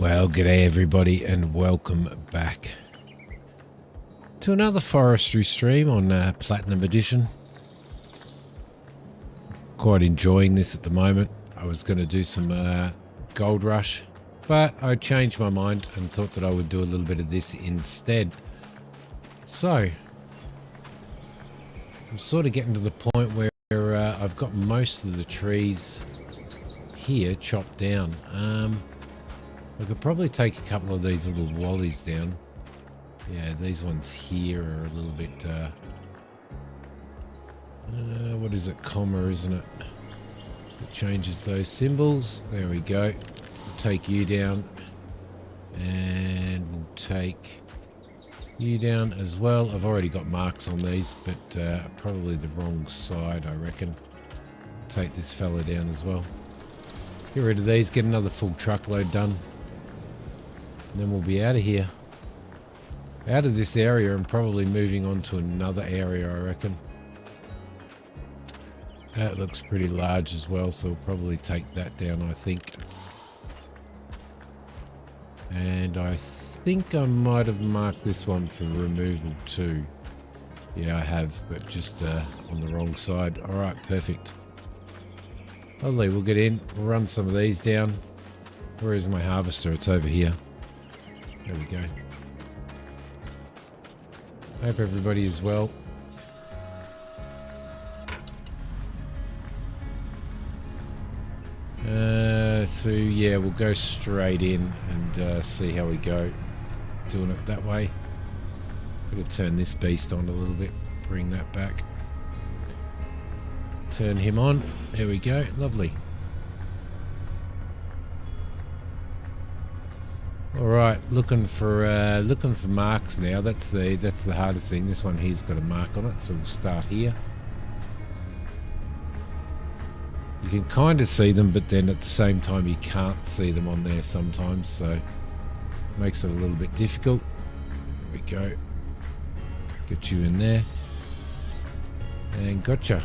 Well, g'day everybody and welcome back to another forestry stream on Platinum Edition. Quite enjoying this at the moment. I was going to do some Gold Rush, but I changed my mind and thought that I would do a little bit of this instead. So, I'm sort of getting to the point where I've got most of the trees here chopped down. I could probably take a couple of these little wallies down. Yeah, these ones here are a little bit, what is it, comma, isn't it? It changes those symbols. There we go. We'll take you down. And we'll take you down as well. I've already got marks on these, but probably the wrong side, I reckon. Take this fella down as well. Get rid of these, get another full truckload done. And then we'll be out of here. Out of this area and probably moving on to another area, I reckon. That looks pretty large as well, so we'll probably take that down, I think. And I think I might have marked this one for removal too. Yeah, I have, but just on the wrong side. Alright, perfect. Lovely, we'll get in. We'll run some of these down. Where is my harvester? It's over here. There we go. Hope everybody is well. So yeah, we'll go straight in and see how we go. Doing it that way. Gotta turn this beast on a little bit. Bring that back. Turn him on. There we go. Lovely. All right, looking for marks now. That's the hardest thing. This one here's got a mark on it, so we'll start here. You can kind of see them, but then at the same time you can't see them on there sometimes, so it makes it a little bit difficult. There we go. Get you in there, and gotcha.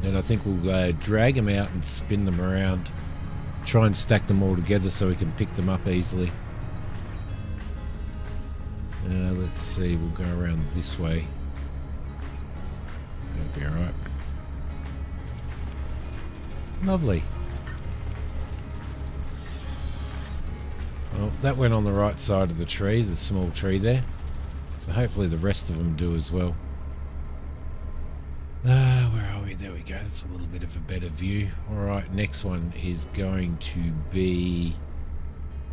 Then I think we'll drag them out and spin them around. Try and stack them all together so we can pick them up easily. Let's see, we'll go around this way. That'll be alright. Lovely. Well, that went on the right side of the tree, the small tree there. So hopefully the rest of them do as well. Where are we? There we go. That's a little bit of a better view. Alright, next one is going to be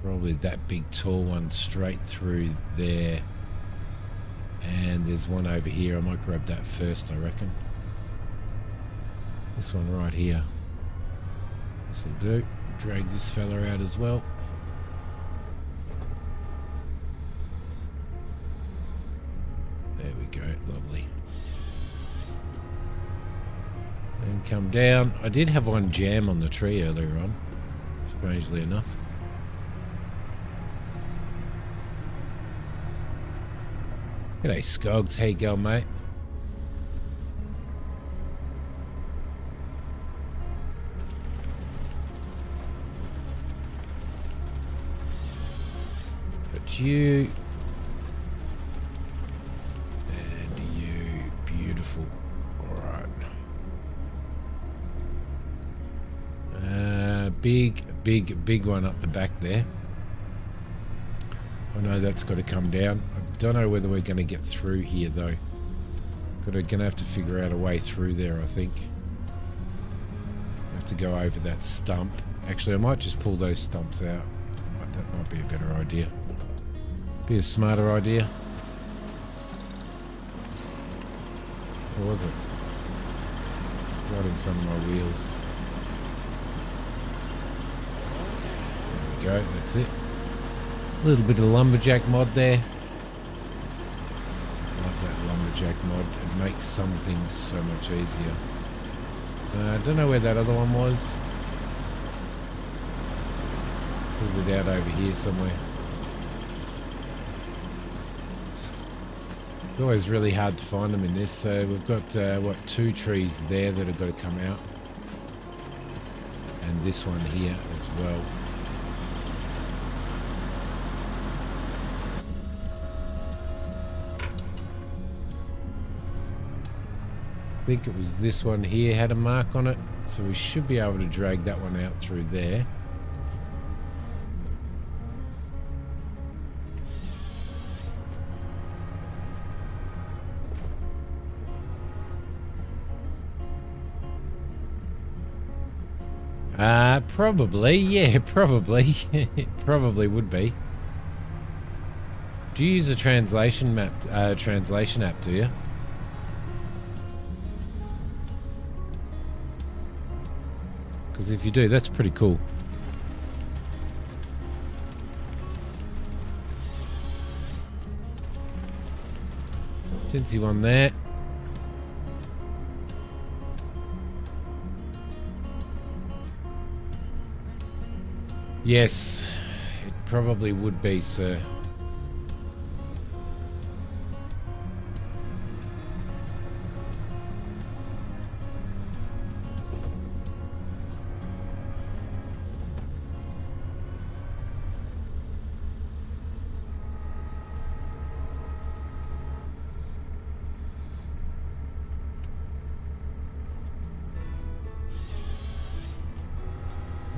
probably that big tall one straight through there. And there's one over here. I might grab that first, I reckon. This one right here. This will do. Drag this fella out as well. There we go. Lovely. And come down. I did have one jam on the tree earlier on, strangely enough. G'day Skogs, how you going, mate? Got you. And you. Beautiful. Alright. Big one up the back there. I know that's got to come down. I don't know whether we're going to get through here though. We're going to have to figure out a way through there, I think. Have to go over that stump. Actually, I might just pull those stumps out. That might be a better idea. Be a smarter idea. Or was it? Right in front of my wheels. There we go, that's it. A little bit of lumberjack mod there. Love that lumberjack mod. It makes some things so much easier. I don't know where that other one was. Pulled it out over here somewhere. It's always really hard to find them in this. So we've got, what, 2 trees there that have got to come out. and this one here as well. I think it was this one here had a mark on it, so we should be able to drag that one out through there. Probably, yeah, probably. It probably would be. Do you use a translation app, do you? Because if you do, that's pretty cool. Tinsy one there. Yes, it probably would be, sir.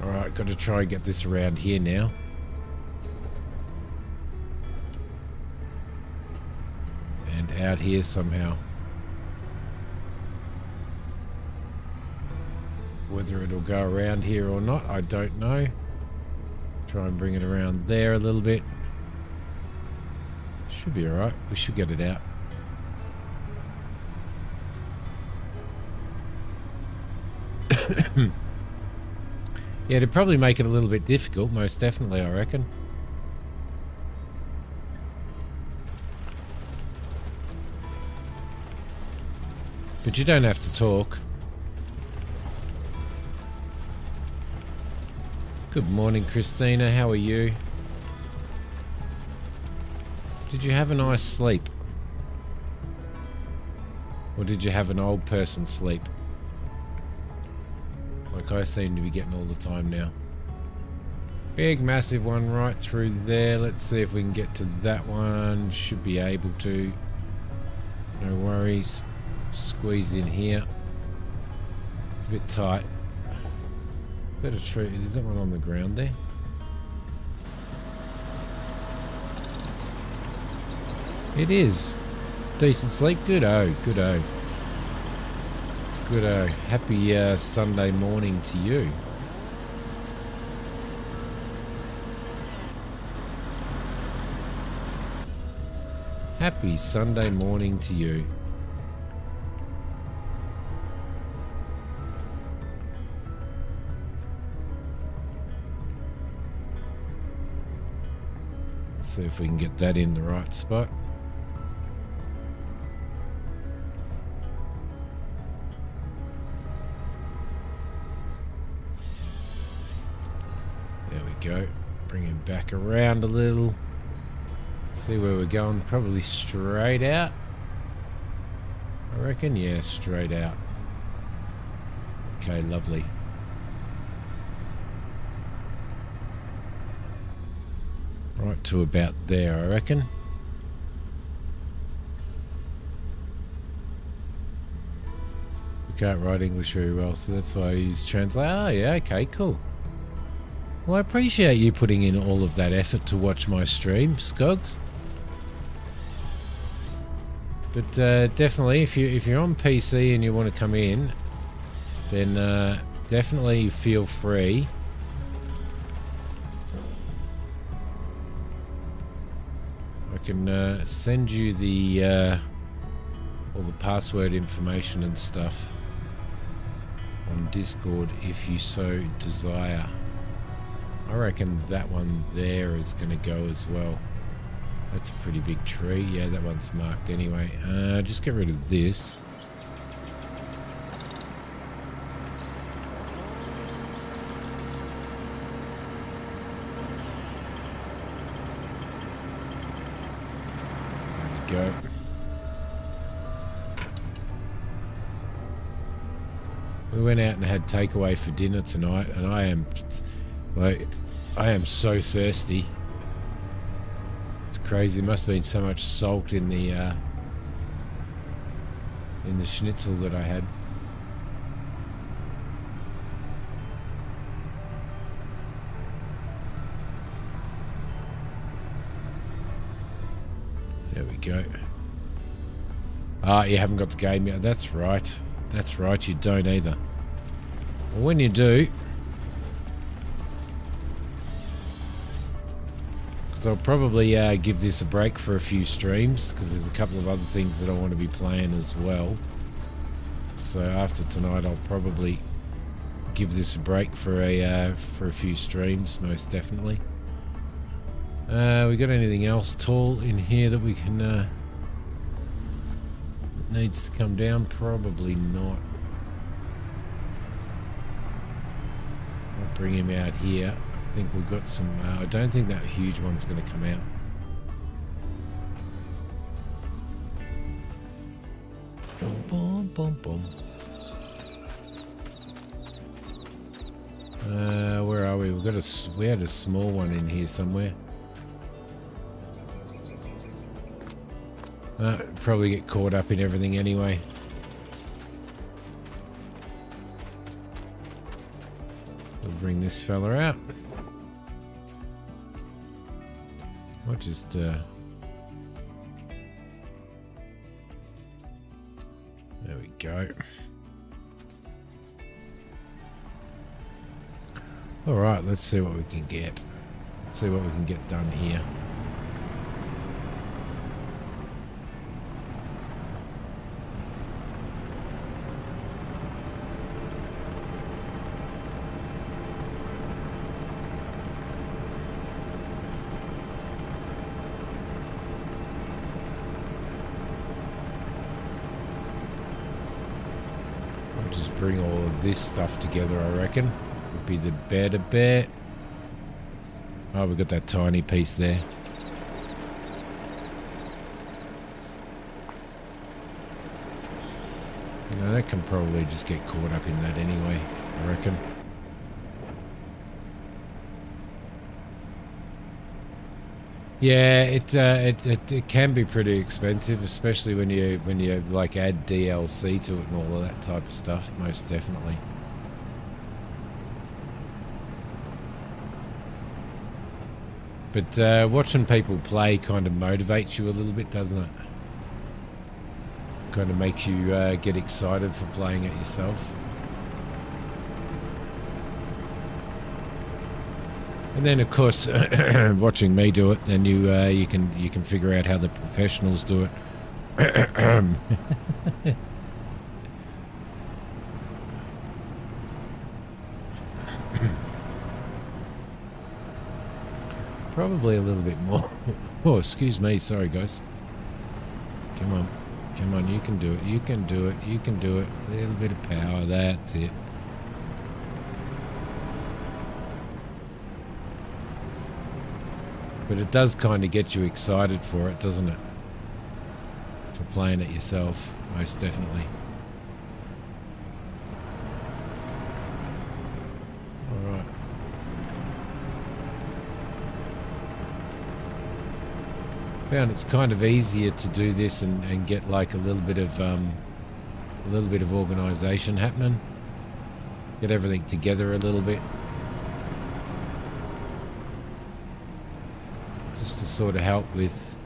Alright, got to try and get this around here now. And out here somehow. Whether it'll go around here or not, I don't know. Try and bring it around there a little bit. Should be alright. We should get it out. Yeah, it'd probably make it a little bit difficult, most definitely, I reckon. But you don't have to talk. Good morning, Christina. How are you? Did you have a nice sleep? Or did you have an old person sleep? Like I seem to be getting all the time now. Big massive one right through there. Let's see if we can get to that one. Should be able to. No worries. Squeeze in here. It's a bit tight. Is that a tree? Is that one on the ground there? It is. Decent sleep. Good-o, good-o. Good-o. Happy Sunday morning to you. Happy Sunday morning to you. Let's see if we can get that in the right spot. Go. Bring him back around a little. See where we're going. Probably straight out. I reckon. Yeah, straight out. Okay, lovely. Right to about there, I reckon. We can't write English very well, so that's why I use translate. Oh, yeah, okay, cool. Well, I appreciate you putting in all of that effort to watch my stream, Skogs. But definitely, if you're on PC and you want to come in, then definitely feel free. I can send you the all the password information and stuff on Discord if you so desire. I reckon that one there is going to go as well. That's a pretty big tree. Yeah, that one's marked anyway. Just get rid of this. There we go. We went out and had takeaway for dinner tonight, and I am so thirsty. It's crazy. There must have been so much salt in the schnitzel that I had. There we go. Ah, you haven't got the game yet. That's right. That's right, you don't either. Well, when you do, because I'll probably give this a break for a few streams, because there's a couple of other things that I want to be playing as well. So after tonight, I'll probably give this a break for a few streams, most definitely. We got anything else tall in here that we can that needs to come down? Probably not. I'll bring him out here. I think we've got some. I don't think that huge one's going to come out. Boom, boom, boom. Where are we? We had a small one in here somewhere. Probably get caught up in everything anyway. We'll bring this fella out. I'll just there we go. Alright, let's see what we can get. Let's see what we can get done here. Bring all of this stuff together, I reckon, would be the better bet. Oh, we got that tiny piece there. You know, that can probably just get caught up in that anyway, I reckon. Yeah, it can be pretty expensive, especially when you like add DLC to it and all of that type of stuff. Most definitely. But watching people play kind of motivates you a little bit, doesn't it? Kind of makes you get excited for playing it yourself. And then, of course, watching me do it, then you can figure out how the professionals do it. Probably a little bit more. Oh, excuse me. Sorry, guys. Come on. Come on. You can do it. You can do it. You can do it. A little bit of power. That's it. But it does kind of get you excited for it, doesn't it? For playing it yourself, most definitely. Alright. Found it's kind of easier to do this and get like a little bit of organisation happening. Get everything together a little bit. Just to sort of help with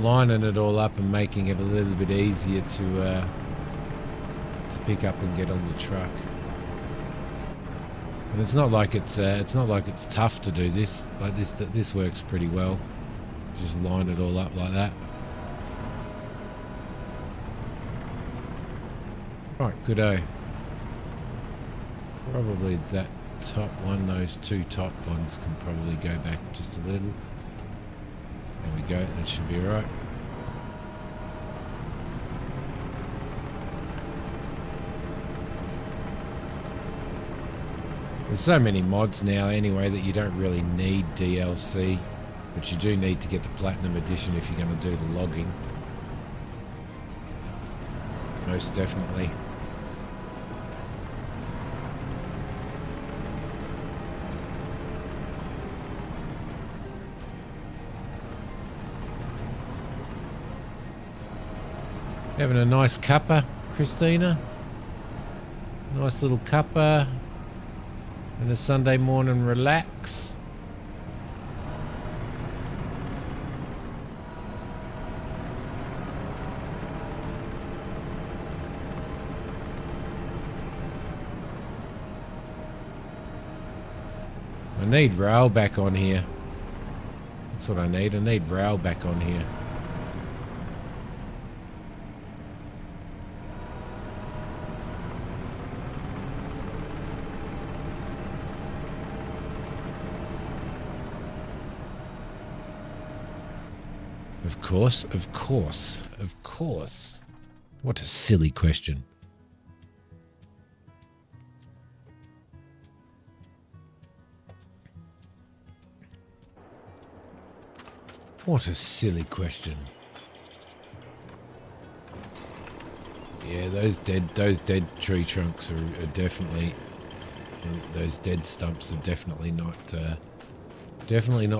lining it all up and making it a little bit easier to pick up and get on the truck. And it's not like it's tough to do this. Like this works pretty well. Just line it all up like that. Right, good-o. Probably that top one, those two top ones can probably go back just a little. There we go, that should be alright. There's so many mods now anyway that you don't really need DLC, but you do need to get the Platinum Edition if you're going to do the logging. Most definitely. Having a nice cuppa, Christina. Nice little cuppa. And a Sunday morning relax. I need rail back on here. That's what I need. I need rail back on here. Of course, of course, of course. What a silly question. What a silly question. Yeah, those dead tree trunks are definitely, those dead stumps are definitely not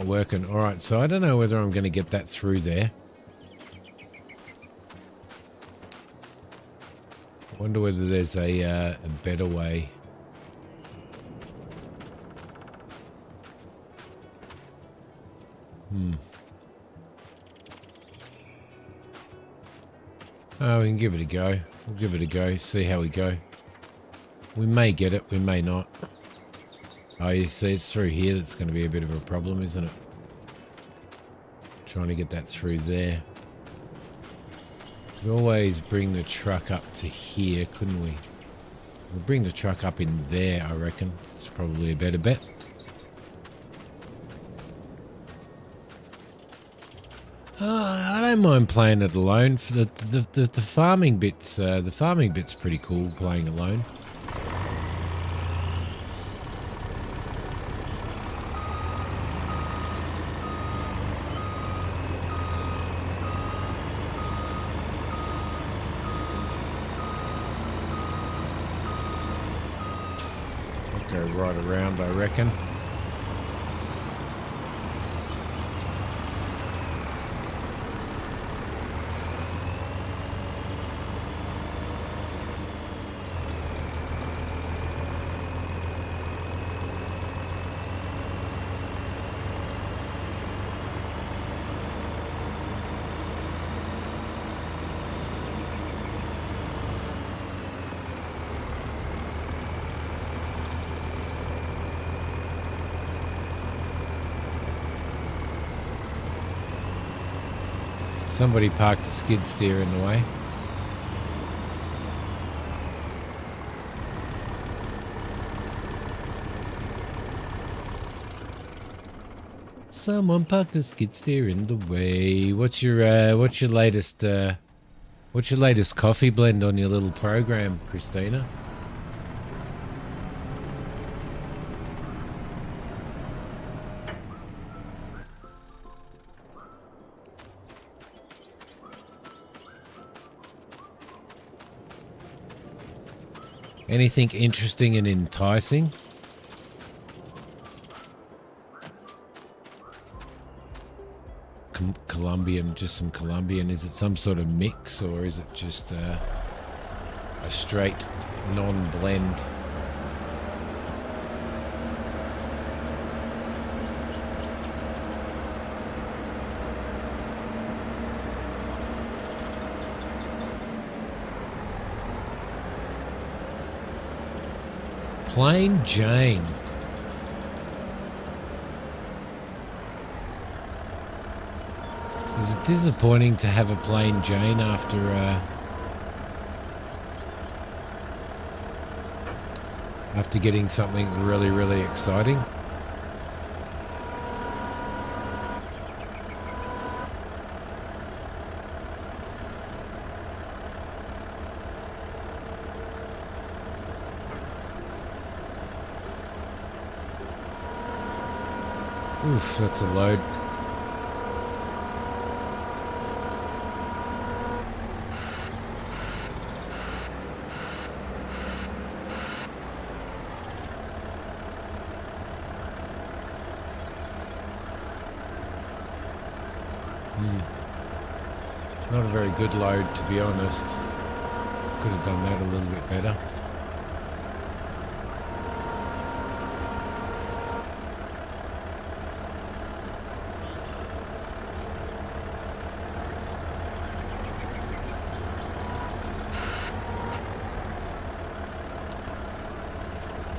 working. All right, so I don't know whether I'm going to get that through there. I wonder whether there's a better way. Oh, we can give it a go. We'll give it a go, see how we go. We may get it, we may not. Oh, you see, it's through here that's going to be a bit of a problem, isn't it? Trying to get that through there. Could always bring the truck up to here, couldn't we? We'll bring the truck up in there, I reckon. It's probably a better bet. I don't mind playing it alone. For the farming bits, the farming bit's pretty cool playing alone. I'll go right around, I reckon. Somebody parked a skid steer in the way. Someone parked a skid steer in the way. What's your latest coffee blend on your little program, Christina? Anything interesting and enticing? Colombian, just some Colombian. Is it some sort of mix or is it just a straight non-blend? Plain Jane. Is it disappointing to have a plain Jane after getting something really, really exciting? Oof, that's a load. Not a very good load, to be honest. Could have done that a little bit better.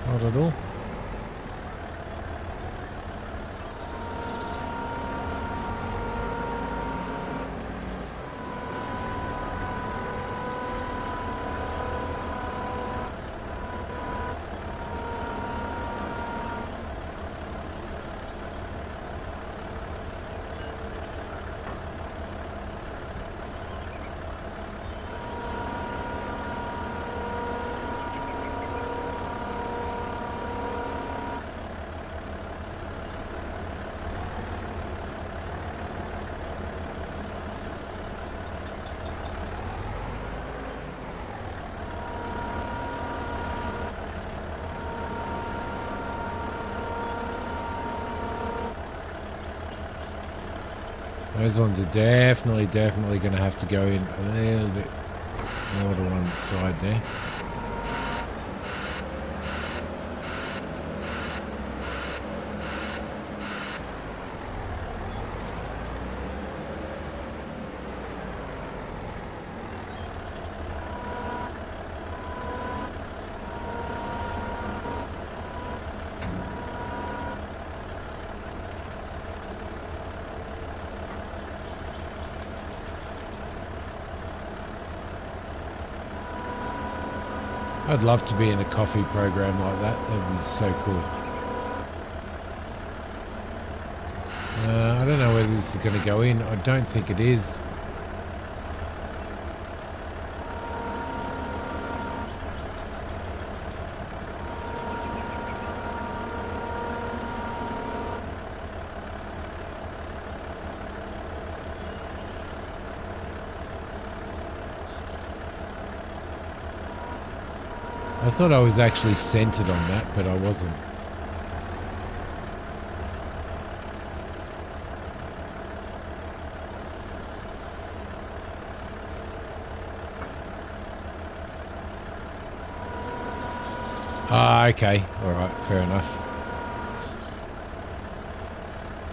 Not at all. Those ones are definitely going to have to go in a little bit more to one side there. I'd love to be in a coffee program like that. That'd be so cool. I don't know whether this is going to go in. I don't think it is. I thought I was actually centered on that, but I wasn't. Ah, okay. All right, fair enough.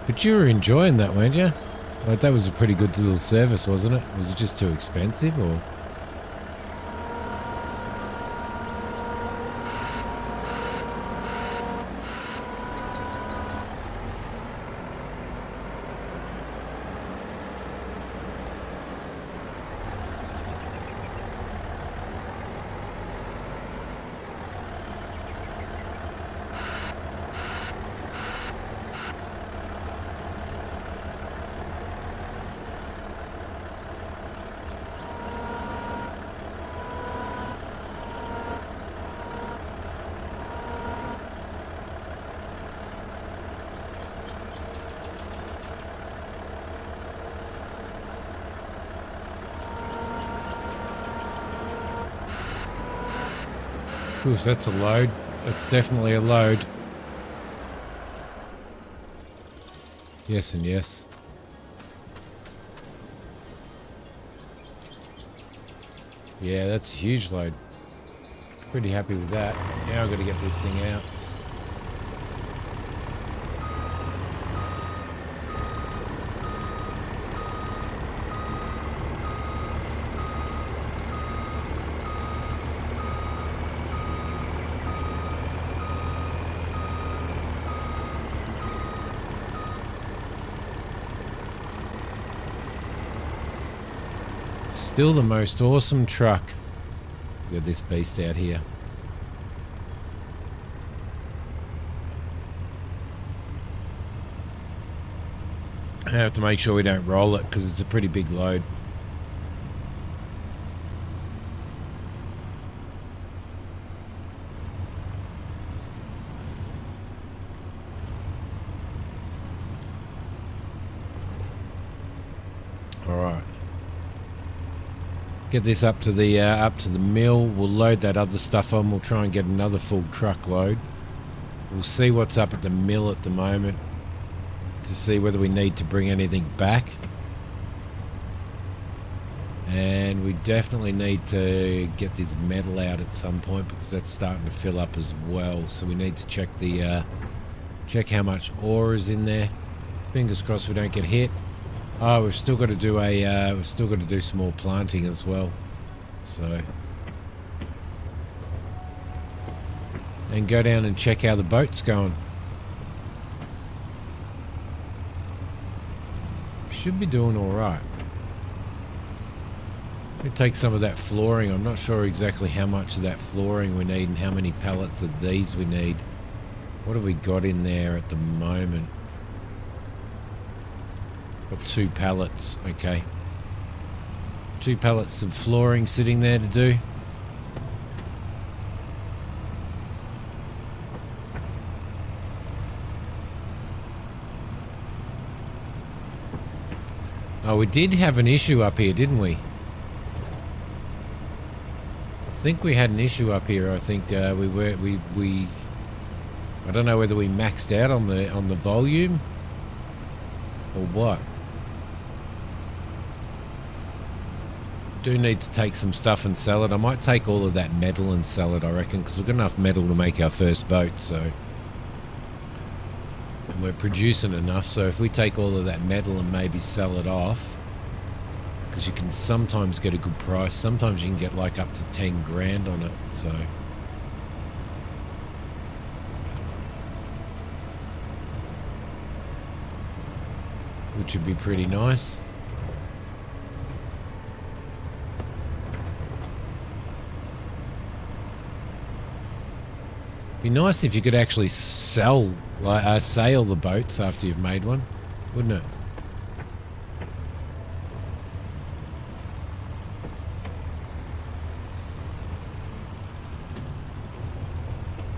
But you were enjoying that, weren't you? Like, that was a pretty good little service, wasn't it? Was it just too expensive, or...? Oof, that's a load. That's definitely a load. Yes and yes. Yeah, that's a huge load. Pretty happy with that. Now I've got to get this thing out. Still the most awesome truck. Got this beast out here. I have to make sure we don't roll it because it's a pretty big load. All right. Get this up to the mill. We'll load that other stuff on. We'll try and get another full truckload. We'll see what's up at the mill at the moment to see whether we need to bring anything back. And we definitely need to get this metal out at some point because that's starting to fill up as well. So we need to check the check how much ore is in there. Fingers crossed we don't get hit. Oh, we've still got to do some more planting as well. So, and go down and check how the boat's going. Should be doing all right. We take some of that flooring. I'm not sure exactly how much of that flooring we need and how many pallets of these we need. What have we got in there at the moment? Got 2 pallets. Okay. 2 pallets of flooring sitting there to do. Oh, we did have an issue up here, didn't we? I think we had an issue up here. I think I don't know whether we maxed out on the volume or what. Do need to take some stuff and sell it. I might take all of that metal and sell it, I reckon, because we've got enough metal to make our first boat, so. And we're producing enough, so if we take all of that metal and maybe sell it off, because you can sometimes get a good price, sometimes you can get like up to 10 grand on it, so. Which would be pretty nice. Be nice if you could actually sail the boats after you've made one, wouldn't it?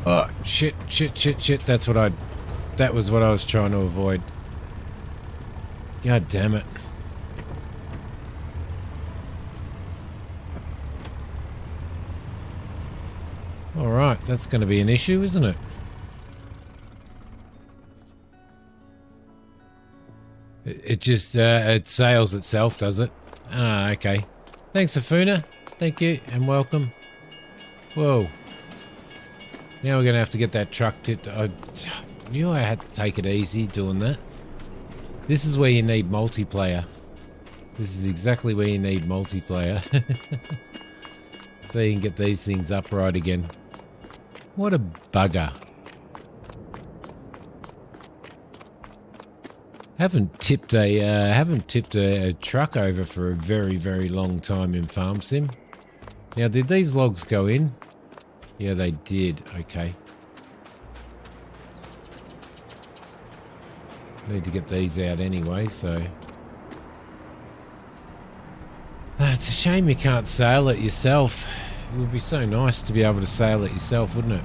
Oh, shit. That was what I was trying to avoid. God damn it. Alright, that's going to be an issue, isn't it? It just, it sails itself, does it? Ah, okay. Thanks, Afuna. Thank you, and welcome. Whoa. Now we're going to have to get that truck tipped. I knew I had to take it easy doing that. This is where you need multiplayer. This is exactly where you need multiplayer. So you can get these things upright again. What a bugger. Haven't tipped a truck over for a very, very long time in Farm Sim. Now, did these logs go in? Yeah, they did. Okay. Need to get these out anyway, so. It's a shame you can't sail it yourself. It would be so nice to be able to sail it yourself, wouldn't it?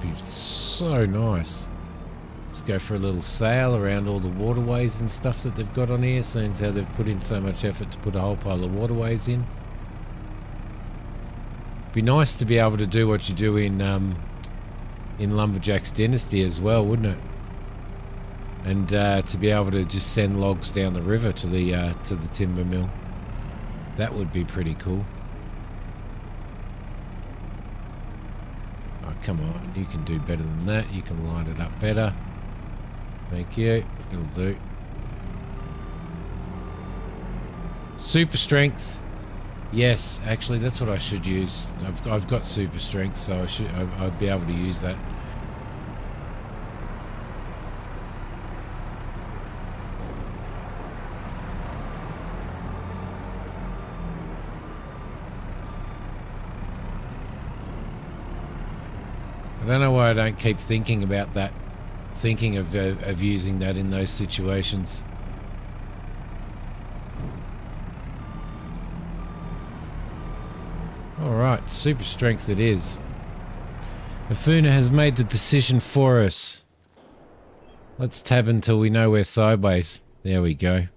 Be so nice. Just go for a little sail around all the waterways and stuff that they've got on here, seeing as how they've put in so much effort to put a whole pile of waterways in. Be nice to be able to do what you do in Lumberjack's Dynasty as well, wouldn't it? And to be able to just send logs down the river to the timber mill. That would be pretty cool. Oh, come on, you can do better than that. You can line it up better. Thank you. It'll do. Super strength. Yes, actually, that's what I should use. I've got super strength, so I'd be able to use that. I don't know why I don't keep thinking about that, thinking of using that in those situations. Alright, super strength it is. Afuna has made the decision for us. Let's tab until we know we're sideways. There we go.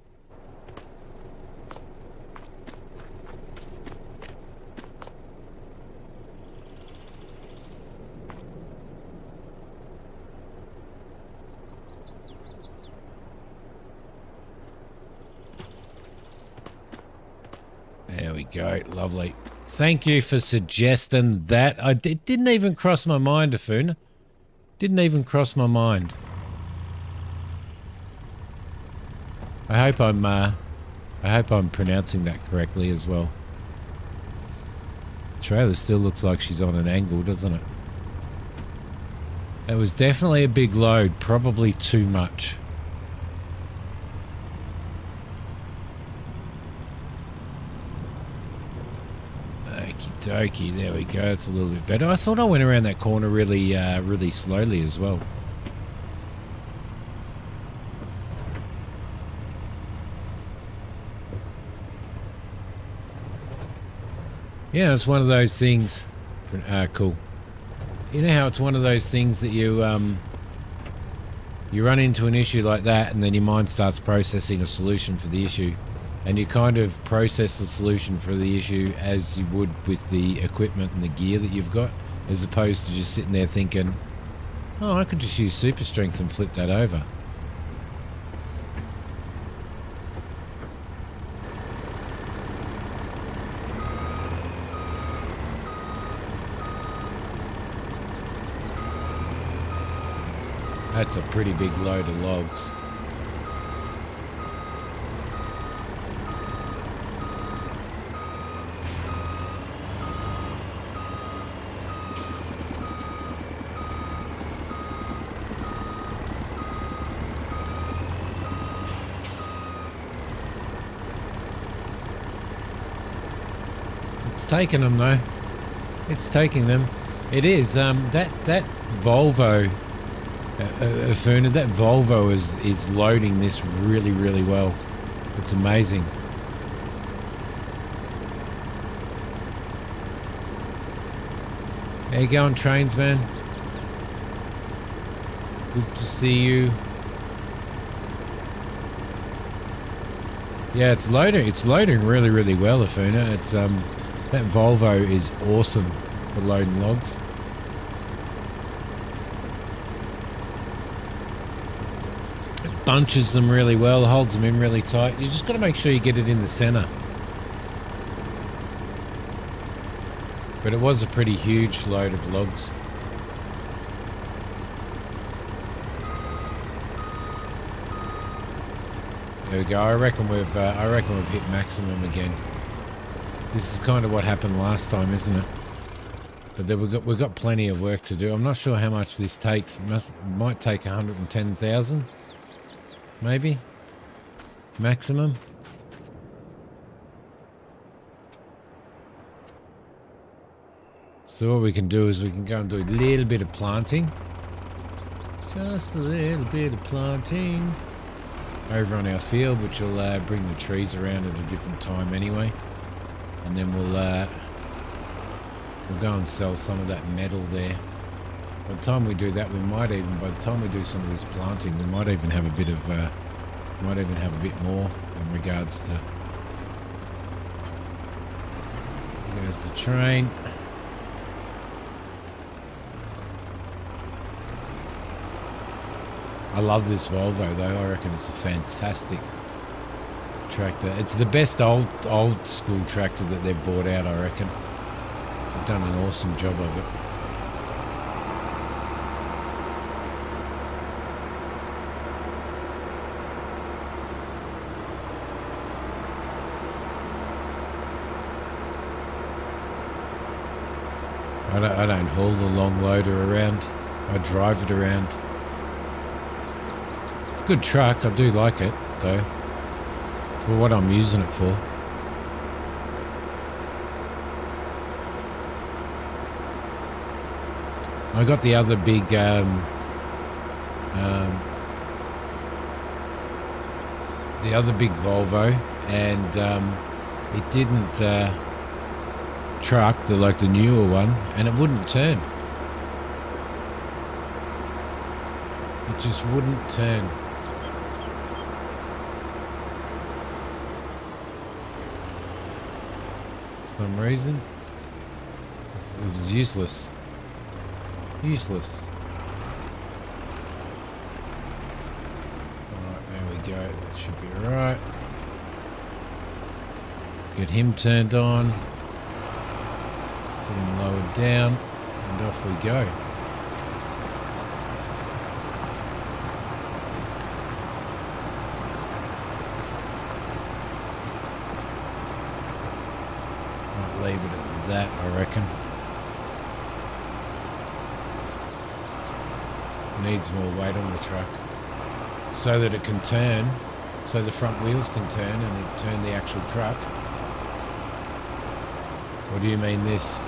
we go. Lovely. Thank you for suggesting that. It didn't even cross my mind, Afuna. Didn't even cross my mind. I hope I'm pronouncing that correctly as well. The trailer still looks like she's on an angle, doesn't it? It was definitely a big load, probably too much. Okie dokie, there we go. It's a little bit better. I thought I went around that corner really, really slowly as well. Yeah, it's one of those things. Cool. You know how it's one of those things that you run into an issue like that, and then your mind starts processing a solution for the issue, and you kind of process the solution for the issue as you would with the equipment and the gear that you've got, as opposed to just sitting there thinking, oh, I could just use super strength and flip that over. That's a pretty big load of logs. It's taking them though. It's taking them. It is. That Volvo. Afuna, that Volvo is loading this really, really well. It's amazing. How you going, trains, man? Good to see you. Yeah, it's loading. It's loading really, really well, Afuna. It's that Volvo is awesome for loading logs. Bunches them really well, holds them in really tight. You just got to make sure you get it in the center. But it was a pretty huge load of logs. There we go. I reckon we've hit maximum again. This is kind of what happened last time, isn't it? But then we've got plenty of work to do. I'm not sure how much this takes. Might take 110,000. Maybe maximum. So what we can do is we can go and do a little bit of planting, just a little bit of planting over on our field, which will bring the trees around at a different time anyway, and then we'll go and sell some of that metal there. By the time we do that, we might even, by the time we do some of this planting, we might even have a bit of, might even have a bit more in regards to. There's the train. I love this Volvo though. I reckon it's a fantastic tractor. It's the best old school tractor that they've bought out, I reckon. They've done an awesome job of it. I don't haul the long loader around. I drive it around. Good truck. I do like it though, for what I'm using it for. I got the other big the other big Volvo, and it didn't truck, the newer one, and it wouldn't turn. It just wouldn't turn. For some reason, it was useless. Useless. Alright, there we go. That should be alright. Get him turned on. Get him lowered down. And off we go. Might leave it at that, I reckon. Needs more weight on the truck so that it can turn, so the front wheels can turn and turn the actual truck. Or do you mean this?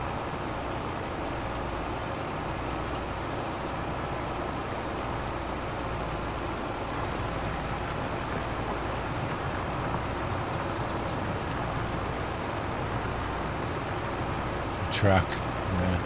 The truck, yeah.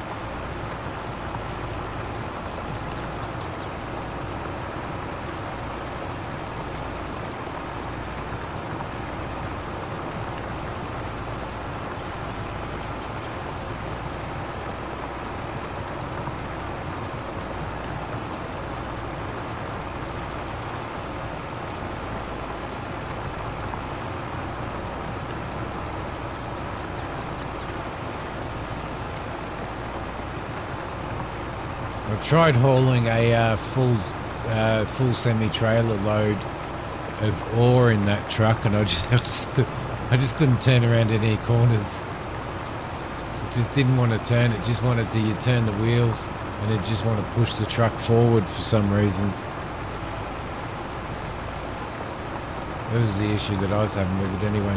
I tried hauling a full semi-trailer load of ore in that truck, and I just couldn't turn around any corners. It just didn't want to turn. It just wanted to, you turn the wheels, and it just wanted to push the truck forward for some reason. That was the issue that I was having with it anyway.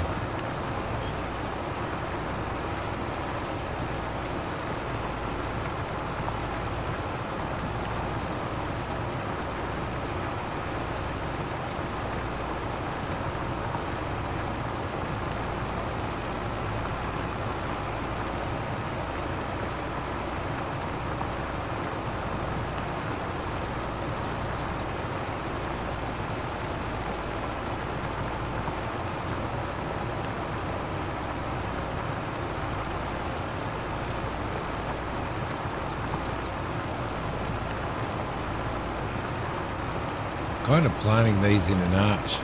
Kind of planting these in an arch.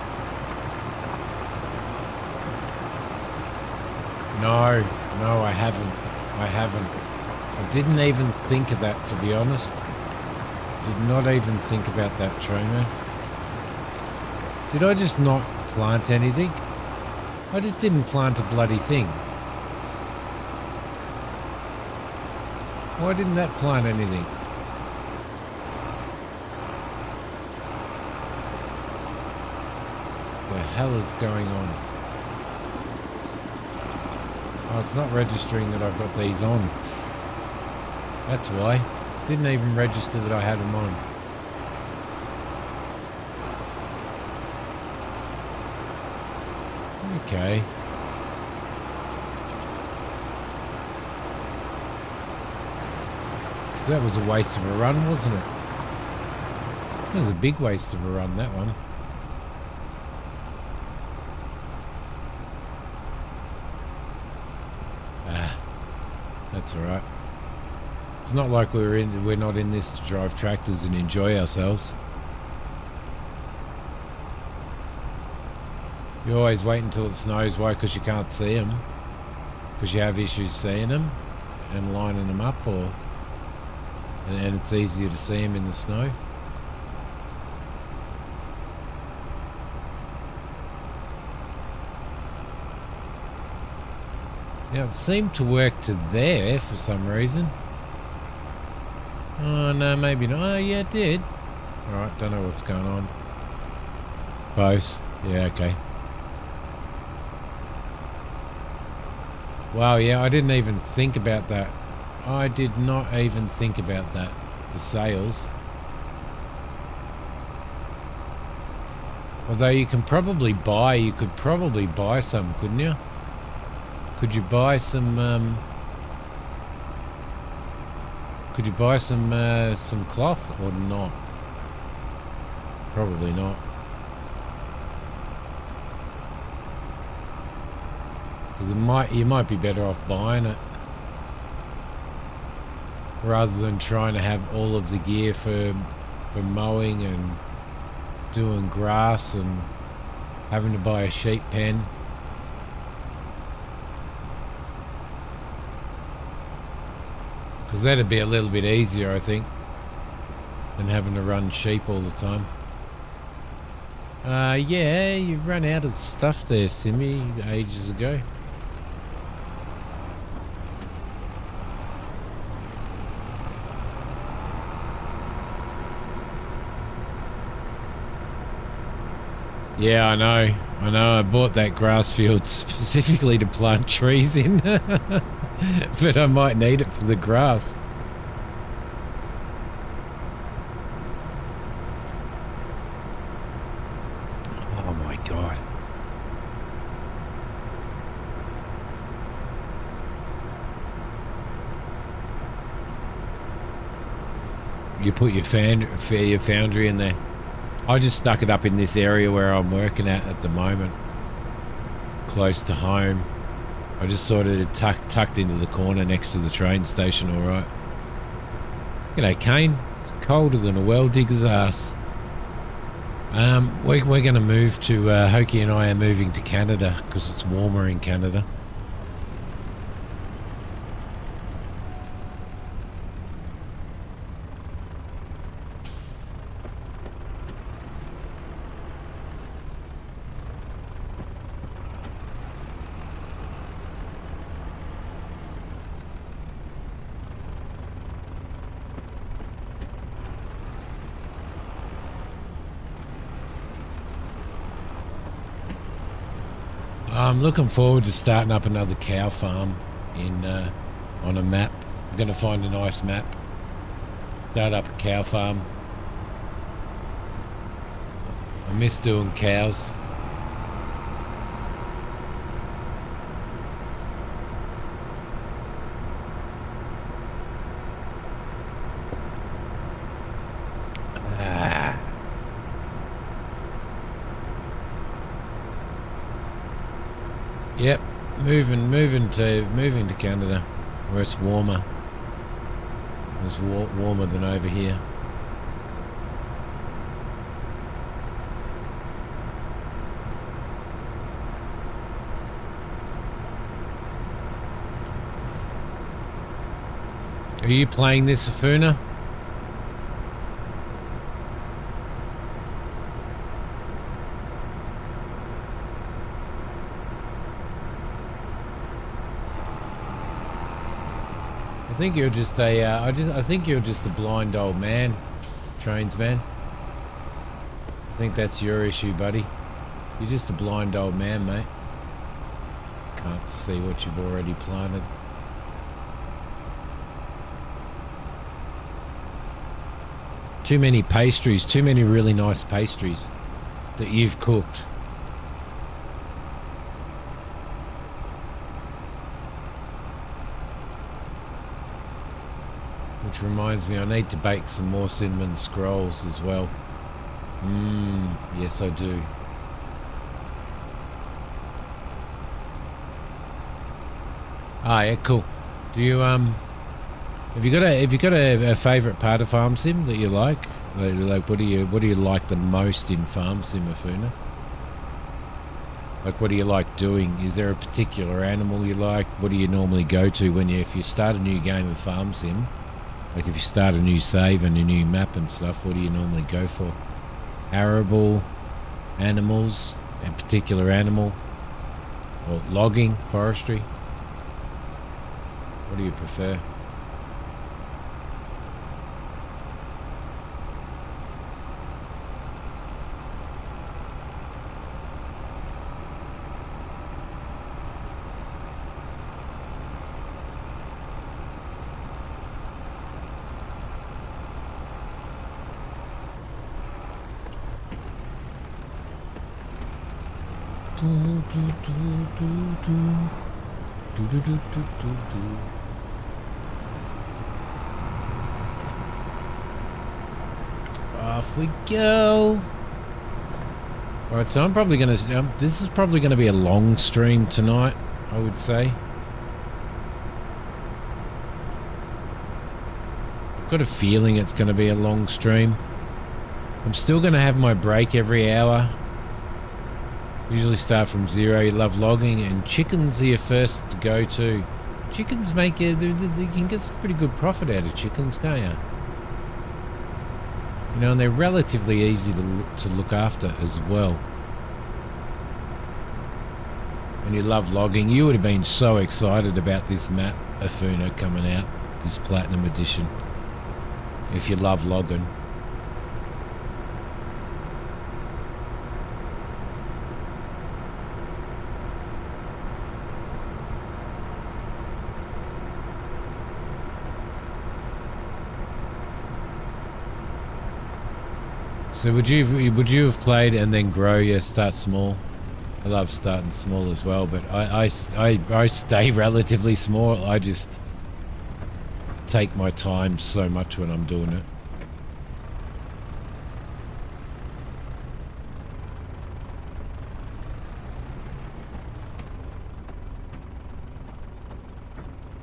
No, I haven't. I didn't even think of that, to be honest. Did not even think about that, Trainer. Did I just not plant anything? I just didn't plant a bloody thing. Why didn't that plant anything? What the hell is going on? Oh, it's not registering that I've got these on. That's why. Didn't even register that I had them on. Okay. So that was a waste of a run, wasn't it? That was a big waste of a run, that one. That's alright. It's not like we're not in this to drive tractors and enjoy ourselves. You always wait until it snows. Why? Because you can't see them. Because you have issues seeing them and lining them up, and it's easier to see them in the snow. Now it seemed to work to there for some reason. Oh no, maybe not. Oh yeah, it did. Alright, don't know what's going on. Both. Yeah, okay. Wow, yeah, I didn't even think about that. I did not even think about that. The sails. Although you could probably buy some, couldn't you? Could you buy some cloth or not? Probably not. Because you might be better off buying it rather than trying to have all of the gear for mowing and doing grass and having to buy a sheep pen. Because that'd be a little bit easier, I think, than having to run sheep all the time. Yeah, you run out of stuff there, Simi, ages ago. Yeah, I know. I bought that grass field specifically to plant trees in. But I might need it for the grass. Oh my God. You put your foundry in there. I just stuck it up in this area where I'm working at the moment, close to home. I just sort of tucked into the corner next to the train station, all right. G'day, Kane. It's colder than a well digger's ass. We're going to move to, Hokie and I are moving to Canada because it's warmer in Canada. I'm looking forward to starting up another cow farm in on a map. I'm going to find a nice map. Start up a cow farm. I miss doing cows. Yep, moving to Canada, where it's warmer. It's warmer than over here. Are you playing this, Afuna? I think you're just a, I think you're just a blind old man, Trains man. I think that's your issue, buddy. You're just a blind old man, mate. Can't see what you've already planted. Too many pastries, too many really nice pastries that you've cooked. Which reminds me, I need to bake some more cinnamon scrolls as well. Yes I do. Ah, yeah, cool. Do you have you got a favourite part of Farm Sim that you like? Like what do you like the most in Farm Sim, Afuna? Like what do you like doing? Is there a particular animal you like? What do you normally go to when if you start a new game of Farm Sim? Like if you start a new save and a new map and stuff, what do you normally go for? Arable, animals, a particular animal, or logging, forestry? What do you prefer? Off we go. Alright, so I'm probably gonna this is probably gonna be a long stream tonight, I would say. I've got a feeling it's gonna be a long stream. I'm still gonna have my break every hour. Usually start from 0. You love logging, and chickens are your first to go to. chickens make you can get some pretty good profit out of chickens, can't you? You know, and they're relatively easy to look after as well. And you love logging. You would have been so excited about this map, Afuna, coming out, this Platinum Edition, if you love logging. So would you have played and then grow? Yeah, start small. I love starting small as well, but I stay relatively small. I just take my time so much when I'm doing it.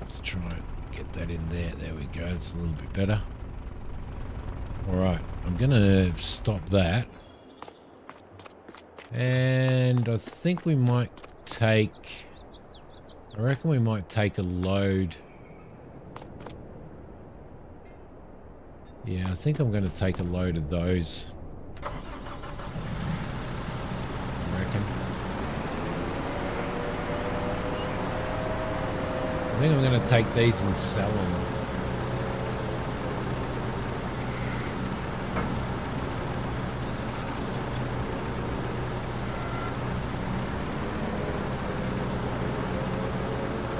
Let's try and get that in there. There we go. It's a little bit better. All right, I'm gonna stop that. And I think we might take, I reckon we might take a load. Yeah, I think I'm going to take a load of those. I reckon. I think I'm going to take these and sell them.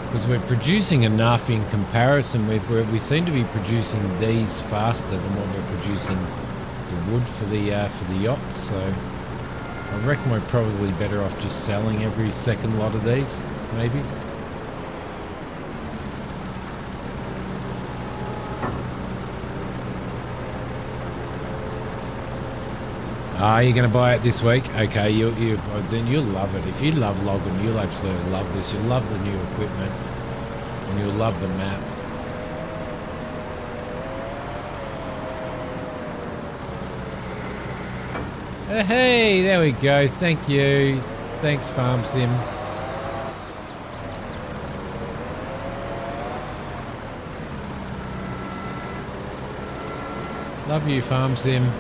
Because we're producing enough in comparison. We seem to be producing these faster than what we're producing the wood for the yachts. So I reckon we're probably better off just selling every second lot of these, maybe. Ah, you're going to buy it this week? Okay, then you'll love it. If you love logging, you'll absolutely love this. You'll love the new equipment, and you'll love the map. Hey, there we go. Thank you. Thanks, Farm Sim. Love you, Farm Sim.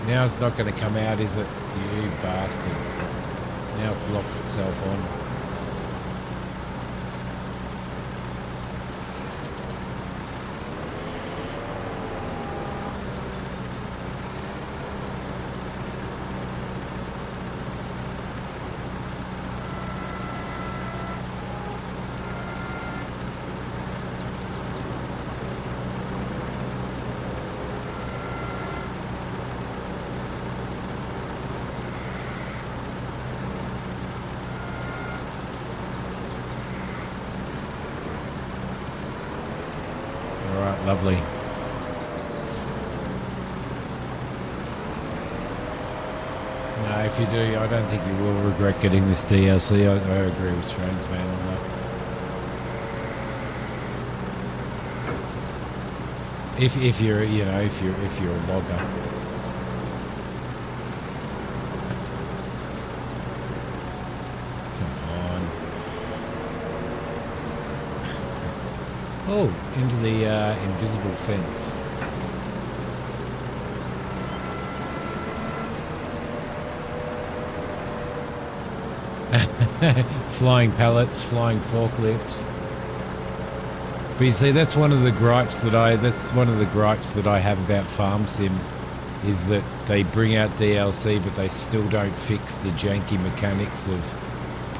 Now it's not going to come out, is it? You bastard. Now it's locked itself on. Lovely. No, if you do, I don't think you will regret getting this DLC. I agree with Transman on that. If you're, you know, if you're a logger. Oh, into the invisible fence. Flying pallets, flying forklifts. But you see, that's one of the gripes that I have about Farm Sim, is that they bring out DLC, but they still don't fix the janky mechanics of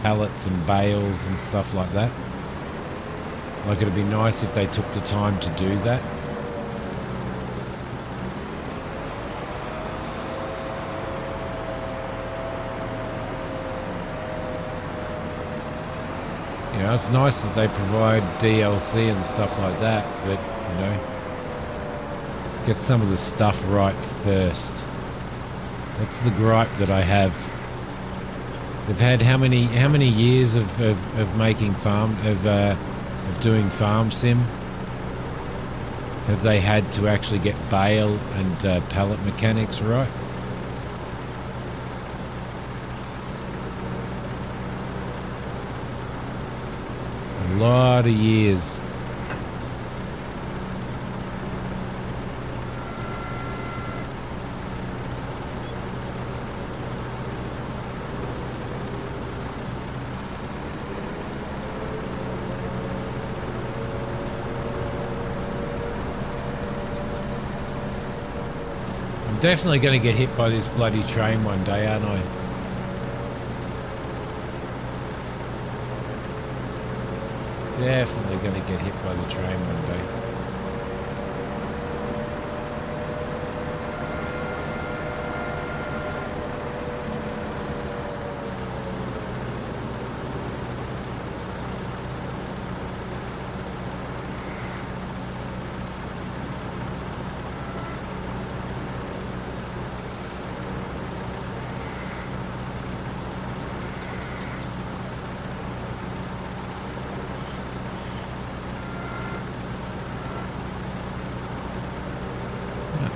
pallets and bales and stuff like that. Like, it'd be nice if they took the time to do that. You know, it's nice that they provide DLC and stuff like that, but, you know, get some of the stuff right first. That's the gripe that I have. They've had how many years of making farm of doing farm sim? Have they had to actually get bale and pallet mechanics right? A lot of years. Definitely going to get hit by this bloody train one day, aren't I? Definitely going to get hit by the train one day.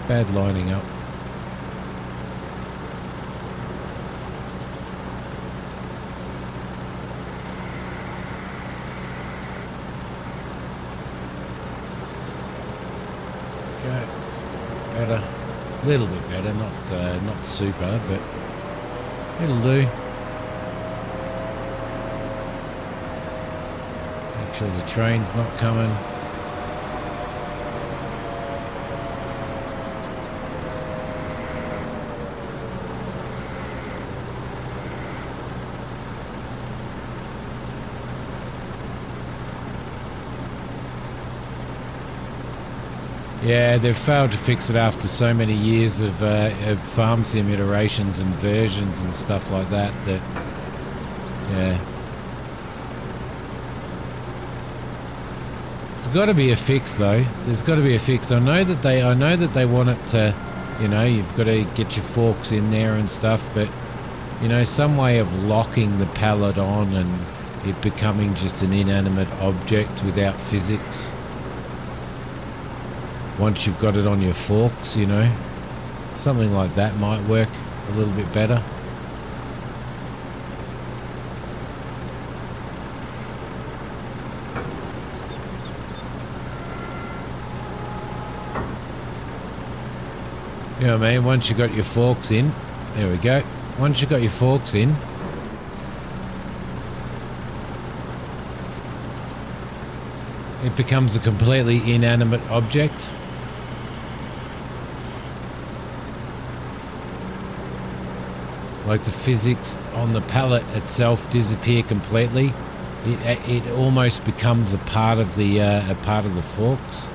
Bad lining up. Okay, it's better, a little bit better, not super, but it'll do. Make sure the train's not coming. Yeah, they've failed to fix it after so many years of farm sim iterations and versions and stuff like that. Yeah, there's got to be a fix though. There's got to be a fix. I know that they want it to, you know, you've got to get your forks in there and stuff, but you know, some way of locking the pallet on and it becoming just an inanimate object without physics. Once you've got it on your forks, you know, something like that might work a little bit better. You know what I mean? Once you've got your forks in, there we go. Once you've got your forks in, it becomes a completely inanimate object. Like the physics on the pallet itself disappear completely. It almost becomes a part of the forks.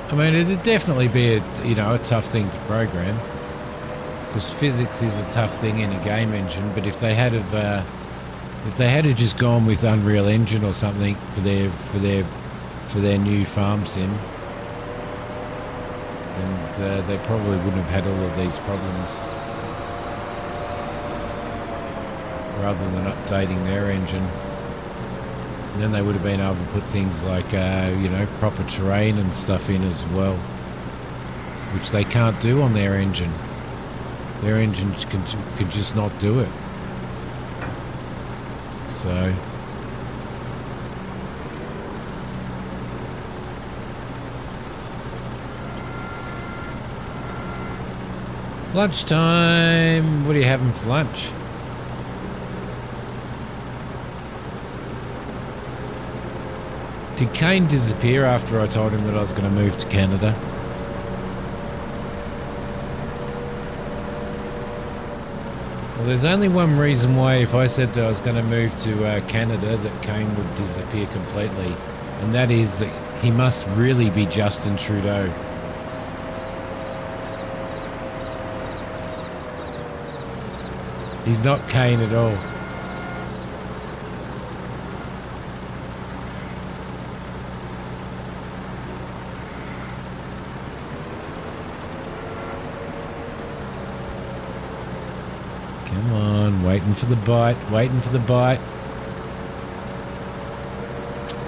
I mean, it'd definitely be a tough thing to program, because physics is a tough thing in a game engine. But if they had just gone with Unreal Engine or something for their new farm sim, then they probably wouldn't have had all of these problems. Rather than updating their engine. And then they would have been able to put things like, proper terrain and stuff in as well, which they can't do on their engine. Their engine could just not do it. So... Lunchtime. What are you having for lunch? Did Kane disappear after I told him that I was going to move to Canada? Well, there's only one reason why if I said that I was going to move to Canada that Kane would disappear completely. And that is that he must really be Justin Trudeau. He's not Kane at all. Come on, waiting for the bite, waiting for the bite.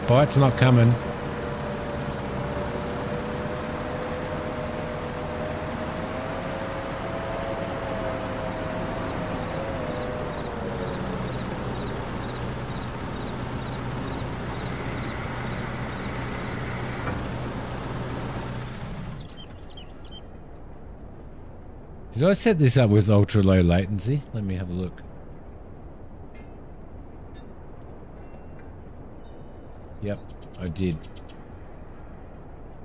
Bite's not coming. Did I set this up with ultra low latency? Let me have a look. Yep, I did.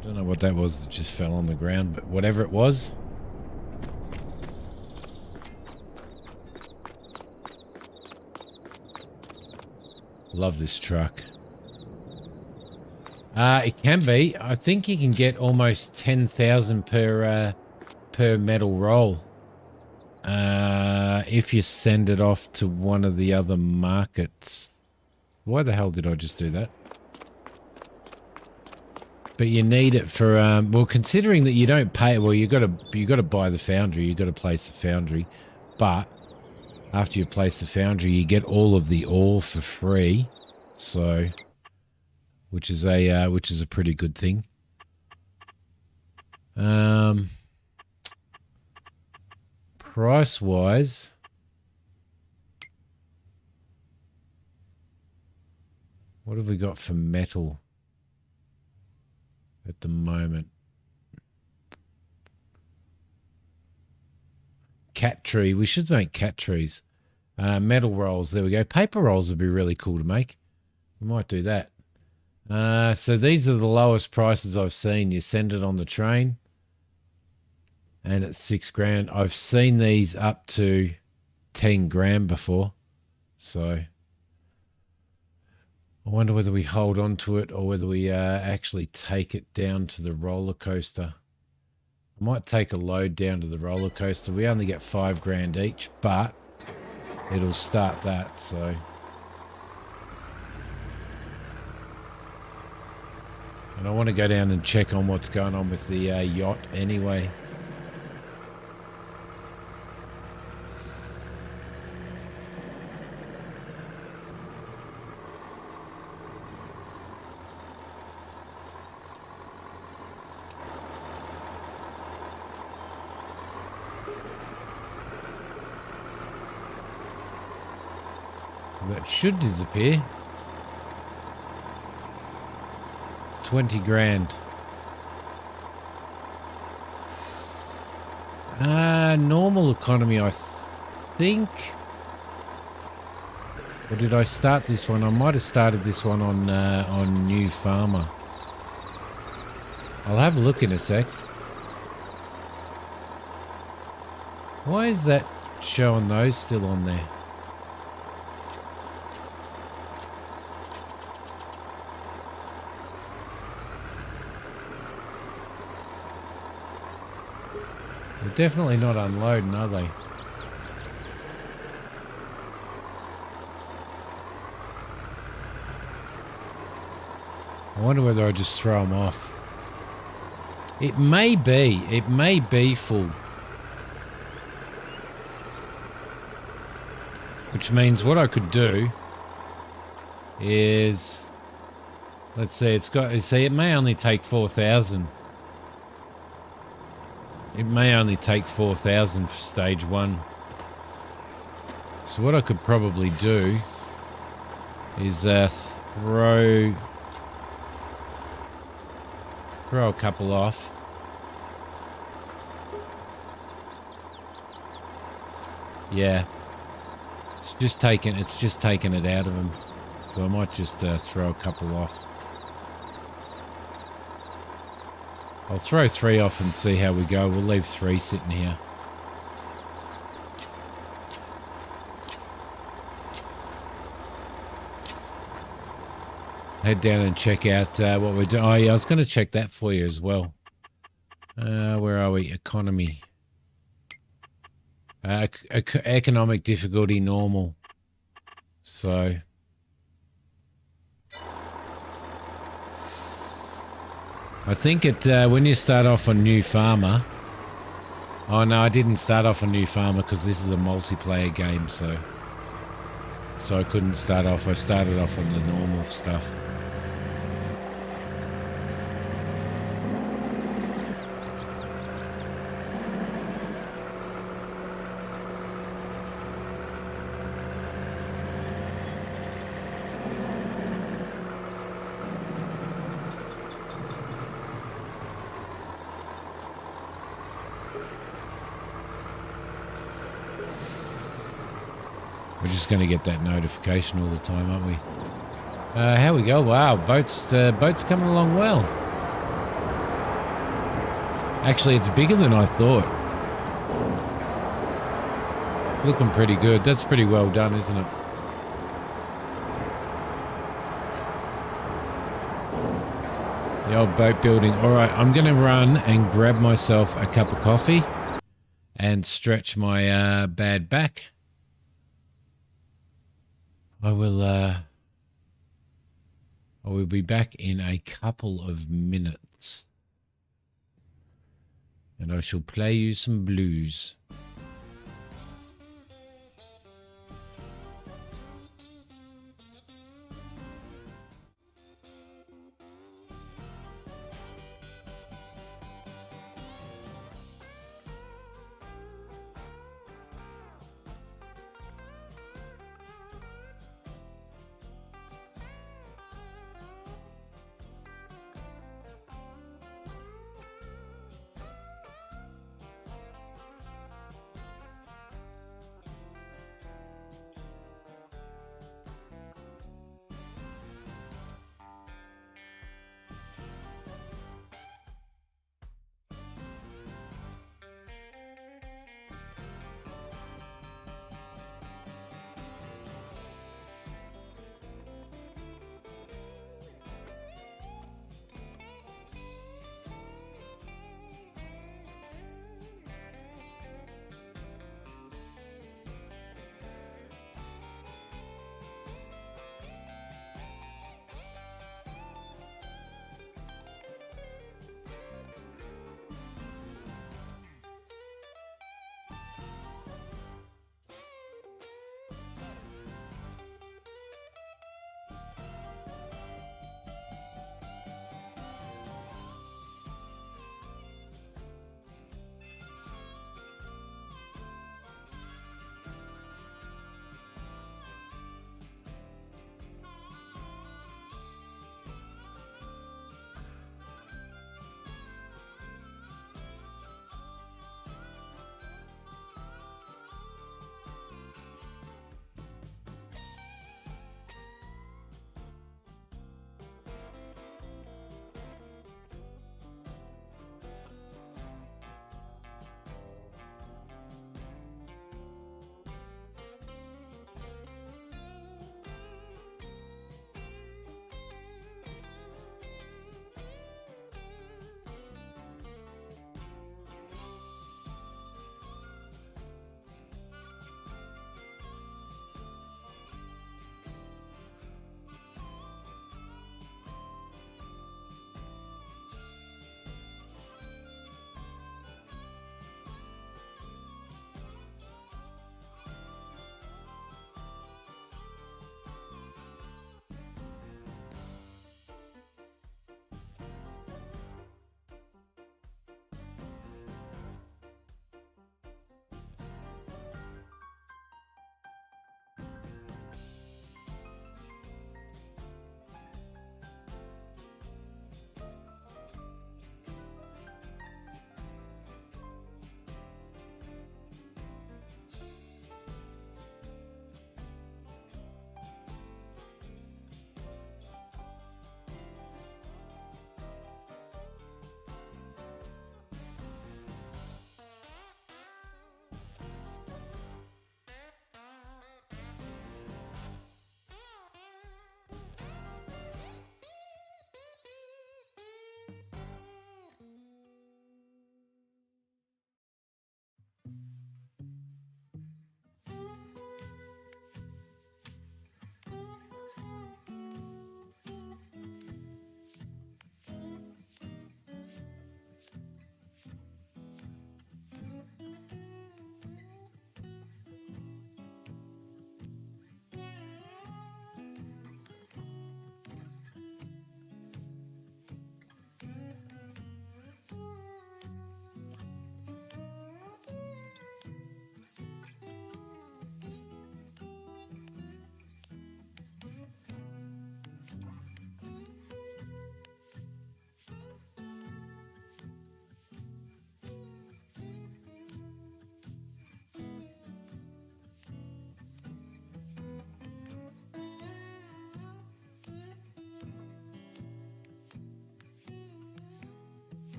I don't know what that was that just fell on the ground, but whatever it was. Love this truck. It can be. I think you can get almost 10,000 per metal roll if you send it off to one of the other markets. Why the hell did I just do that? But you need it for well, considering that you don't pay, well, you got to buy the foundry, you got to place the foundry, but after you place the foundry, you get all of the ore for free, so which is a pretty good thing. Price wise, what have we got for metal at the moment? Cat tree. We should make cat trees. Metal rolls. There we go. Paper rolls would be really cool to make. We might do that. So these are the lowest prices I've seen. You send it on the train and it's $6,000. I've seen these up to 10 grand before. So I wonder whether we hold on to it or whether we actually take it down to the roller coaster. I might take a load down to the roller coaster. We only get $5,000 each, but it'll start that, so. And I want to go down and check on what's going on with the yacht anyway. That should disappear. 20 grand. Normal economy, I think. Or did I start this one? I might have started this one on New Farmer. I'll have a look in a sec. Why is that showing those still on there? They're definitely not unloading, are they? I wonder whether I just throw them off. It may be full. Which means what I could do is, let's see, it may only take 4,000. It may only take 4,000 for stage 1. So what I could probably do is throw a couple off. Yeah. It's just taken it out of him. So I might just throw a couple off. I'll throw 3 off and see how we go. We'll leave 3 sitting here. Head down and check out what we're doing. Oh, yeah, I was going to check that for you as well. Where are we? Economy. Economic difficulty normal. So... I think when you start off on New Farmer... Oh, no, I didn't start off on New Farmer because this is a multiplayer game, so I couldn't start off. I started off on the normal stuff. We're just going to get that notification all the time, aren't we? How we go? Wow, boat's coming along well. Actually, it's bigger than I thought. It's looking pretty good. That's pretty well done, isn't it? The old boat building. All right, I'm going to run and grab myself a cup of coffee and stretch my bad back. I will be back in a couple of minutes. And I shall play you some blues.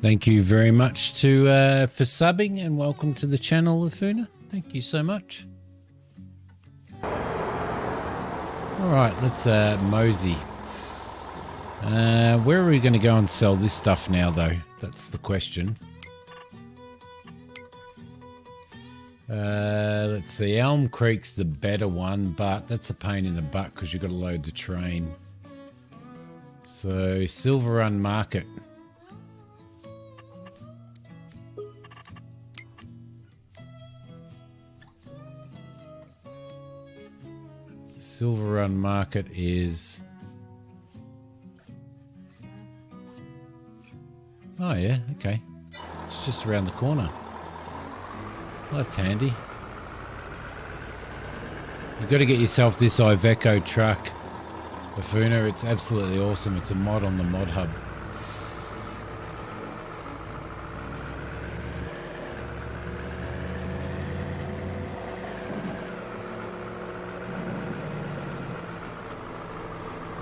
Thank you very much to for subbing, and welcome to the channel, Lafuna. Thank you so much. All right, let's mosey. Where are we going to go and sell this stuff now, though? That's the question. Let's see. Elm Creek's the better one, but that's a pain in the butt because you've got to load the train. So, Silver Run Market. Silver Run Market is... Oh, yeah, okay. It's just around the corner. Well, that's handy. You've got to get yourself this Iveco truck, Lafuna. It's absolutely awesome. It's a mod on the Mod Hub.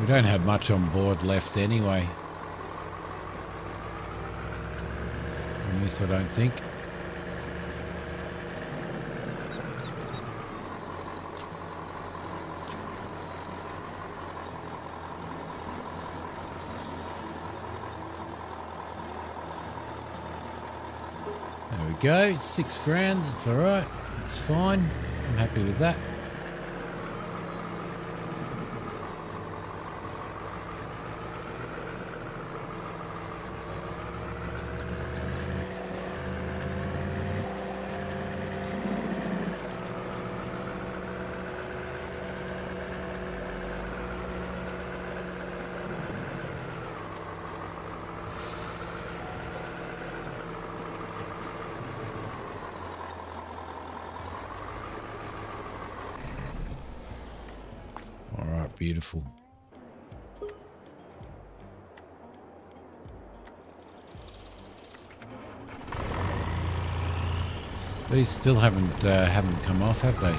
We don't have much on board left anyway. On this, I don't think. There we go, 6 grand, that's all right, it's fine, I'm happy with that. Beautiful. These still haven't come off, have they?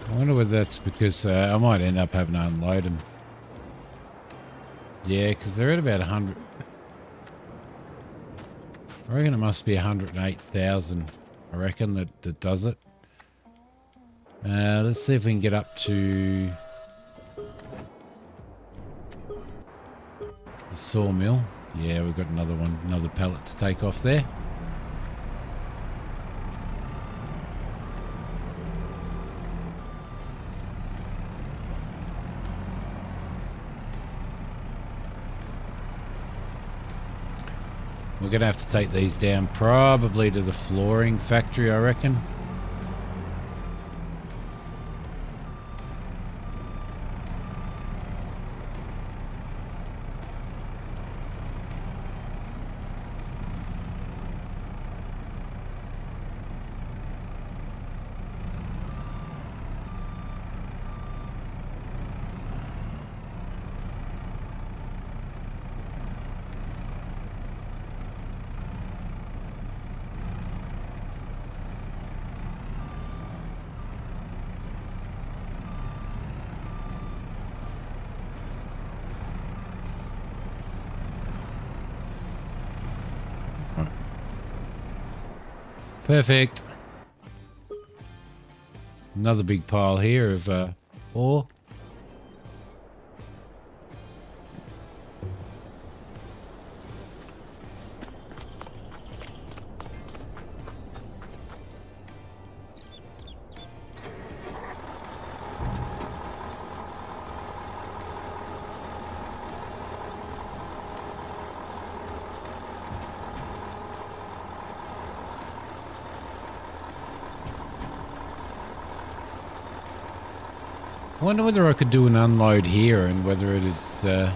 I wonder whether that's because I might end up having to unload them. Yeah, because they're at about 100. I reckon it must be 108,000. I reckon that does it. Let's see if we can get up to the sawmill. Yeah, we've got another one, another pallet to take off there. We're going to have to take these down probably to the flooring factory, I reckon. Perfect. Another big pile here of ore. I wonder whether I could do an unload here and whether it'd... Or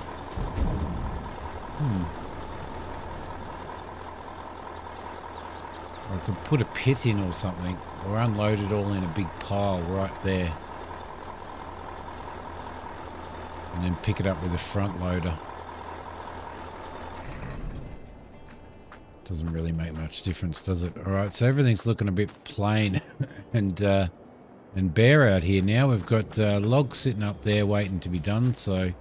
I could put a pit in or something, or unload it all in a big pile right there. And then pick it up with a front loader. Doesn't really make much difference, does it? All right, so everything's looking a bit plain and bare out here now. We've got logs sitting up there waiting to be done, so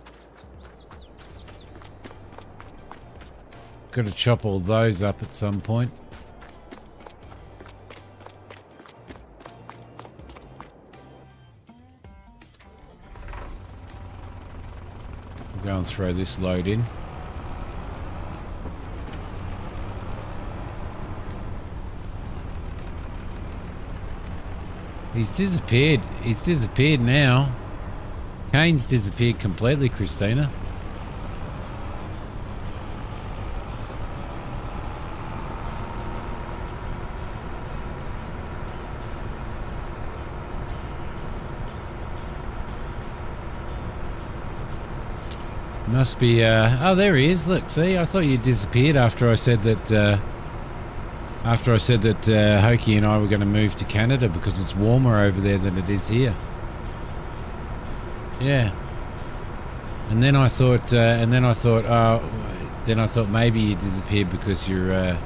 got to chop all those up at some point. We'll go and throw this load in. He's disappeared. He's disappeared now. Kane's disappeared completely, Christina. Must be, oh, there he is. Look, see, I thought you disappeared after I said that, Hokie and I were going to move to Canada because it's warmer over there than it is here. Yeah. And then I thought, maybe you disappeared because you're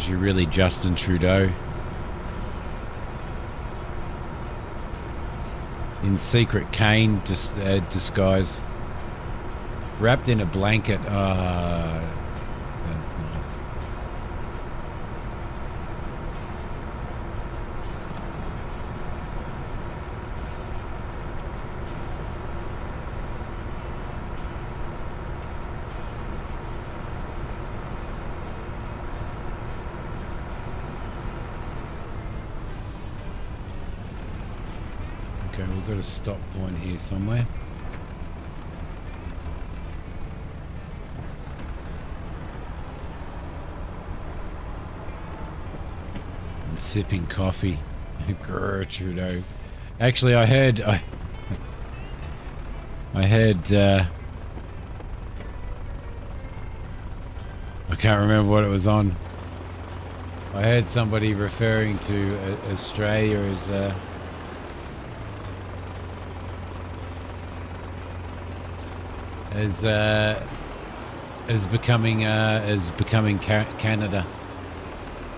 really Justin Trudeau. In secret Kane disguise. Wrapped in a blanket. Ah, that's nice. Okay, we've got a stop point here somewhere. And sipping coffee. Grr, Trudeau. Actually, I heard I can't remember what it was on. I heard somebody referring to Australia as becoming Canada,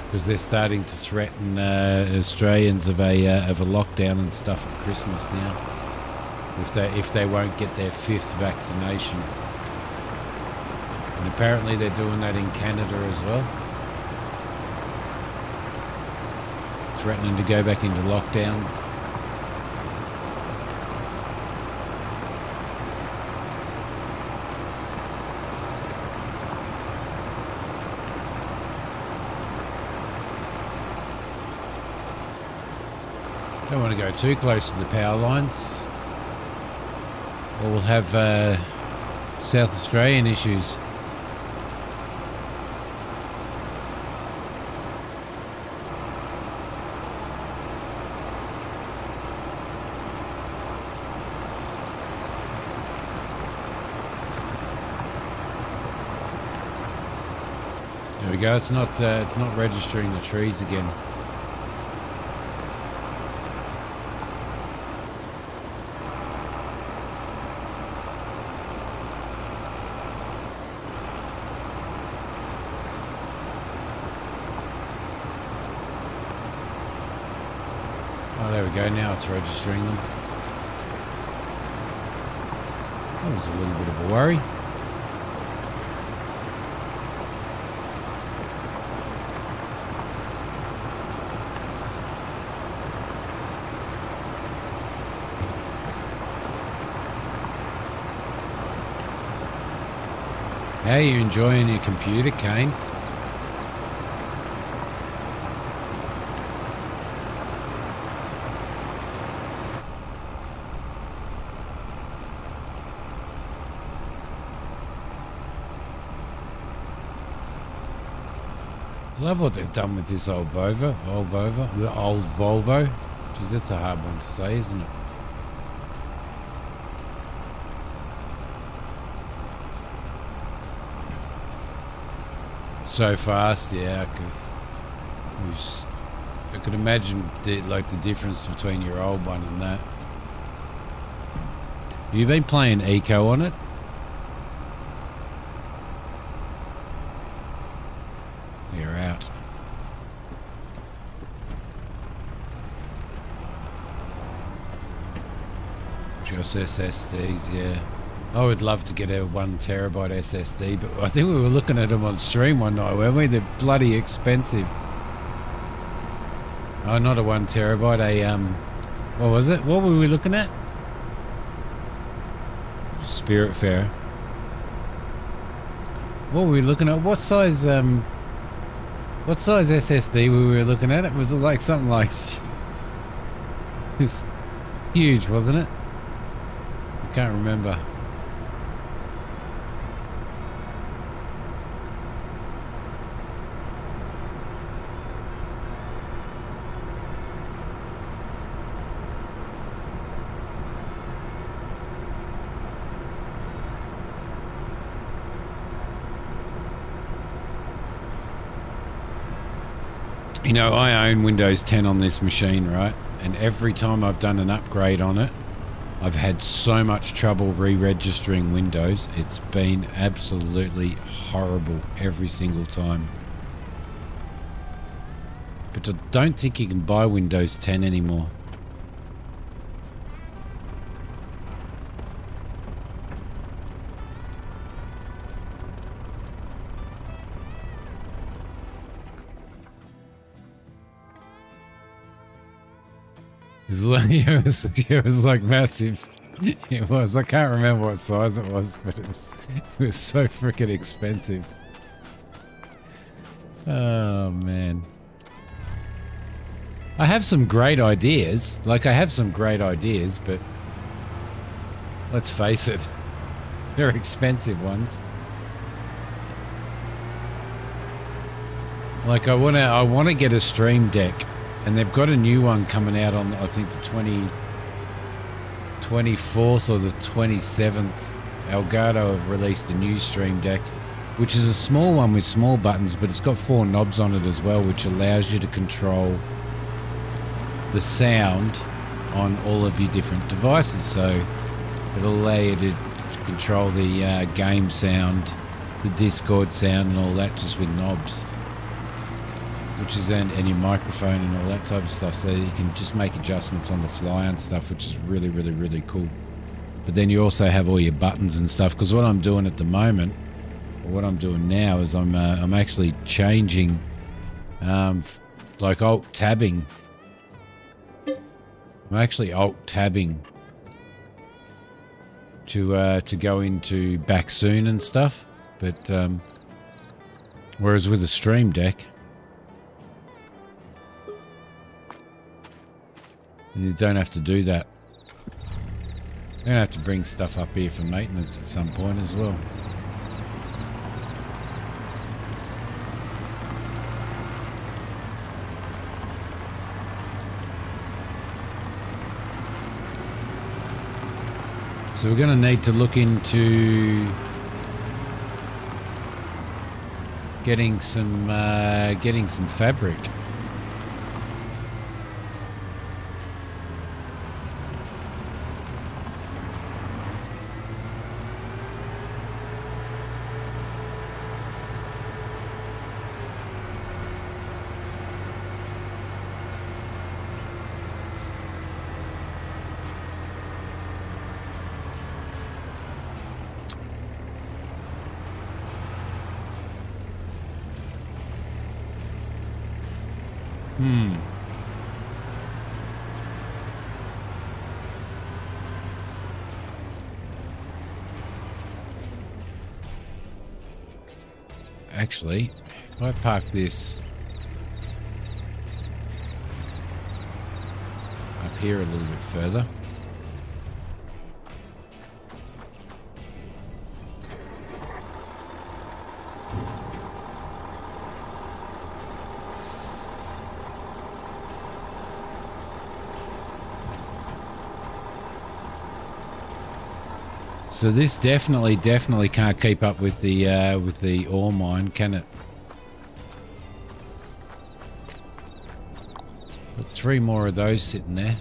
because they're starting to threaten Australians of a lockdown and stuff at Christmas now if they won't get their 5th vaccination. And apparently they're doing that in Canada as well, threatening to go back into lockdowns. Don't want to go too close to the power lines, or we'll have South Australian issues. There we go. It's not registering the trees again. Oh, there we go. Now it's registering them. That was a little bit of a worry. How are you enjoying your computer, Kane? I love what they've done with this old Volvo. Jeez, that's a hard one to say, isn't it? So fast, yeah. I could imagine the difference between your old one and that. Have you been playing Eco on it? Just SSDs, yeah. I would love to get a 1 terabyte SSD, but I think we were looking at them on stream one night, weren't we? They're bloody expensive. Oh, not a 1 terabyte, what was it? What were we looking at? Spiritfarer. What were we looking at? What size SSD were we looking at? It was like something like it was huge, wasn't it? I can't remember. You know, I own Windows 10 on this machine, right? And every time I've done an upgrade on it, I've had so much trouble re-registering Windows. It's been absolutely horrible every single time. But I don't think you can buy Windows 10 anymore. It was like massive. It was. I can't remember what size it was, but it was so freaking expensive. Oh man. I have some great ideas. Like I have some great ideas, but let's face it, they're expensive ones. Like I wanna get a Stream Deck. And they've got a new one coming out on, I think, the 24th or the 27th. Elgato have released a new Stream Deck, which is a small one with small buttons, but it's got 4 knobs on it as well, which allows you to control the sound on all of your different devices. So it'll allow you to control the game sound, the Discord sound and all that just with knobs. Which is and your microphone and all that type of stuff, so you can just make adjustments on the fly and stuff, which is really, really, really cool. But then you also have all your buttons and stuff, because what I'm doing at the moment, or what I'm doing now, is I'm actually changing, like alt tabbing. I'm actually alt tabbing to go into back soon and stuff. But whereas with a Stream Deck, you don't have to do that. You're going to have to bring stuff up here for maintenance at some point as well. So we're going to need to look into getting some fabric. Actually, if I park this up here a little bit further. So this definitely can't keep up with the ore mine, can it? Got 3 more of those sitting there.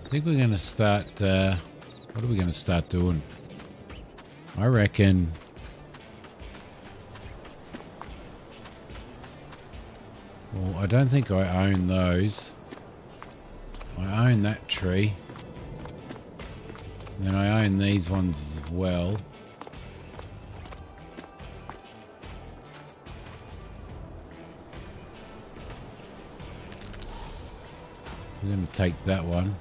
I think we're going to start. What are we going to start doing? I reckon. Well, I don't think I own those. I own that tree. Then I own these ones as well. We're going to take that one.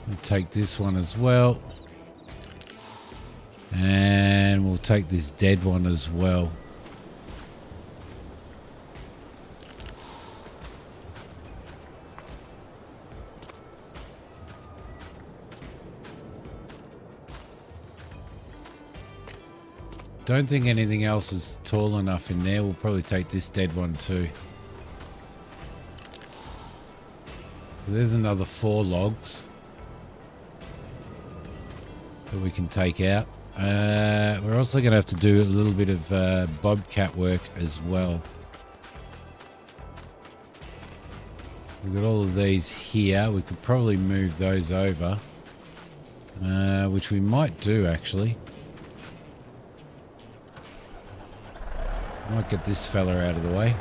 We'll take this one as well. And we'll take this dead one as well. Don't think anything else is tall enough in there. We'll probably take this dead one too. There's another 4 logs that we can take out. We're also going to have to do a little bit of bobcat work as well. We've got all of these here. We could probably move those over, which we might do actually. Might get this fella out of the way.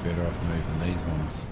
Better off moving these ones.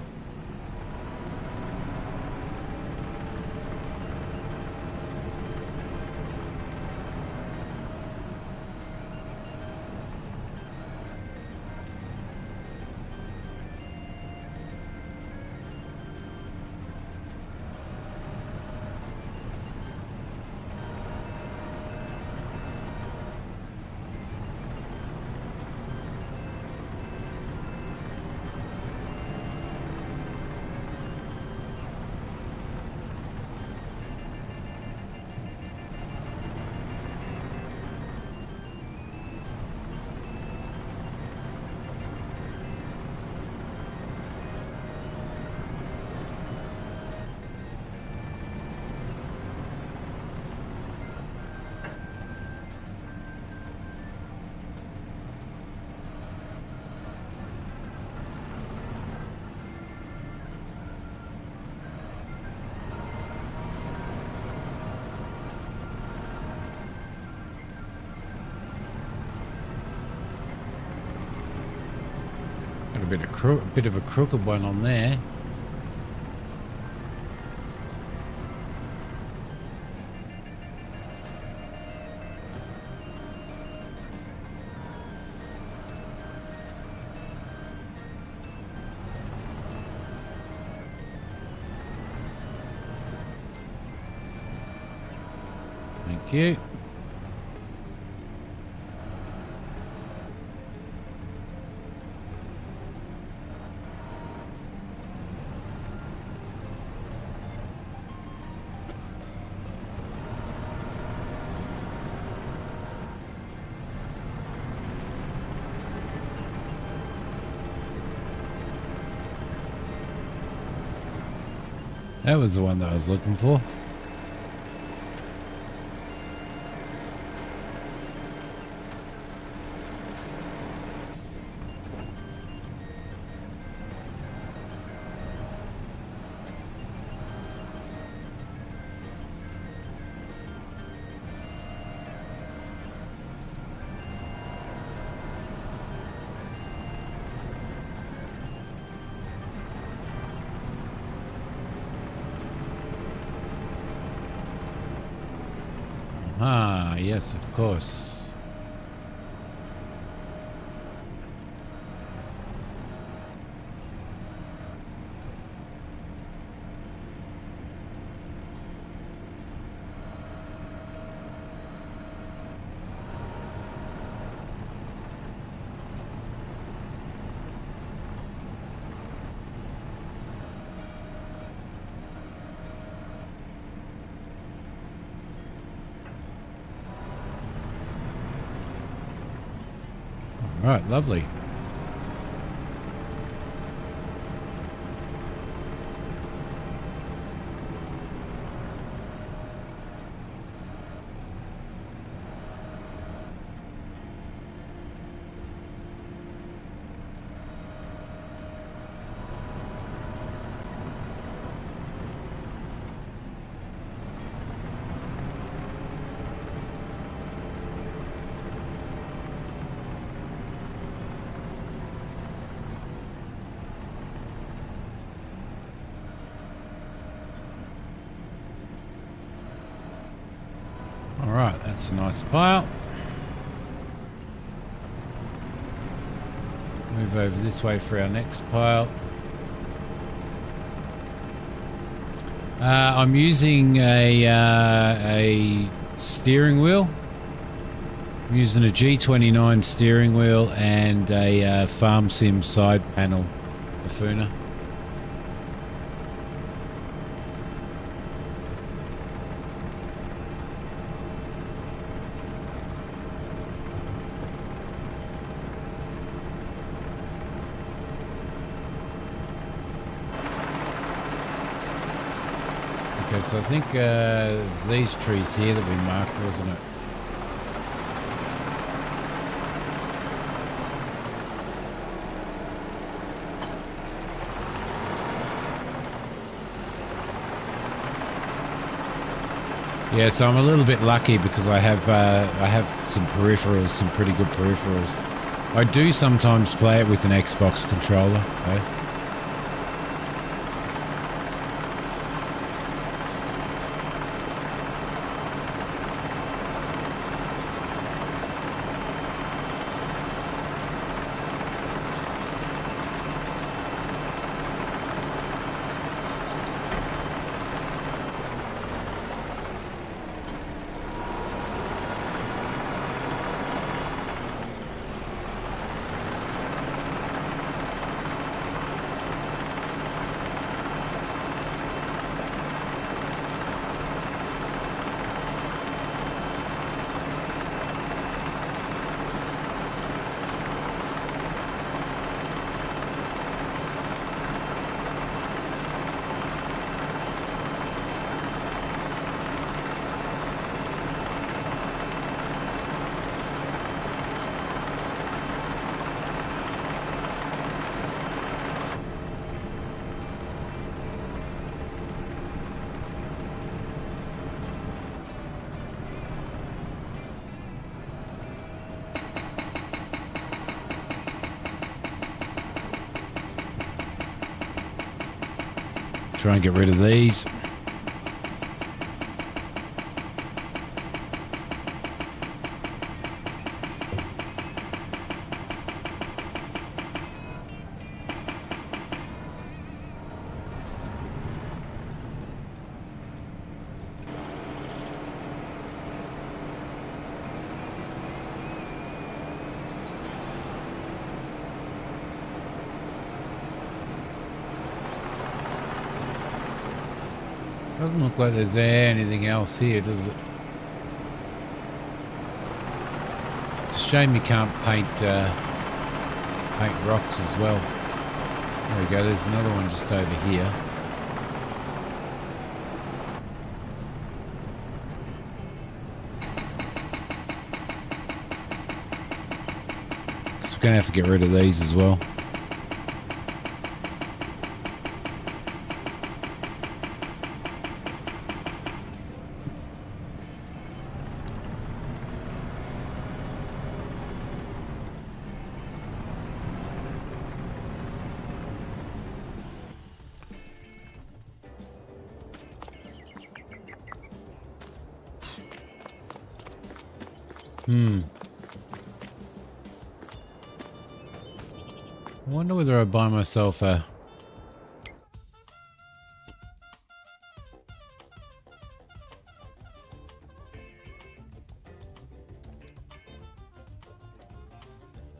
A bit of a crooked one on there. Thank you. That was the one that I was looking for. Ah, yes, of course. All right, lovely. All right, that's a nice pile. Move over this way for our next pile. I'm using a steering wheel. I'm using a G29 steering wheel and a Farm Sim side panel Afuna. Okay, so I think it was these trees here that we marked, wasn't it? Yeah, so I'm a little bit lucky because I have some peripherals, some pretty good peripherals. I do sometimes play it with an Xbox controller, though. Try and get rid of these. Doesn't look like there's anything else here, does it? It's a shame you can't paint rocks as well. There we go, there's another one just over here. So we're going to have to get rid of these as well. I wonder whether I buy myself a...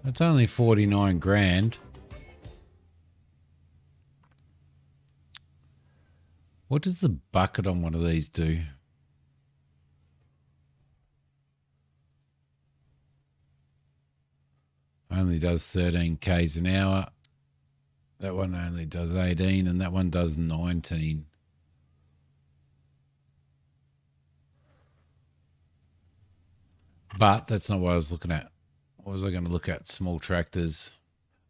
It's only 49 grand. What does the bucket on one of these do? only does 13 k's an hour. That one only does 18, and that one does 19. But that's not what I was looking at. What was I going to look at? Small tractors.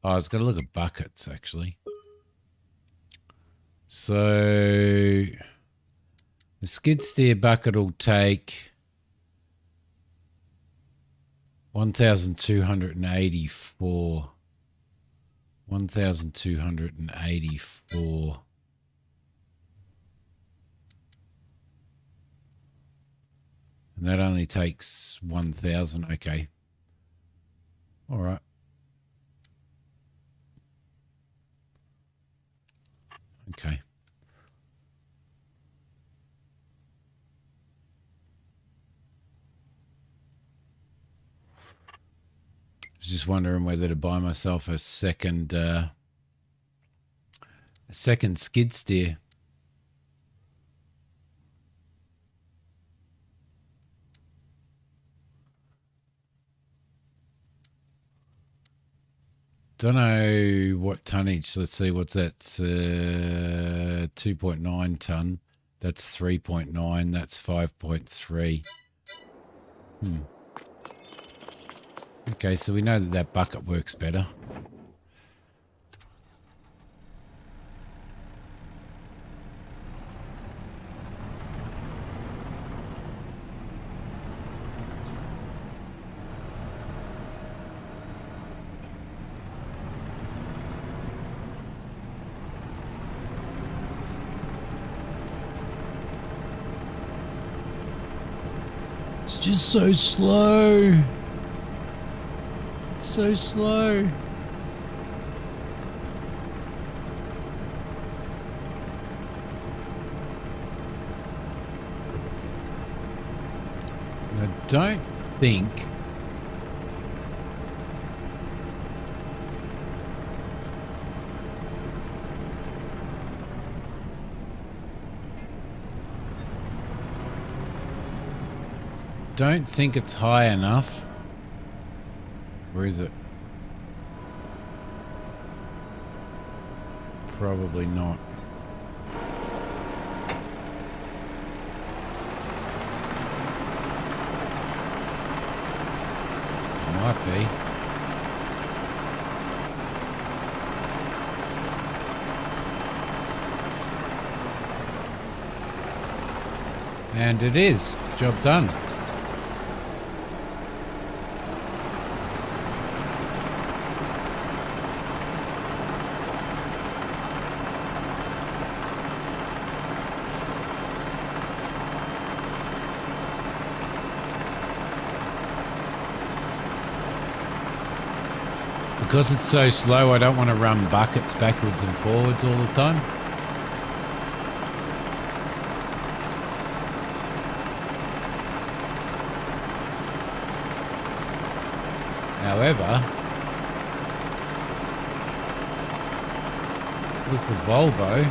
Oh, I was going to look at buckets, actually. So the skid steer bucket will take 1,284. 1,284. And that only takes 1,000. Okay. All right. Okay. I was just wondering whether to buy myself a second skid steer. Don't know what tonnage. Let's see, what's that? 2.9 ton. That's 3.9. That's 5.3. Okay, so we know that that bucket works better. It's just so slow. It's so slow. And I don't think it's high enough. Where is it? Probably not. Might be. And it is. Job done. Because it's so slow, I don't want to run buckets backwards and forwards all the time. However, with the Volvo,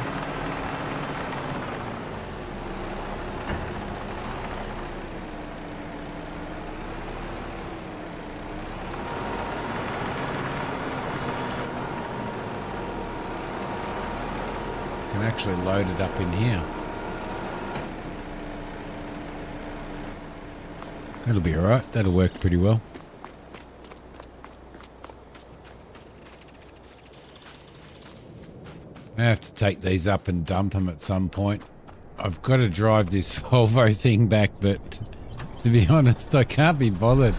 actually load it up in here. That'll be alright. That'll work pretty well. I have to take these up and dump them at some point. I've got to drive this Volvo thing back, but to be honest, I can't be bothered.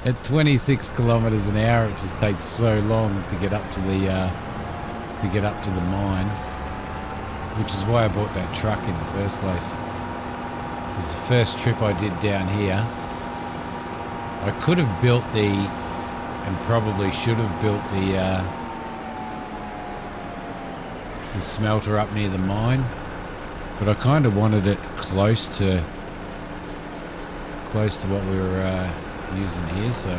At 26 kilometers an hour, it just takes so long to get up to the mine. Which is why I bought that truck in the first place. Because the first trip I did down here, I could have built and probably should have built the smelter up near the mine, but I kind of wanted it close to what we were using here, so.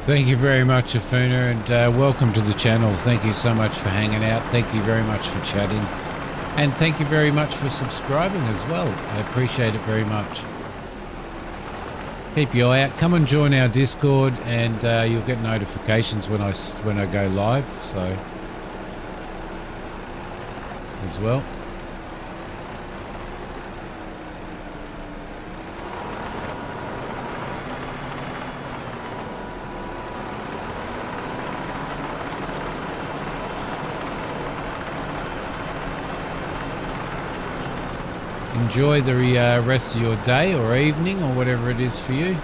Thank you very much, Afuna, and welcome to the channel. Thank you so much for hanging out. Thank you very much for chatting. And thank you very much for subscribing as well. I appreciate it very much. Keep your eye out. Come and join our Discord, and you'll get notifications when I go live. So, as well. Enjoy the rest of your day or evening or whatever it is for you.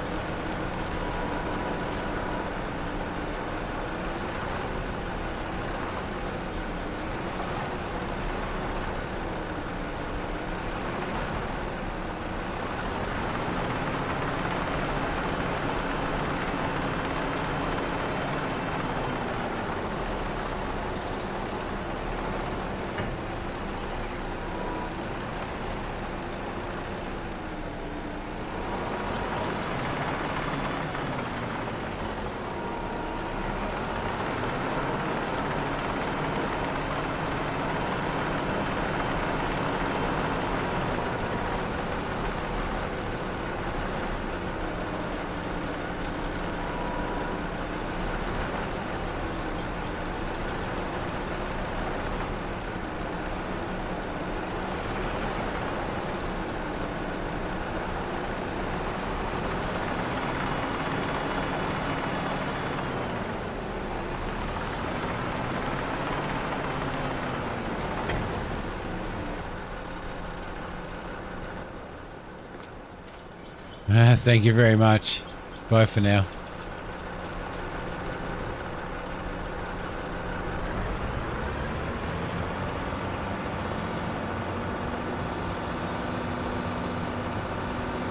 Thank you very much. Bye for now.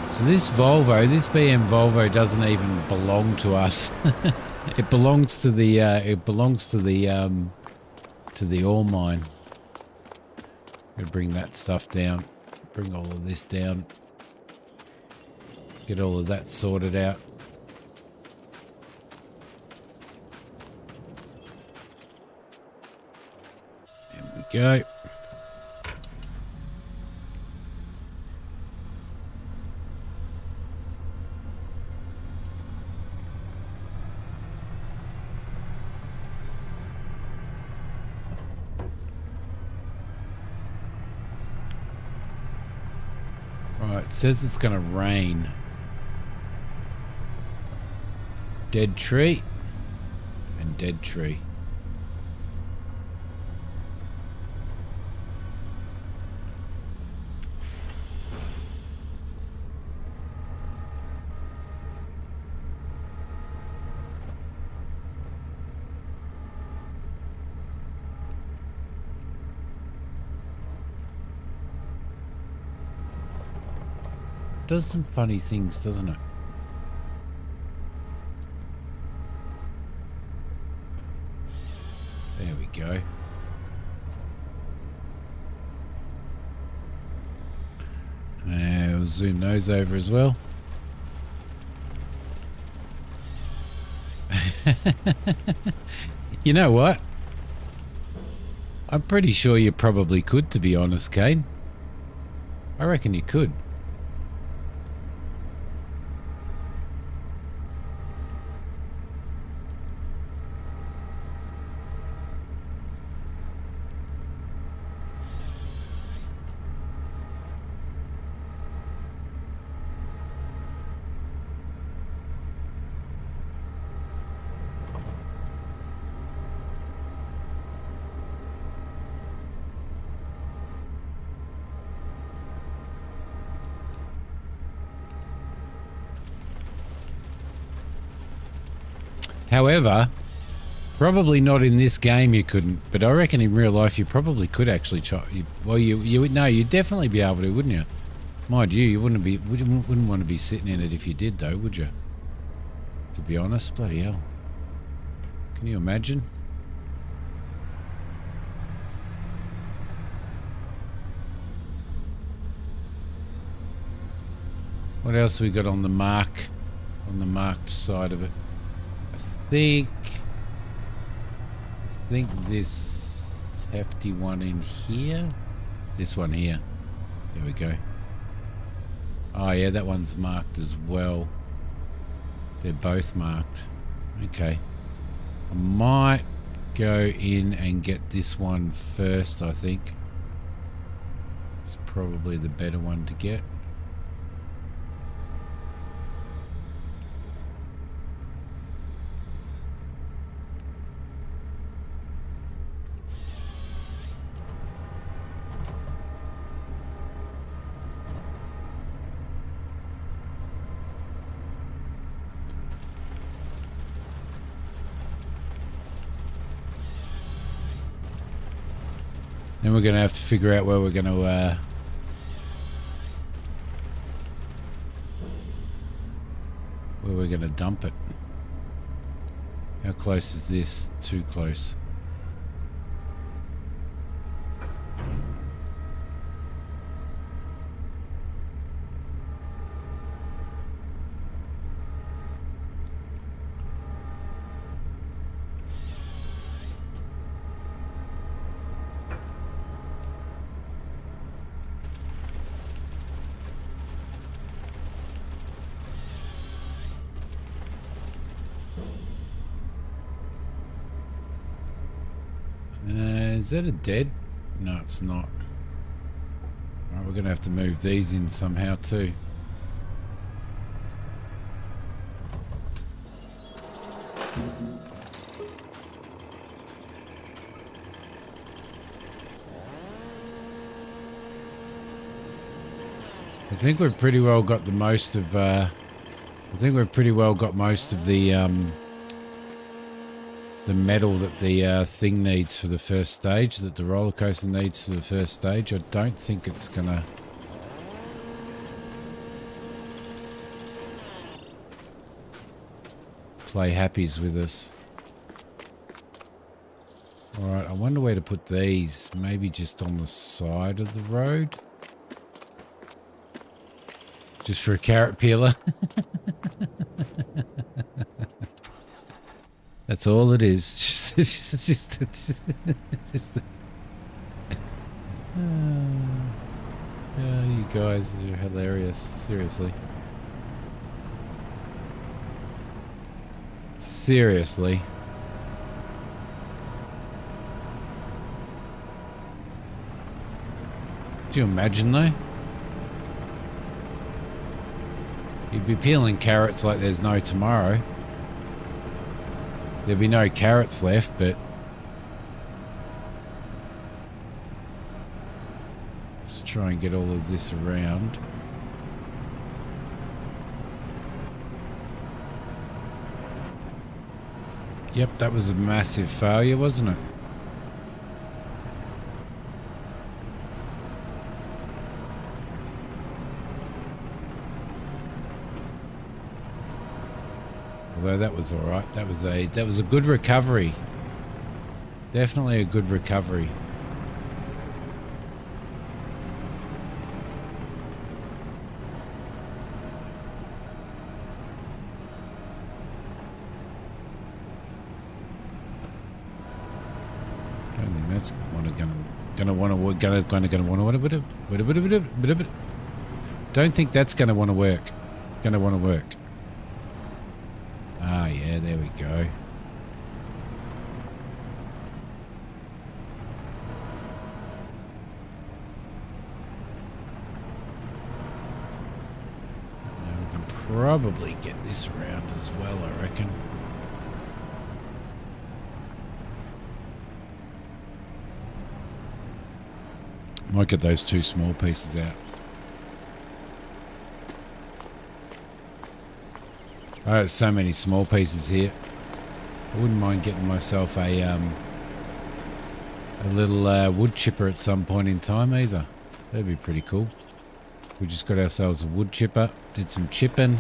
So this Volvo, this BM Volvo doesn't even belong to us. It belongs to the ore mine. Gonna bring that stuff down. Bring all of this down. Get all of that sorted out. There we go. Right, it says it's going to rain. Dead tree and dead tree. It does some funny things, doesn't it? There we go. We'll zoom those over as well. You know what? I'm pretty sure you probably could, to be honest, Kane. I reckon you could. However, probably not in this game you couldn't, but I reckon in real life you probably could actually chop. Well, you would, no, you'd definitely be able to, wouldn't you? Mind you wouldn't want to be sitting in it if you did, though, would you? To be honest, bloody hell. Can you imagine? What else we got on the marked side of it? think this hefty one in here. This one here. There we go. Oh yeah, that one's marked as well. They're both marked. Okay. I might go in and get this one first, I think. It's probably the better one to get. Then we're going to have to figure out where we're going to dump it. How close is this? Too close. Is that a dead? No, it's not. Alright, we're going to have to move these in somehow too. I think we've pretty well got the most of the metal that the thing needs for the first stage, that the roller coaster needs for the first stage. I don't think it's gonna play happies with us. Alright, I wonder where to put these. Maybe just on the side of the road? Just for a carrot peeler? That's all it is. You guys are hilarious. Seriously. Seriously. Do you imagine though? You'd be peeling carrots like there's no tomorrow. There'll be no carrots left, but let's try and get all of this around. Yep, that was a massive failure, wasn't it? Although that was all right. That was a good recovery. Definitely a good recovery. I don't think that's gonna want to. Don't think that's gonna want to work. Gonna want to work. Ah, yeah, there we go. Now we can probably get this around as well, I reckon. Might get those two small pieces out. I have so many small pieces here. I wouldn't mind getting myself a little wood chipper at some point in time either. That'd be pretty cool. We just got ourselves a wood chipper, did some chipping.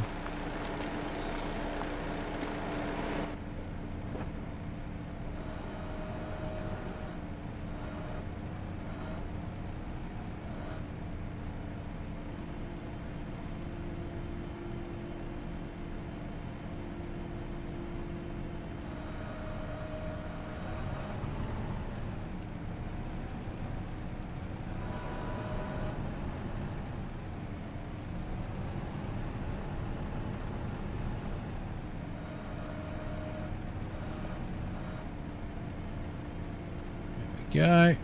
go.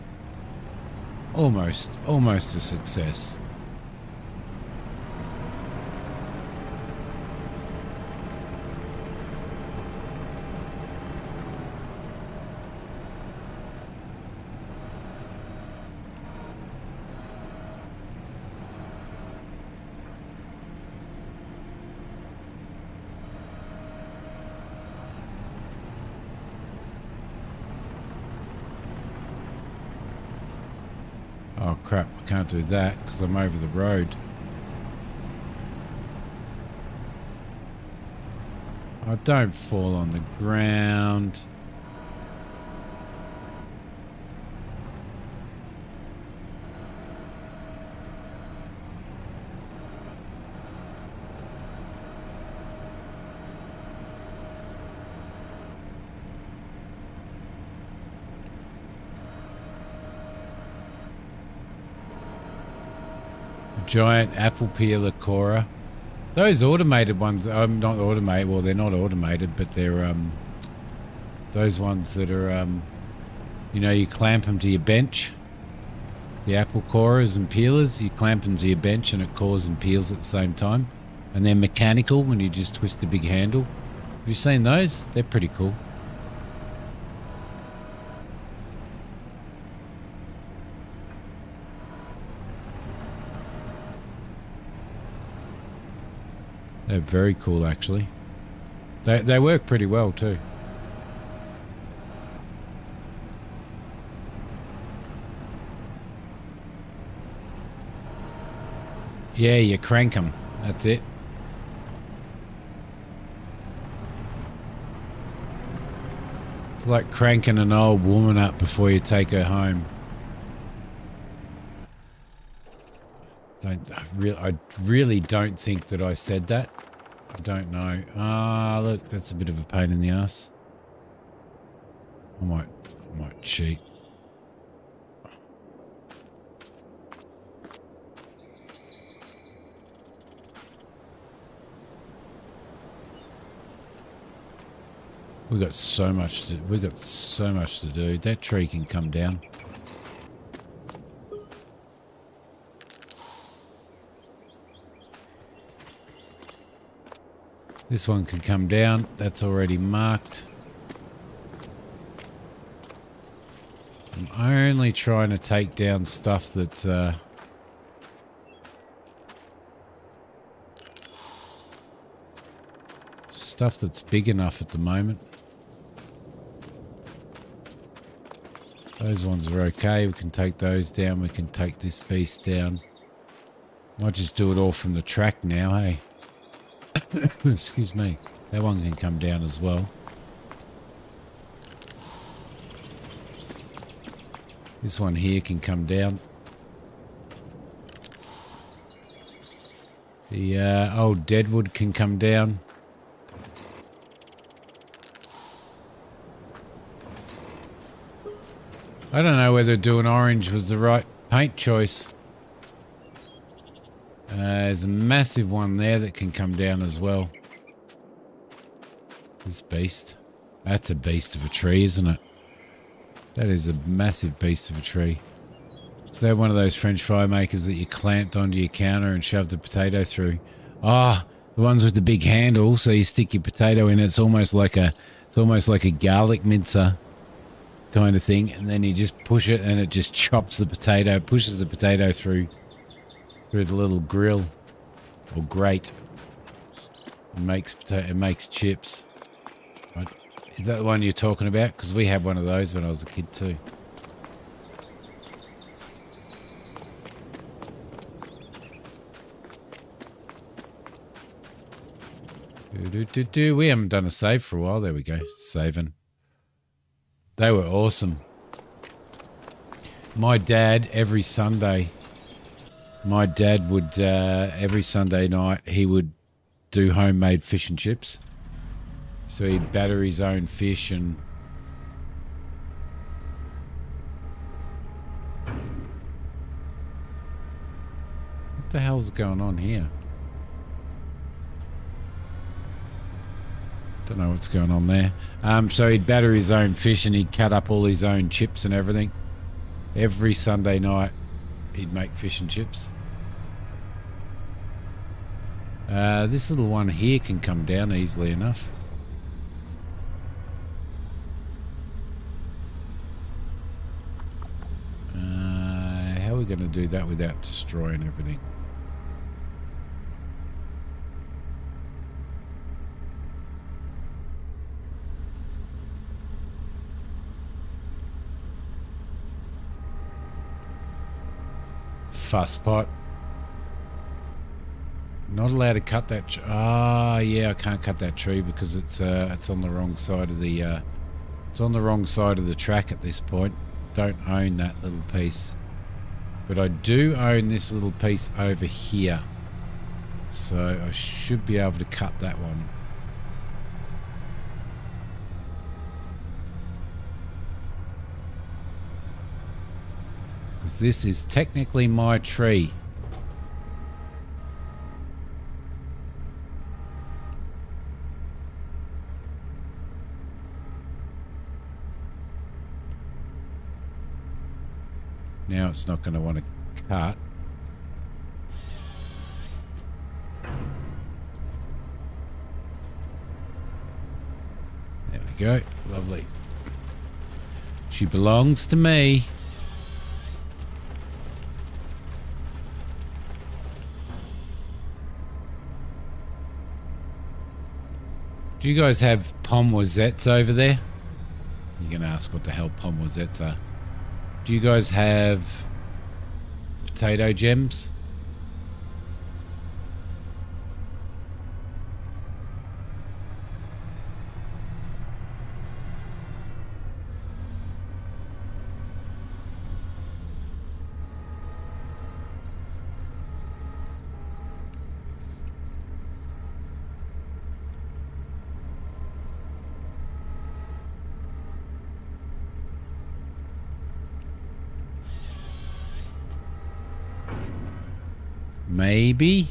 Almost a success. Oh crap, I can't do that because I'm over the road. Oh, don't fall on the ground. Giant apple peeler corer. Those automated ones, not automated, well they're not automated, but they're those ones that are you know, you clamp them to your bench. The apple corers and peelers, you clamp them to your bench and it cores and peels at the same time. And they're mechanical when you just twist the big handle. Have you seen those? They're pretty cool. They're very cool, actually. They work pretty well, too. Yeah, you crank them. That's it. It's like cranking an old woman up before you take her home. I really don't think that I said that. I don't know. Ah, look, that's a bit of a pain in the ass. I might cheat. We got so much to do. That tree can come down. This one can come down. That's already marked. I'm only trying to take down stuff that's big enough at the moment. Those ones are okay. We can take those down. We can take this beast down. Might just do it all from the track now, hey? Excuse me. That one can come down as well. This one here can come down. The old deadwood can come down. I don't know whether doing orange was the right paint choice. There's a massive one there that can come down as well. This beast. That's a beast of a tree, isn't it? That is a massive beast of a tree. Is that one of those French fry makers that you clamped onto your counter and shoved the potato through? Ah, the ones with the big handle, so you stick your potato in. It's almost like a garlic mincer kind of thing, and then you just push it and it just chops the potato, pushes the potato through the little grill or grate. It makes chips. Right. Is that the one you're talking about? Because we had one of those when I was a kid too. We haven't done a save for a while. There we go. Saving. They were awesome. My dad, every Sunday would, every Sunday night, he would do homemade fish and chips. So he'd batter his own fish and... What the hell's going on here? Don't know what's going on there. So he'd batter his own fish and he'd cut up all his own chips and everything. Every Sunday night he'd make fish and chips. This little one here can come down easily enough. How are we going to do that without destroying everything? Fuss pot. Not allowed to cut that. Yeah, I can't cut that tree because it's on the wrong side of the. It's on the wrong side of the track at this point. Don't own that little piece, but I do own this little piece over here, so I should be able to cut that one. Because this is technically my tree. Now it's not going to want to cut. There we go. Lovely. She belongs to me. Do you guys have pommes over there? You're going to ask what the hell pommes are. Do you guys have potato gems? Maybe.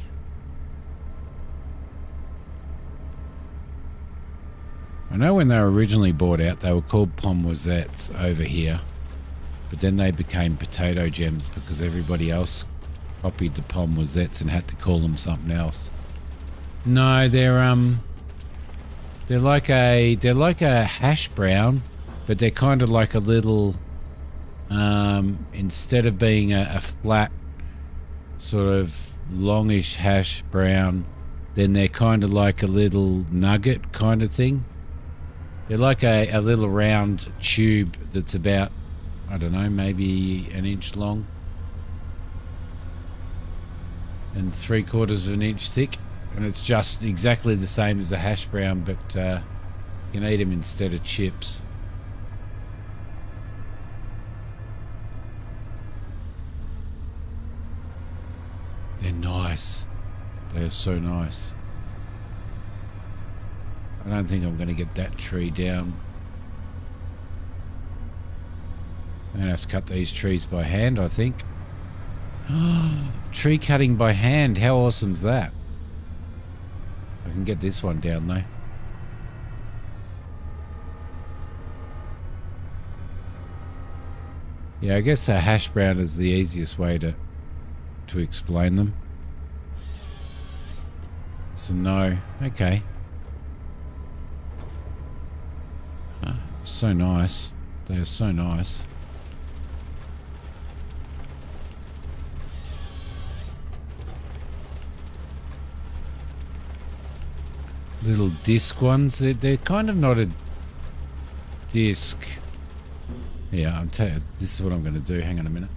I know when they were originally bought out, they were called pommes over here, but then they became potato gems because everybody else copied the pommes and had to call them something else. No, they're like a hash brown, but they're kind of like a little instead of being a flat sort of longish hash brown, then they're kind of like a little nugget kind of thing. They're like a little round tube that's about, I don't know, maybe an inch long and 3/4 of an inch thick, and it's just exactly the same as a hash brown, but you can eat them instead of chips. They're nice. They're so nice. I don't think I'm going to get that tree down. I'm going to have to cut these trees by hand, I think. Tree cutting by hand. How awesome's that? I can get this one down though. Yeah, I guess a hash brown is the easiest way to explain them. So no. Okay. So nice. They are so nice. Little disc ones. They're kind of not a disc. Yeah, I'm telling you, this is what I'm going to do. Hang on a minute.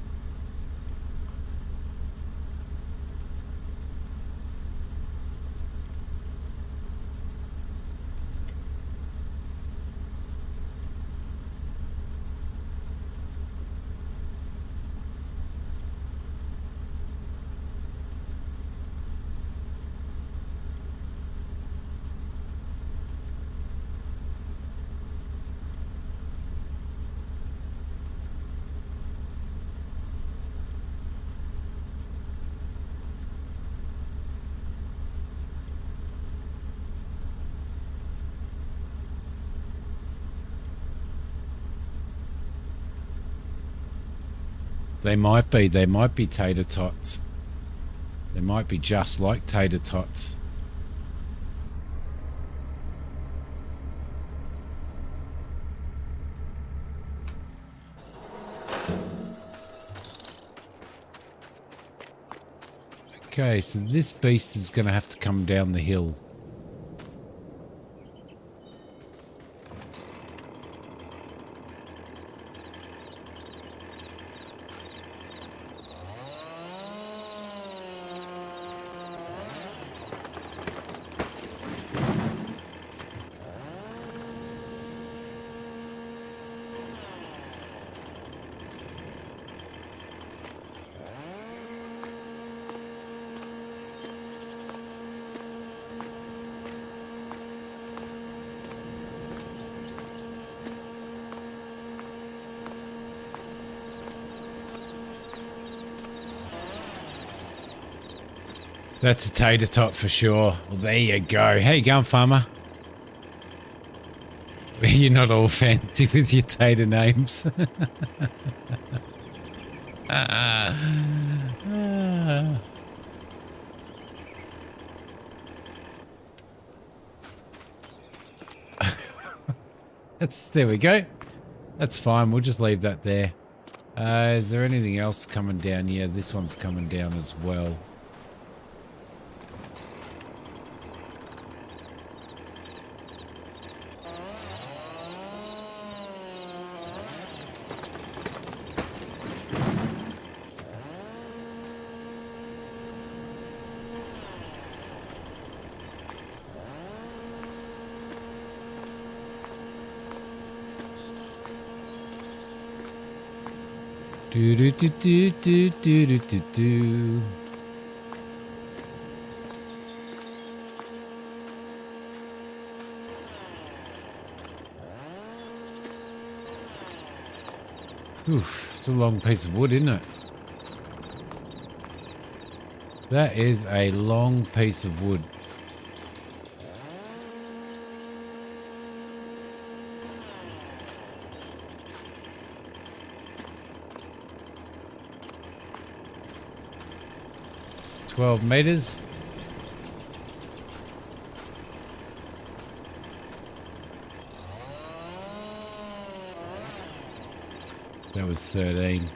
They might be tater tots. They might be just like tater tots. Okay, so this beast is going to have to come down the hill. That's a tater tot for sure. Well, there you go. How you going, farmer? You're not all fancy with your tater names. There we go. That's fine. We'll just leave that there. Is there anything else coming down? Yeah, this one's coming down as well. Do do do do do do do do do. Oof, it's a long piece of wood, isn't it? That is a long piece of wood. $12 meters. That was 13.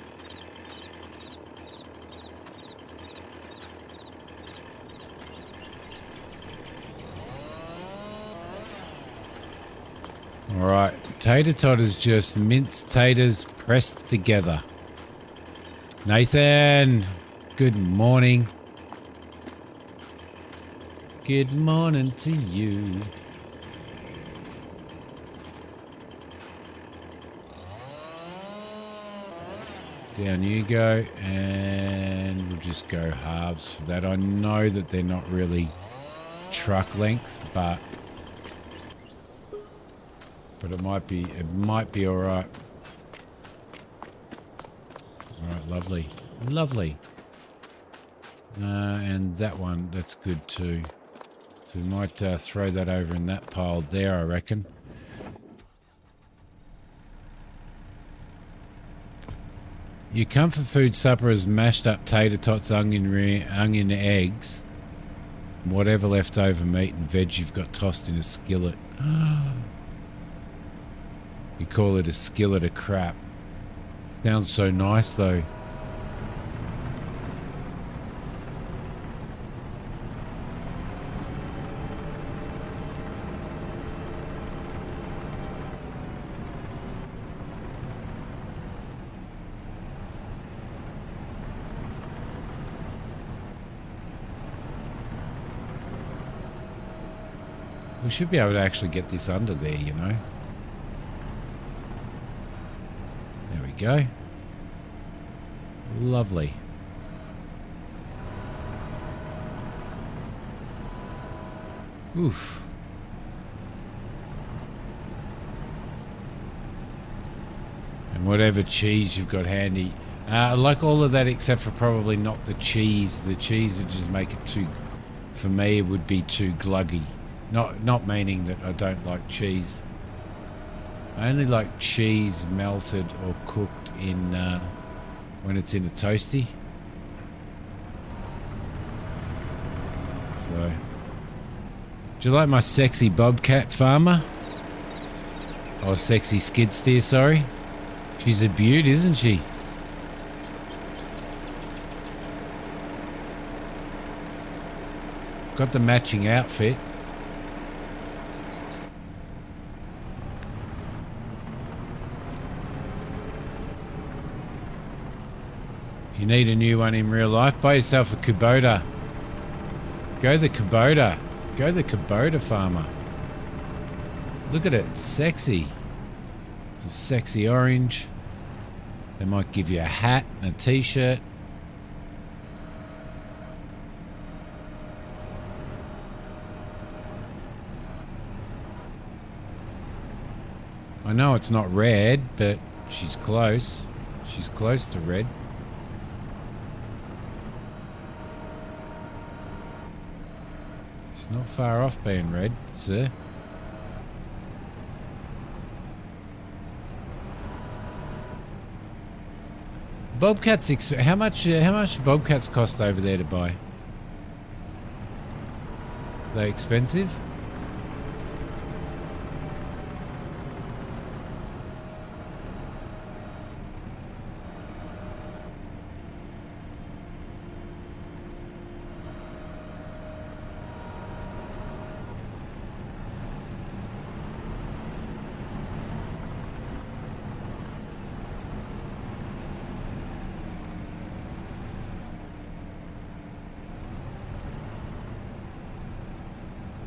All right, tater tot is just minced taters pressed together. Nathan, good morning. Good morning to you. Down you go, and we'll just go halves for that. I know that they're not really truck length, but it might be all right. All right, lovely, lovely. And that one, that's good too. So we might throw that over in that pile there, I reckon. Your comfort food supper is mashed up tater tots, onion eggs, and whatever leftover meat and veg you've got tossed in a skillet. You call it a skillet of crap. Sounds so nice though. We should be able to actually get this under there, you know. There we go. Lovely. Oof. And whatever cheese you've got handy. I like all of that except for probably not the cheese. The cheese would just make it too, for me it would be too gluggy. Not meaning that I don't like cheese. I only like cheese melted or cooked in when it's in a toasty. So, do you like my sexy bobcat farmer? Oh, sexy skid steer, sorry. She's a beaut, isn't she? Got the matching outfit. You need a new one in real life? Buy yourself a Kubota. Go the Kubota. Go the Kubota farmer. Look at it. It's sexy. It's a sexy orange. They might give you a hat and a t-shirt. I know it's not red, but she's close. She's close to red. She's not far off being red, sir. Bobcats, how much bobcats cost over there to buy? Are they expensive?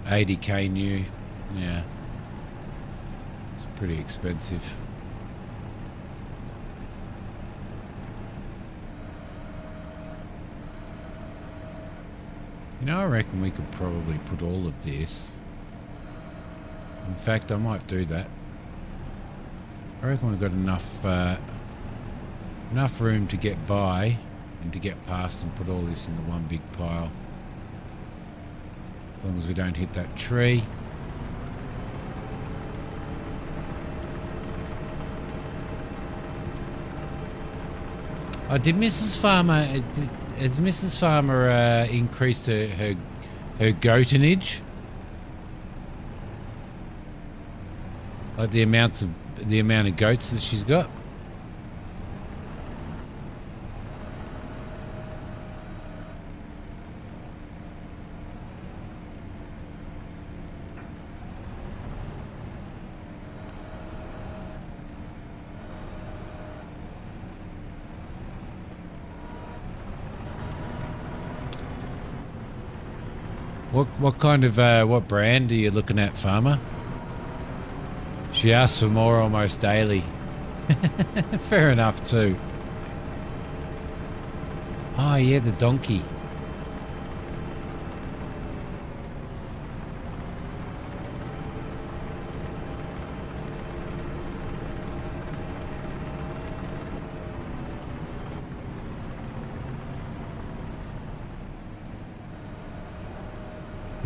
$80K new, yeah, it's pretty expensive. You know, I reckon we could probably put all of this. In fact, I might do that. I reckon we've got enough room to get by and to get past and put all this into one big pile. As long as we don't hit that tree. Oh, did Mrs. Farmer... Has Mrs. Farmer increased her goatenage? Like the amount of goats that she's got? What kind of what brand are you looking at, farmer? She asks for more almost daily. Fair enough too. Oh yeah, the donkey.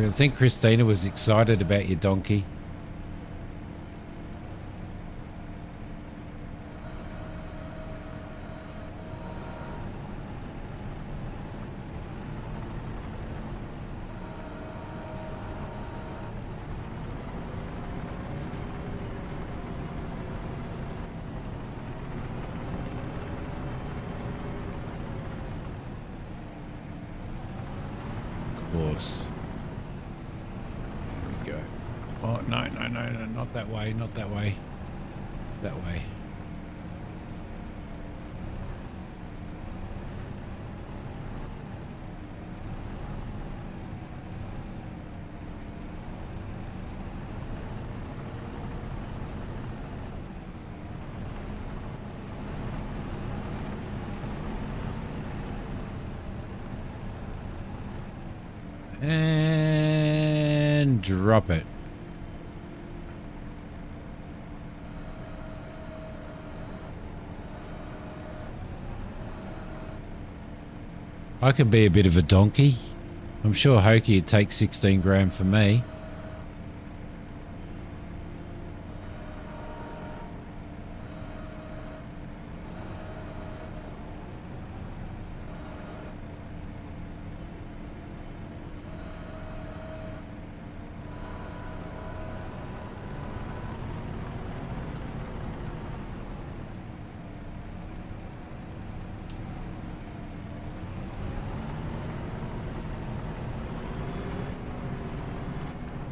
I think Christina was excited about your donkey. Of course. Oh, no, not that way, not that way. That way. And drop it. I can be a bit of a donkey. I'm sure Hokey would take 16 grand for me.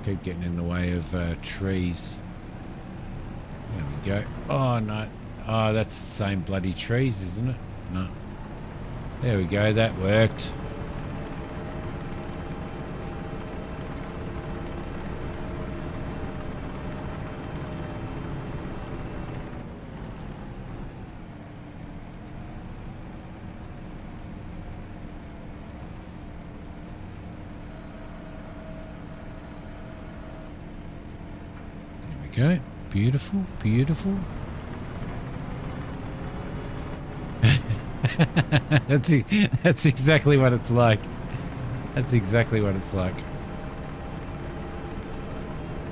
Keep getting in the way of trees. There we go. Oh, no. Oh, that's the same bloody trees, isn't it? No. There we go. That worked. Go. Beautiful, beautiful. That's exactly what it's like. That's exactly what it's like.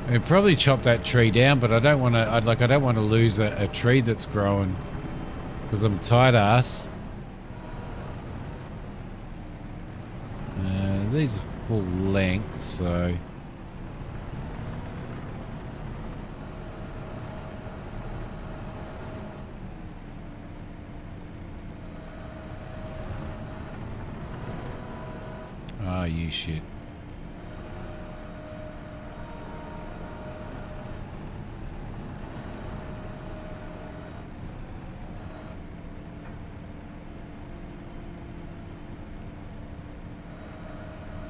I'd probably chop that tree down, but I don't want to. I don't want to lose a tree that's growing because I'm tight ass. These are full length, so. Ah, you shit.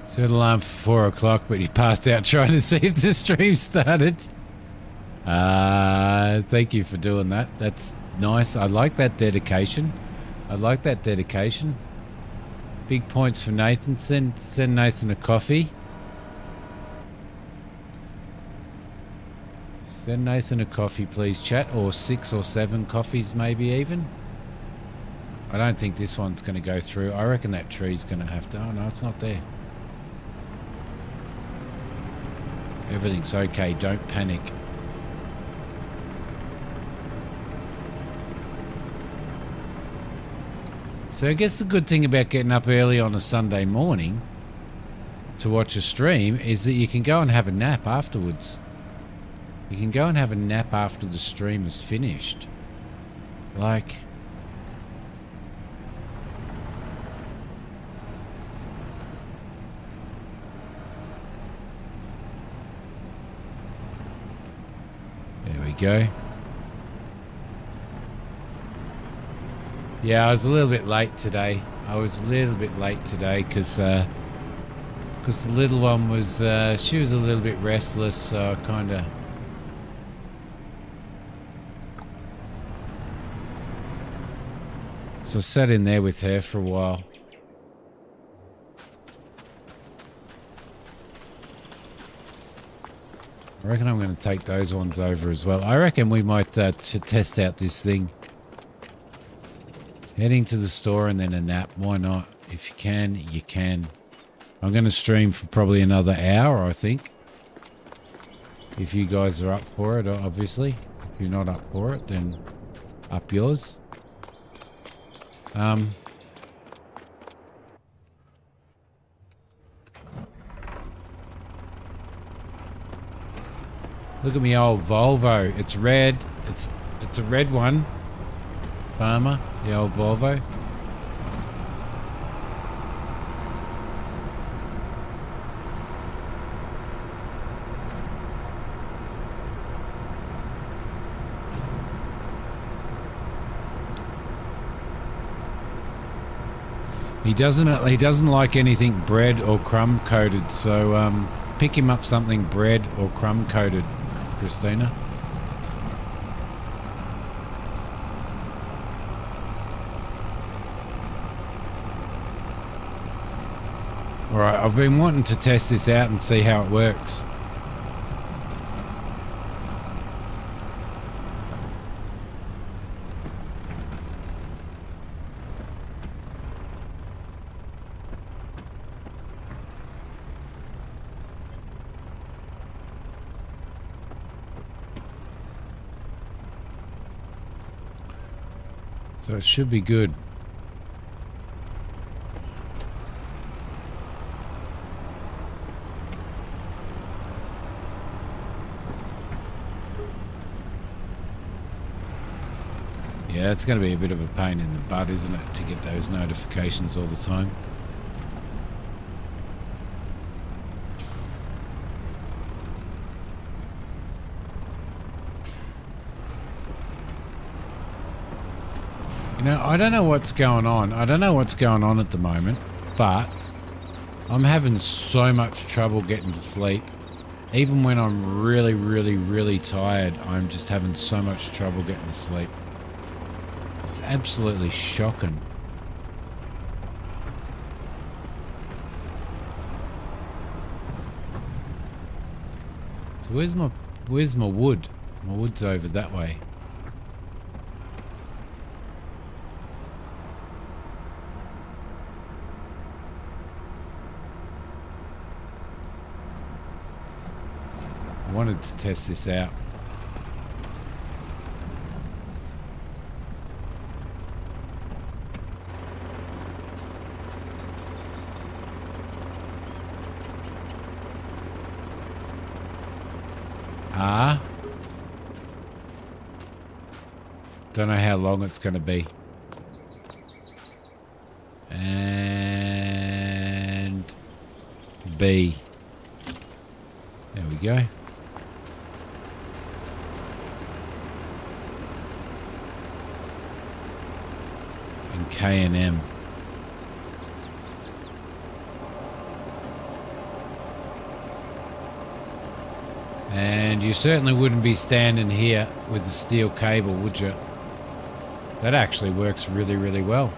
Set alarm for 4 o'clock, but he passed out trying to see if the stream started. Thank you for doing that. That's nice. I like that dedication. I like that dedication. Big points for Nathan. Send Nathan a coffee. Send Nathan a coffee, please, chat. Or 6 or 7 coffees, maybe even. I don't think this one's going to go through. I reckon that tree's going to have to... Oh, no, it's not there. Everything's okay. Don't panic. So I guess the good thing about getting up early on a Sunday morning to watch a stream is that you can go and have a nap afterwards. You can go and have a nap after the stream is finished. Like... There we go. Yeah, I was a little bit late today. Because the little one was, she was a little bit restless, so I kind of... So I sat in there with her for a while. I reckon I'm going to take those ones over as well. I reckon we might test out this thing. Heading to the store and then a nap. Why not? If you can, you can. I'm going to stream for probably another hour, I think. If you guys are up for it, obviously. If you're not up for it, then up yours. Look at me old Volvo. It's red. It's a red one. Farmer, the old Volvo. He doesn't like anything bread or crumb coated, so pick him up something bread or crumb coated, Christina. Alright, I've been wanting to test this out and see how it works. So it should be good. Yeah, it's going to be a bit of a pain in the butt, isn't it, to get those notifications all the time. Now, I don't know what's going on. I don't know what's going on at the moment, but I'm having so much trouble getting to sleep. Even when I'm really, really, really tired, I'm just having so much trouble getting to sleep. It's absolutely shocking. So where's my wood? My wood's over that way. I wanted to test this out. Don't know how long it's going to be. And B. There we go. And K and M. And you certainly wouldn't be standing here with the steel cable, would you? That actually works really, really well.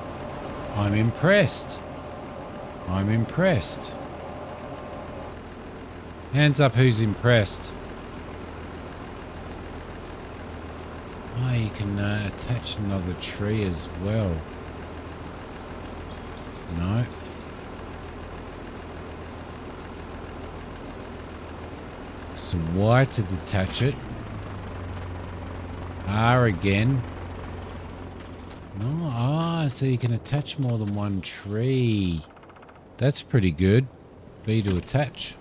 I'm impressed. I'm impressed. Hands up who's impressed. Oh, you can attach another tree as well. No. So Y to detach it. R again. No, so you can attach more than one tree. That's pretty good. B to attach.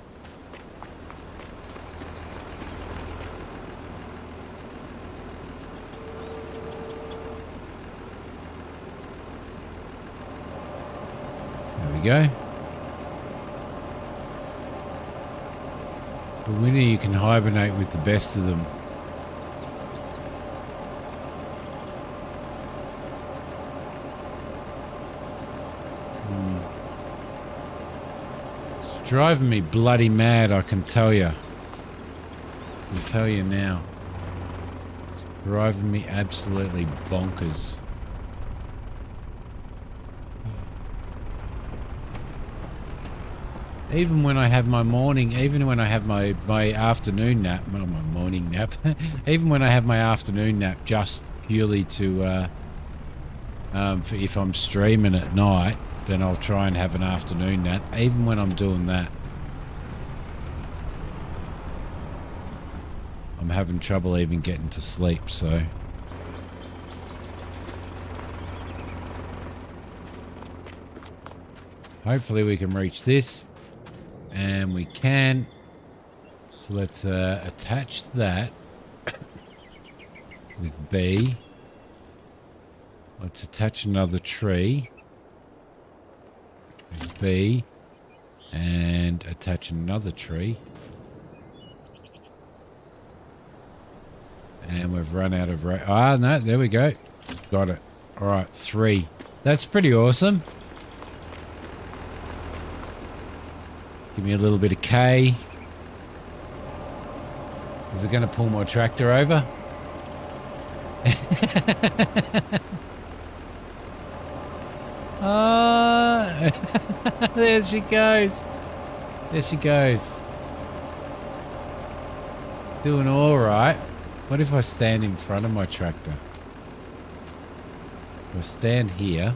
There we go. But winter you can hibernate with the best of them. It's driving me bloody mad, I can tell you. I'll tell you now. It's driving me absolutely bonkers. Even when I have my morning, even when I have my afternoon nap, not my morning nap, even when I have my afternoon nap just purely to, for if I'm streaming at night, then I'll try and have an afternoon nap. Even when I'm doing that, I'm having trouble even getting to sleep, so. Hopefully we can reach this. And we can. So let's attach that with B. Let's attach another tree with B. And attach another tree. And we've run out of... no, there we go. Got it. All right, 3. That's pretty awesome. Give me a little bit of K. Is it going to pull my tractor over? Oh, there she goes. There she goes. Doing all right. What if I stand in front of my tractor? If I stand here.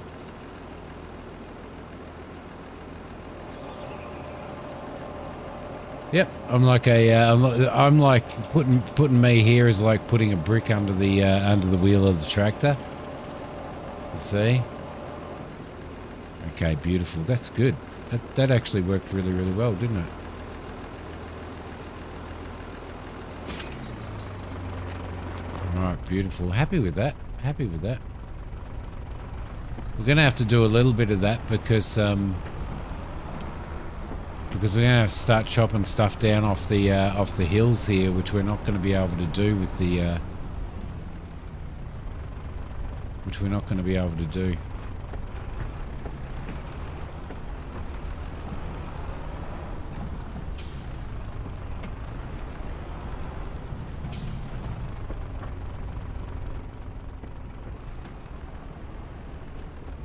Yep, I'm like a, I'm like putting me here is like putting a brick under the wheel of the tractor. You see? Okay, beautiful. That's good. That actually worked really, really well, didn't it? All right, beautiful. Happy with that. Happy with that. We're gonna have to do a little bit of that because we're going to have to start chopping stuff down off the hills here, which we're not going to be able to do with the which we're not going to be able to do.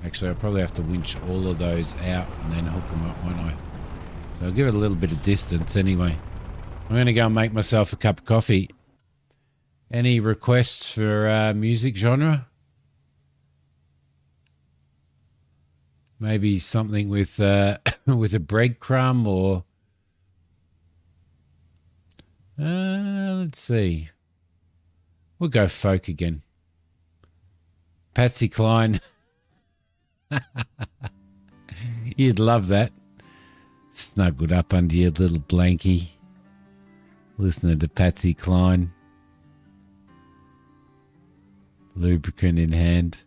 Actually, I'll probably have to winch all of those out and then hook them up, won't I? So I'll give it a little bit of distance anyway. I'm going to go and make myself a cup of coffee. Any requests for music genre? Maybe something with with a breadcrumb or... let's see. We'll go folk again. Patsy Cline. You'd love that. Snuggled up under your little blankie, listening to Patsy Cline. Lubricant in hand.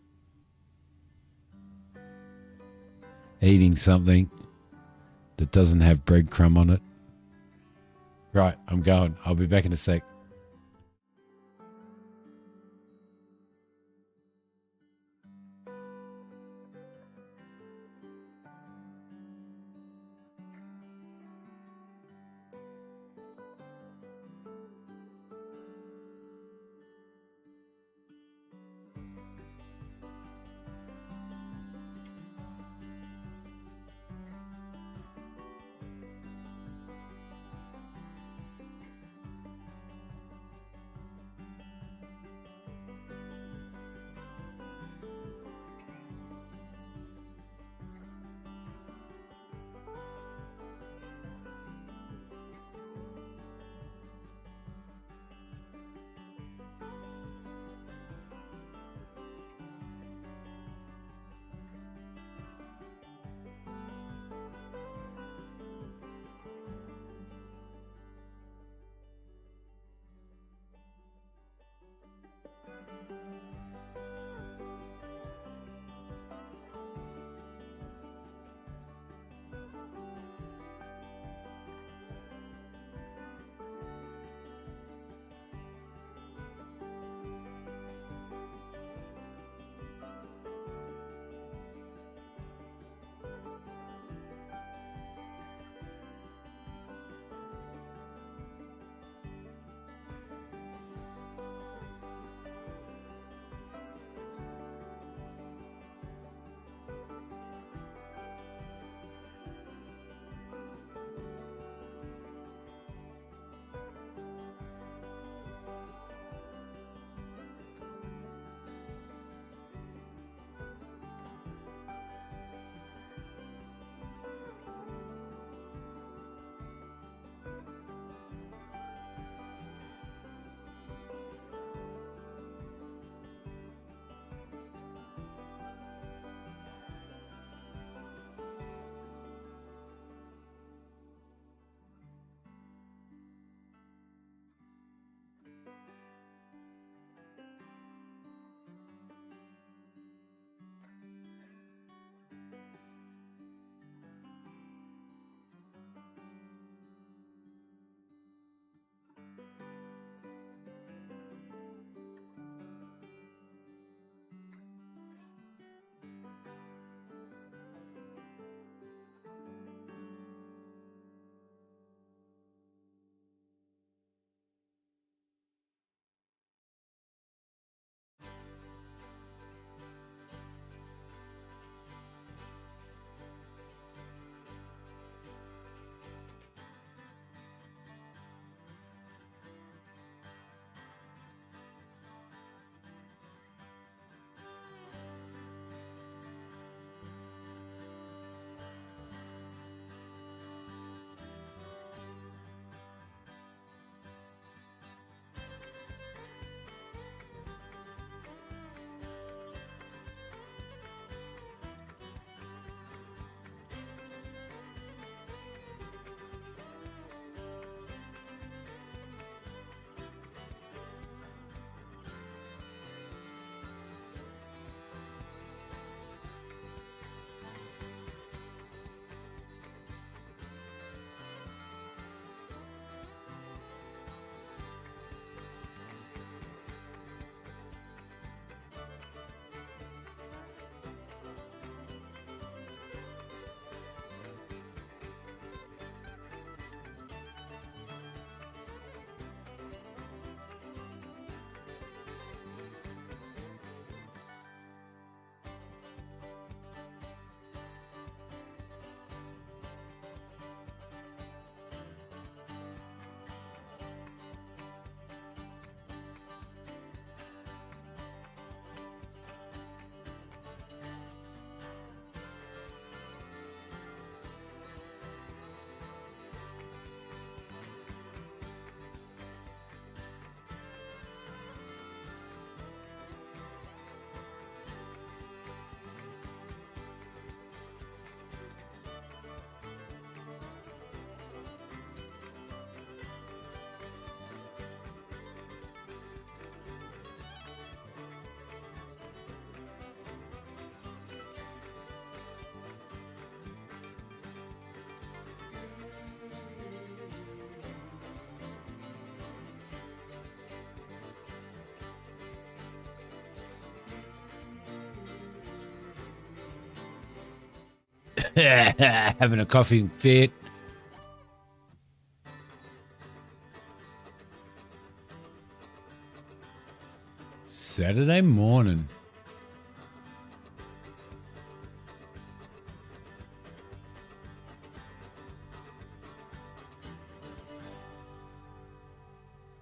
Eating something that doesn't have breadcrumb on it. Right, I'm going. I'll be back in a sec. Having a coughing fit. Saturday morning.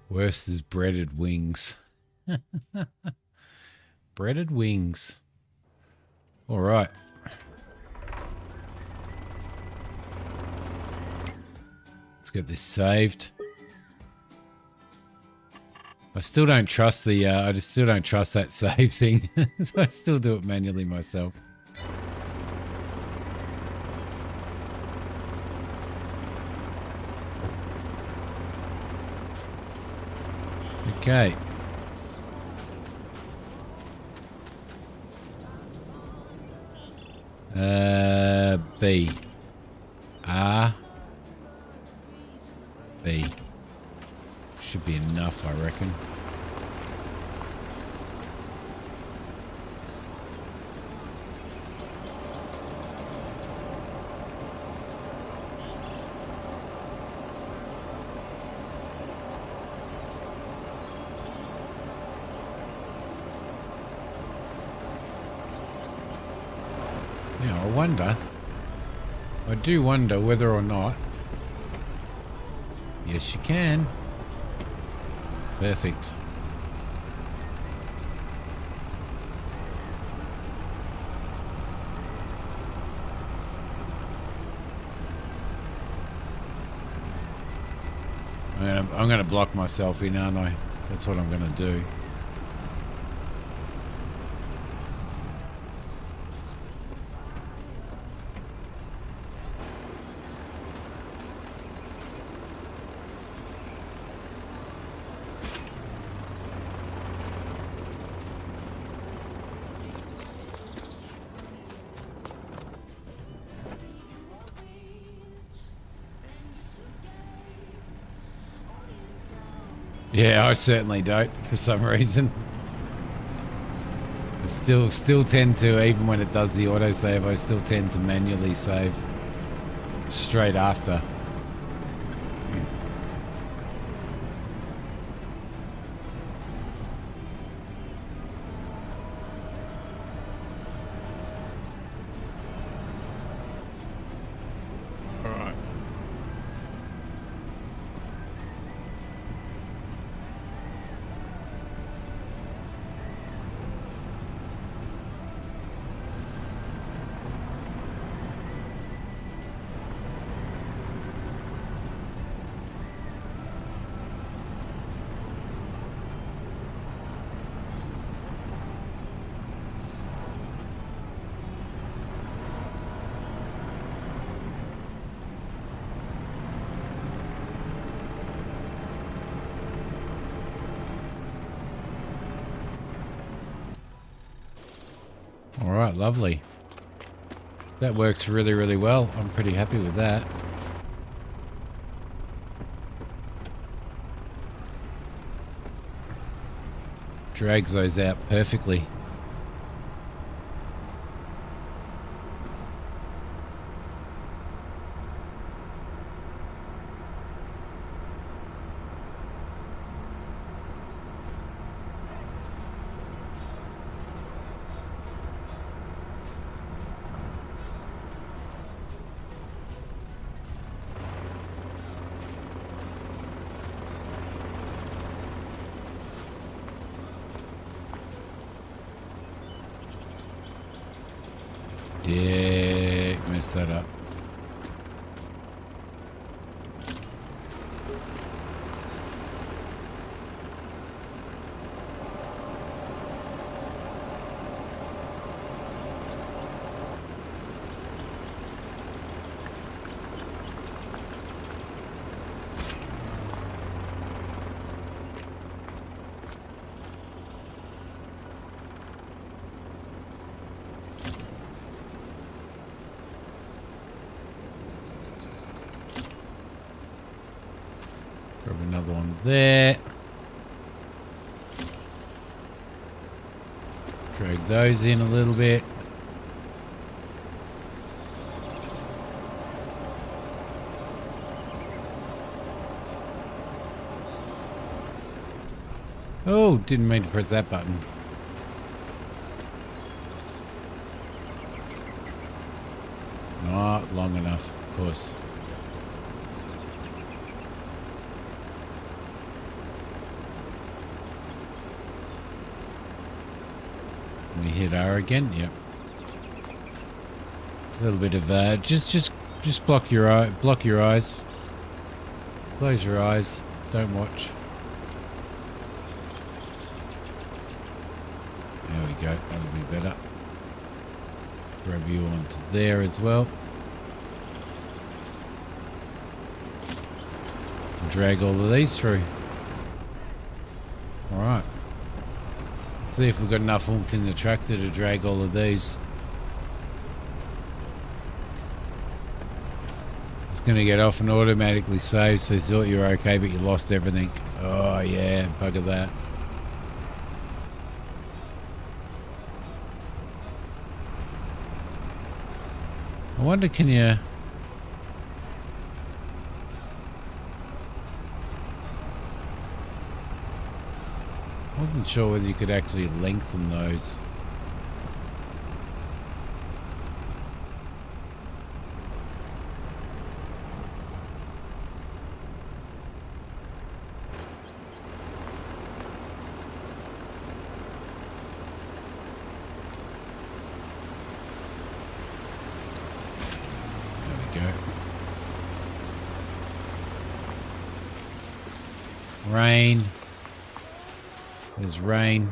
Worst is breaded wings. Breaded wings. All right. Let's get this saved. I still don't trust the, I just still don't trust that save thing. So I still do it manually myself. Okay. B. R. B. Should be enough, I reckon. Yeah, I wonder. I do wonder whether or not. Yes, you can. Perfect. I'm gonna block myself in, aren't I? That's what I'm gonna do. Yeah, I certainly don't, for some reason. I still tend to, even when it does the autosave, I still tend to manually save straight after. All right, lovely. That works really, really well. I'm pretty happy with that. Drags those out perfectly. Dick, messed that up. Grab another one there. Drag those in a little bit. Oh, didn't mean to press that button. Not long enough, of course. We hit R again. Yep. A little bit of just block your eye, block your eyes. Close your eyes. Don't watch. There we go. That'll be better. Grab you onto there as well. And drag all of these through. Alright. Let's see if we've got enough oomph in the tractor to drag all of these. It's going to get off and automatically save, so you thought you were okay, but you lost everything. Oh yeah, bugger that. I wonder, can you... I wasn't sure whether you could actually lengthen those. Rain. There's rain.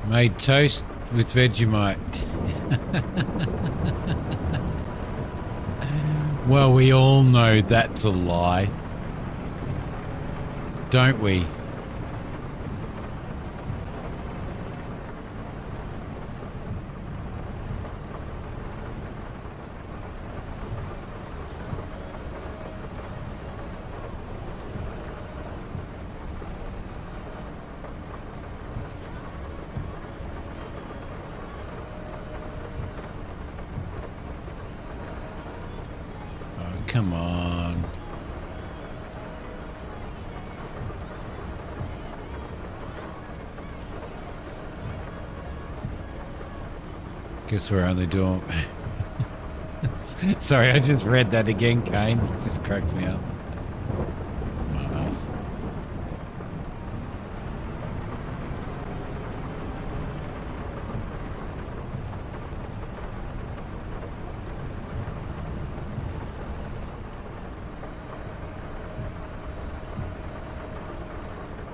Made toast with Vegemite. Well, we all know that's a lie. Don't we? Come on. Guess we're only doing... Sorry, I just read that again, Kane. It just cracks me up. Come on, us.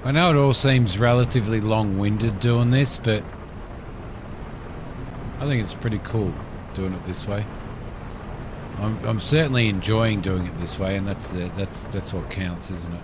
I know it all seems relatively long-winded doing this, but I think it's pretty cool doing it this way. I'm certainly enjoying doing it this way, and that's what counts, isn't it?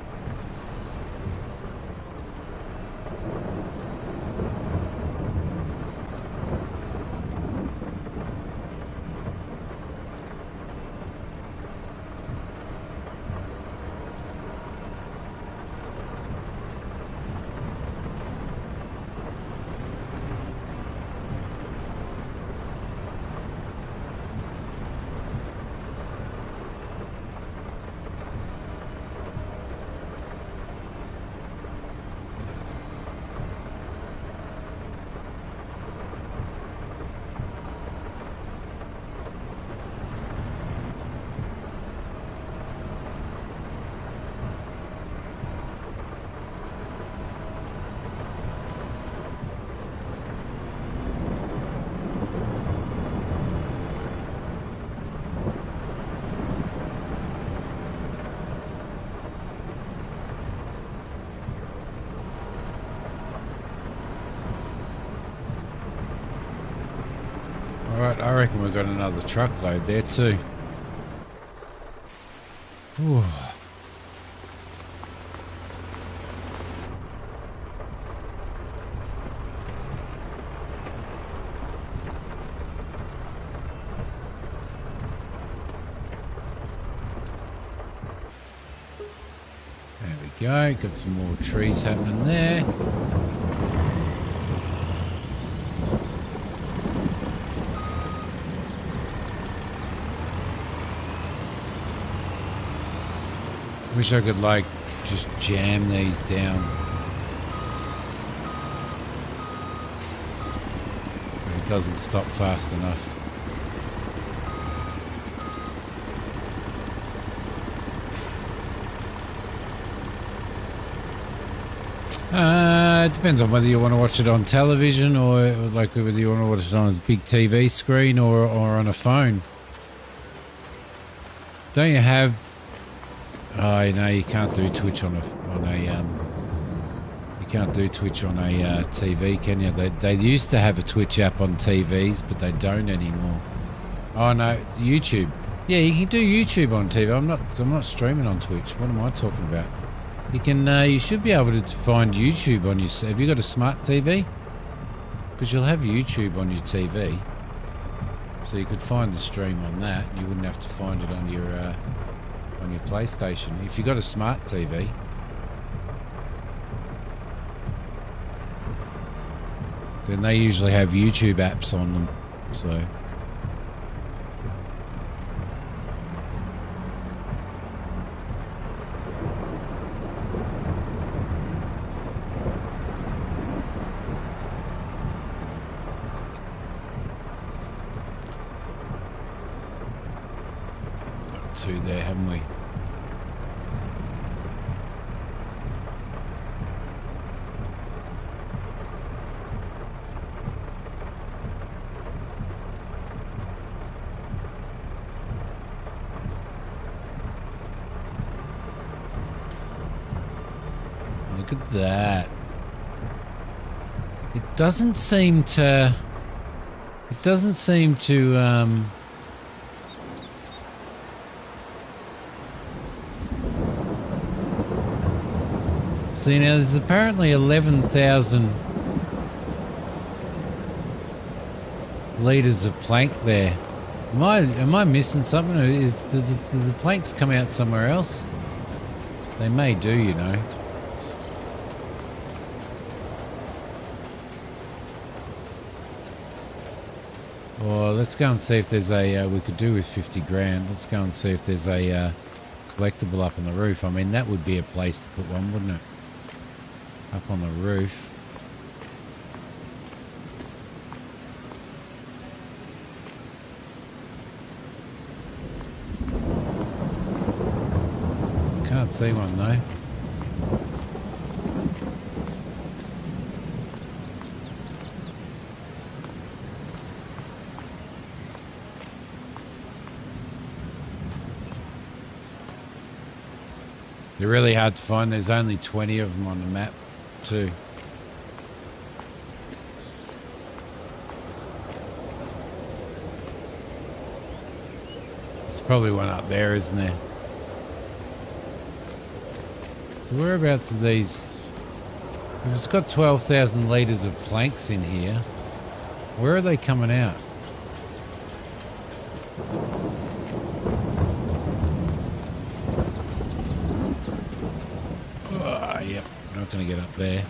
Alright, I reckon we've got another truckload there too. Ooh. There we go, got some more trees happening there. Wish I could like just jam these down. But it doesn't stop fast enough. It depends on whether you want to watch it on television or like whether you want to watch it on a big TV screen or on a phone. Don't you have... Oh no, you can't do Twitch on a you can't do Twitch on a TV, can you? They used to have a Twitch app on TVs, but they don't anymore. Oh no, it's YouTube. Yeah, you can do YouTube on TV. I'm not streaming on Twitch. What am I talking about? You can you should be able to find YouTube on your... Have you got a smart TV? Because you'll have YouTube on your TV, so you could find the stream on that. And you wouldn't have to find it on your PlayStation if you got a smart TV. Then they usually have YouTube apps on them, so got two there, haven't we? Look at that. It doesn't seem to see, now there's apparently 11,000 litres of plank there. Am I missing something? Or is the planks come out somewhere else? They may do, you know. Well, let's go and see if there's a, we could do with 50 grand. Let's go and see if there's a collectible up on the roof. I mean, that would be a place to put one, wouldn't it? Up on the roof. Can't see one though. They're really hard to find. There's only 20 of them on the map too. There's probably one up there, isn't there? So whereabouts are these? If it's got 12,000 litres of planks in here, where are they coming out? Yep, not going to get up there.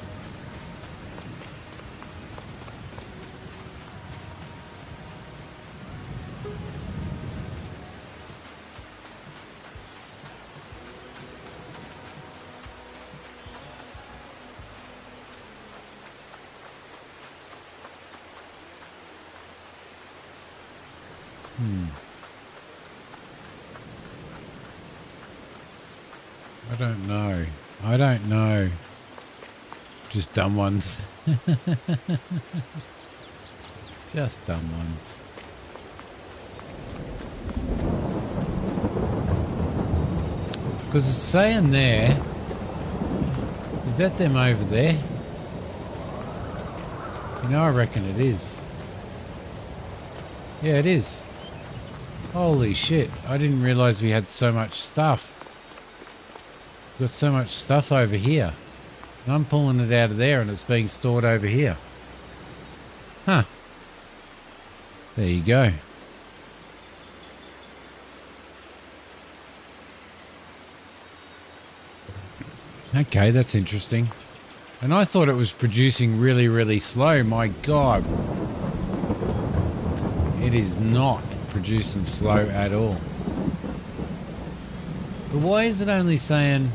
I don't know. Just dumb ones. Just dumb ones. Because it's saying there, is that them over there? You know, I reckon it is. Yeah, it is. Holy shit. I didn't realize we had so much stuff. We've got so much stuff over here. And I'm pulling it out of there and it's being stored over here. Huh. There you go. Okay, that's interesting. And I thought it was producing really, really slow. My God. It is not producing slow at all. But why is it only saying...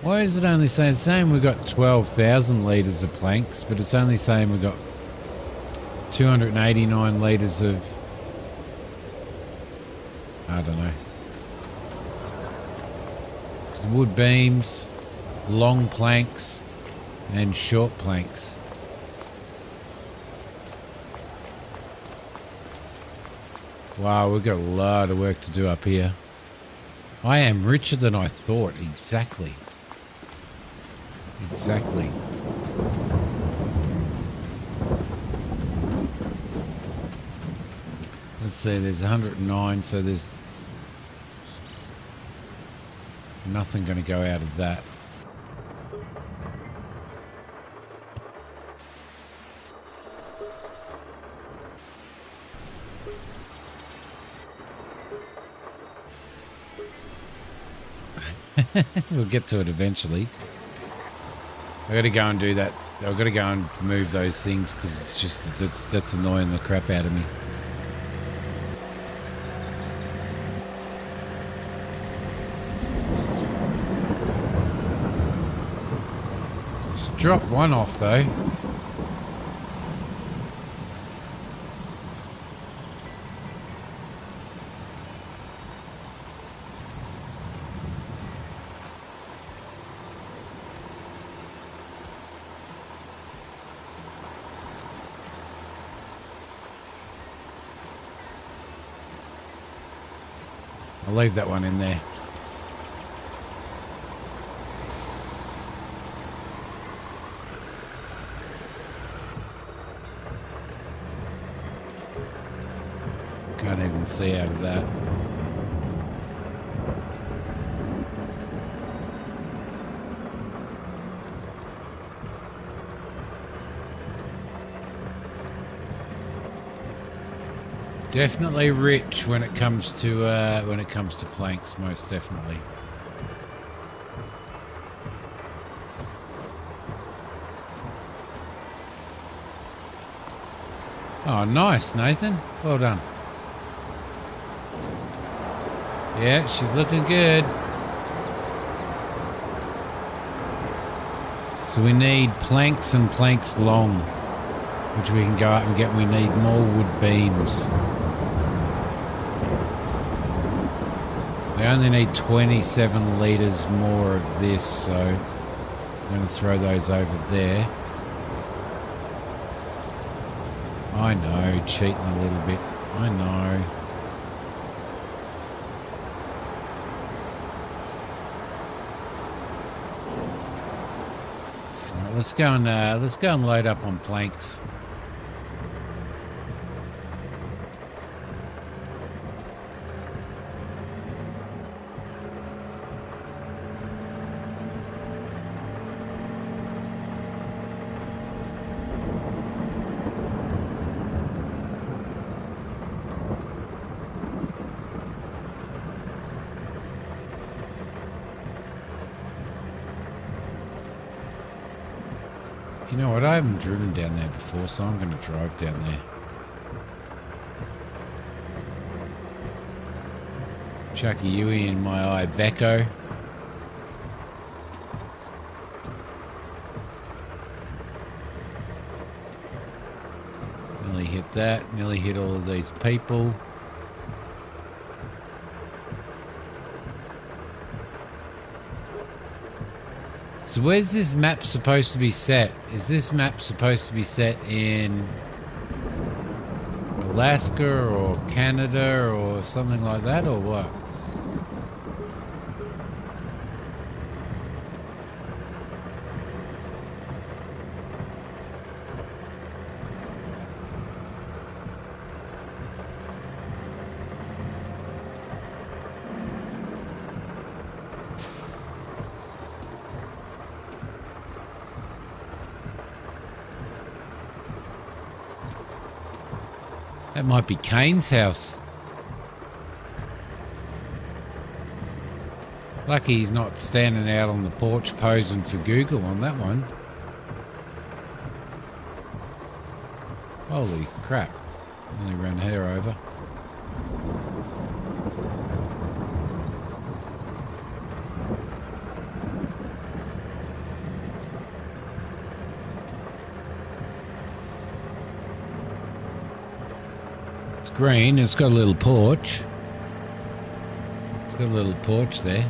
Why is it only saying we've got 12,000 litres of planks, but it's only saying we've got 289 litres of... I don't know. There's wood beams, long planks, and short planks. Wow, we've got a lot of work to do up here. I am richer than I thought. Exactly. Exactly. Let's see, there's 109, so there's nothing going to go out of that. We'll get to it eventually. I got to go and do that. I've got to go and move those things because it's just that's annoying the crap out of me. Just drop one off though. I'll leave that one in there. Can't even see out of that. Definitely rich when it comes to planks, most definitely. Oh, nice, Nathan. Well done. Yeah, she's looking good. So we need planks and planks long, which we can go out and get. We need more wood beams. We only need 27 litres more of this, so I'm going to throw those over there. I know, cheating a little bit. I know. All right, let's go and load up on planks. You know what, I haven't driven down there before, so I'm going to drive down there. Chuck a Yui in my Iveco. Nearly hit that, nearly hit all of these people. So where's this map supposed to be set? Is this map supposed to be set in Alaska or Canada or something like that, or what? That might be Kane's house. Lucky he's not standing out on the porch posing for Google on that one. Holy crap. Nearly ran her over. It's green. It's got a little porch. It's got a little porch there.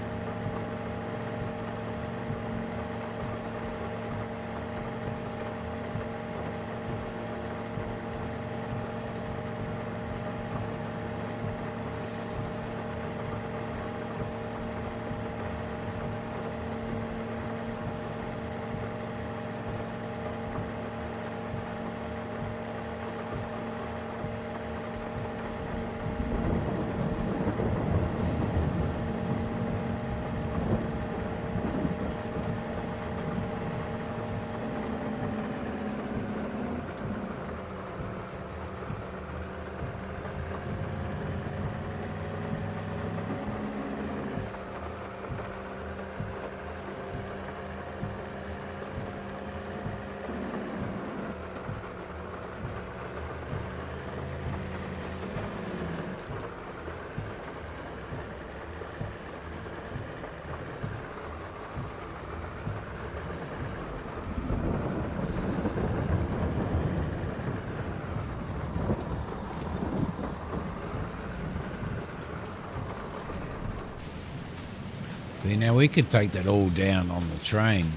Now we could take that all down on the train,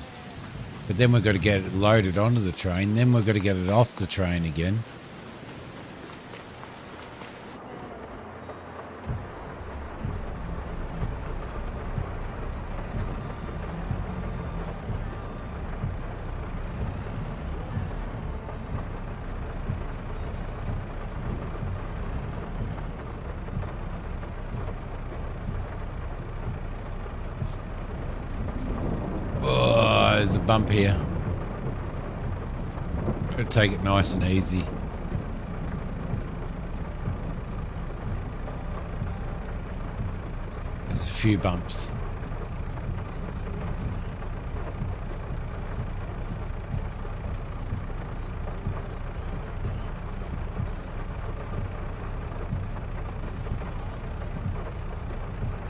but then we've got to get it loaded onto the train, then we've got to get it off the train again. There's a bump here. Gotta take it nice and easy. There's a few bumps.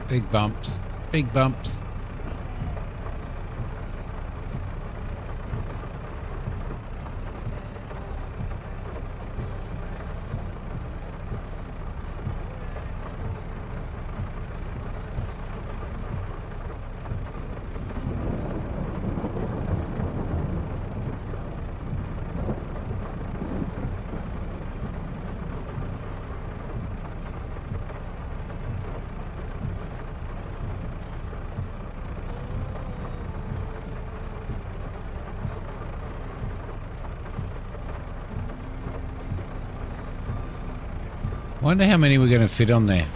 Big bumps. Big bumps. Wonder how many we're going to fit on there.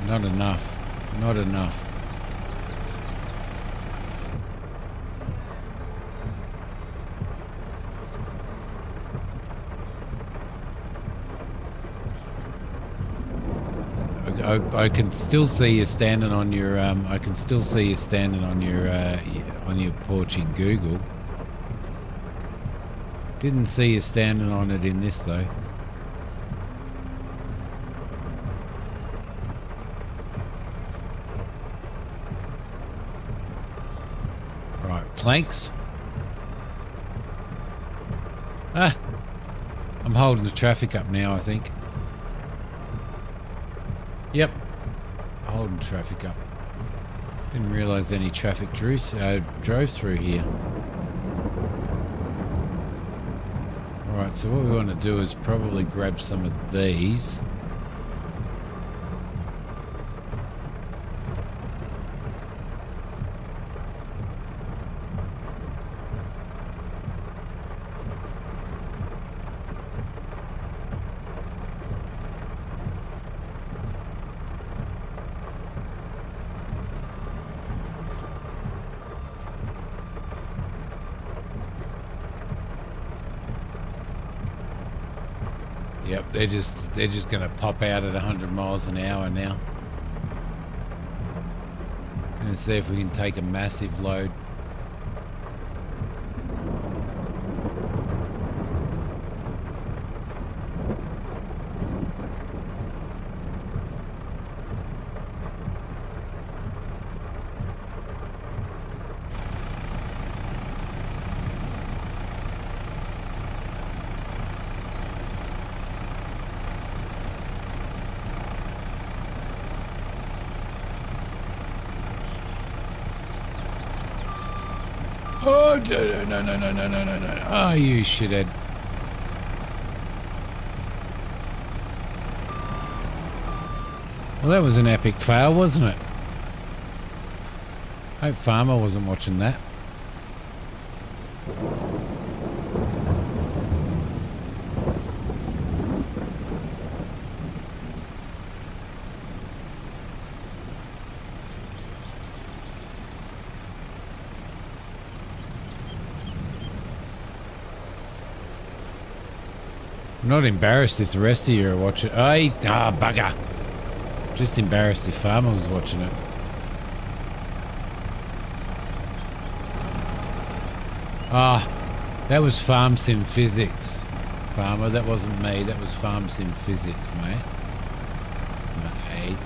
Not enough. Not enough. I can still see you standing on your. I can still see you standing on your porch in Google. Didn't see you standing on it in this though. Right, planks. I'm holding the traffic up now, I think. Yep, holding traffic up. Didn't realise any traffic drove through here. Alright, so what we want to do is probably grab some of these. Yep, they're just going to pop out at 100 miles an hour now. And see if we can take a massive load. Oh, no. Oh, you shithead. Well, that was an epic fail, wasn't it? Hope Farmer wasn't watching that. I'm not embarrassed if the rest of you are watching. Bugger. Just embarrassed if Farmer was watching it. That was Farm Sim Physics. Farmer, that wasn't me. That was Farm Sim Physics, mate. Mate.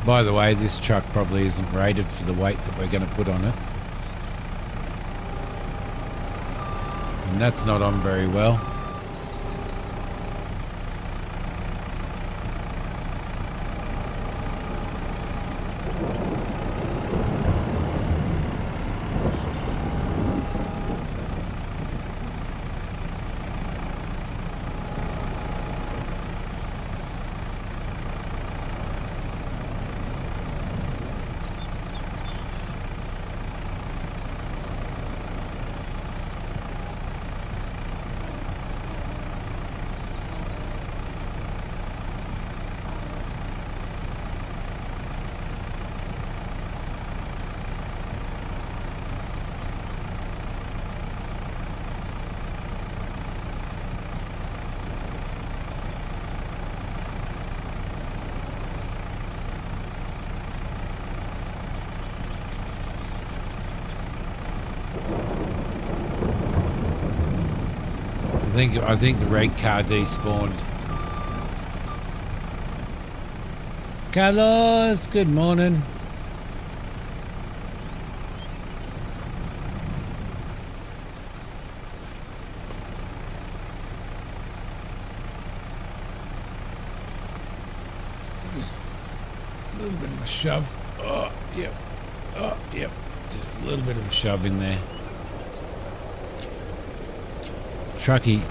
By the way, this truck probably isn't rated for the weight that we're going to put on it. And that's not on very well. I think the red car despawned. Carlos, good morning. Just a little bit of a shove. Oh, yep. Oh, yep. Just a little bit of a shove in there. Trucky.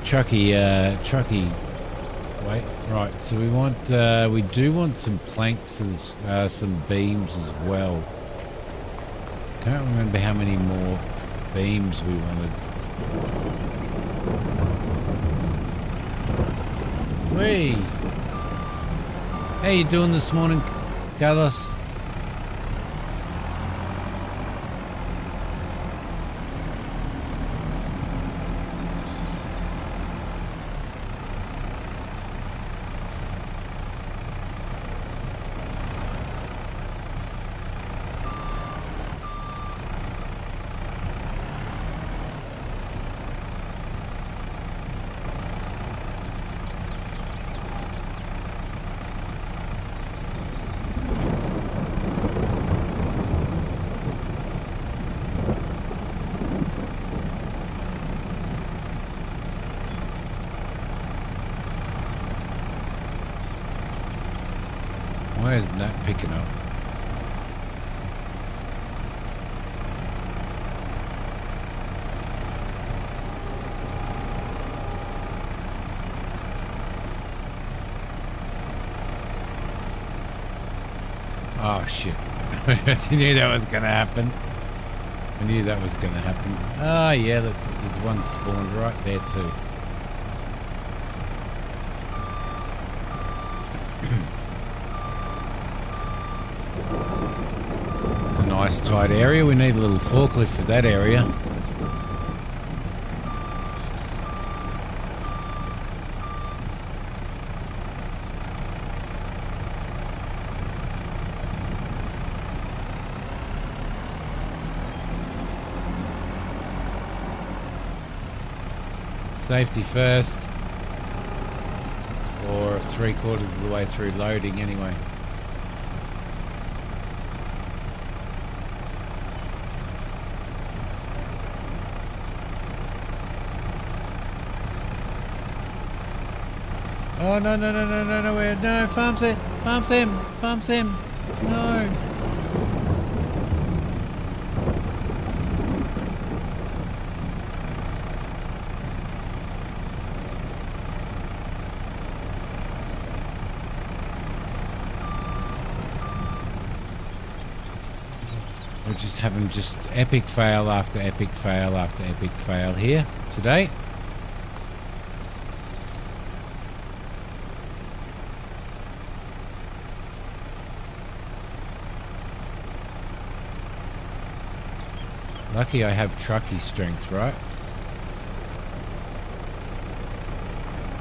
Wait, right. So we do want some planks and some beams as well. Can't remember how many more beams we wanted. Whee! How you doing this morning, Carlos? Why isn't that picking up? Oh, shit. I knew that was going to happen. I knew that was going to happen. Oh, yeah, look, there's one spawned right there too. It's a nice tight area. We need a little forklift for that area. Safety first, or 3/4 of the way through loading anyway. Oh, no, no, no, no, no, no, no, farm sim, farm sim, farm sim, no. We're just having just epic fail after epic fail after epic fail here today. Lucky I have trucky strength, right?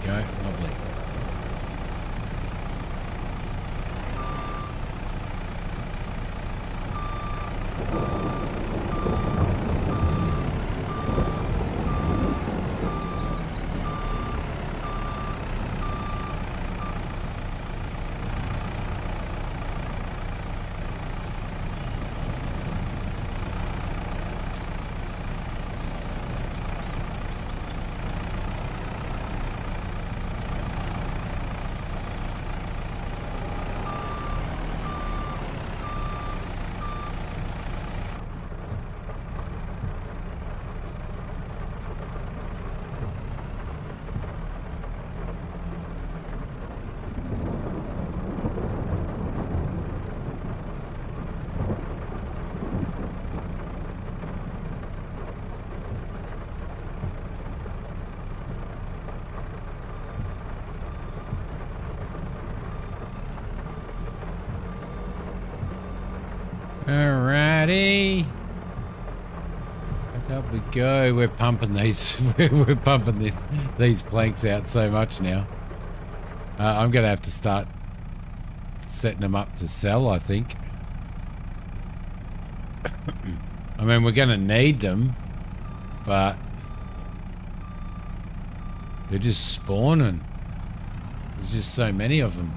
Go, lovely. Alrighty. Back up we go. We're pumping these. We're pumping these planks out so much now. I'm gonna have to start setting them up to sell, I think. I mean, we're gonna need them, but they're just spawning. There's just so many of them.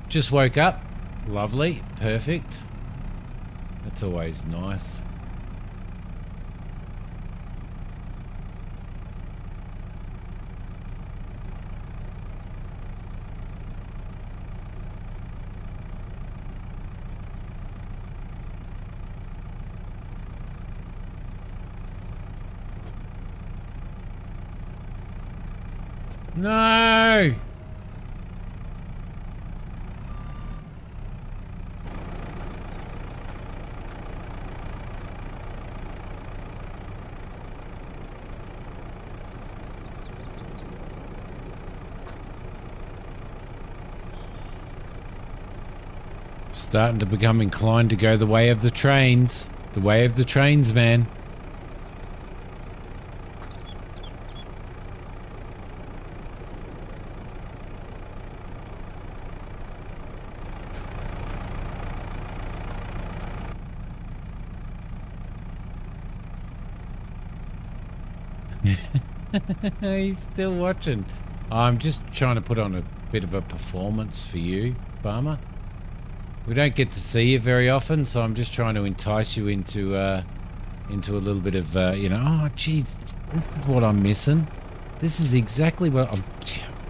Just woke up. Lovely. Perfect. That's always nice. No! Starting to become inclined to go the way of the trains. The way of the trains, man. He's still watching. I'm just trying to put on a bit of a performance for you, Farmer. We don't get to see you very often, so I'm just trying to entice you into a little bit of, you know, oh, geez, this is what I'm missing. This is exactly what I'm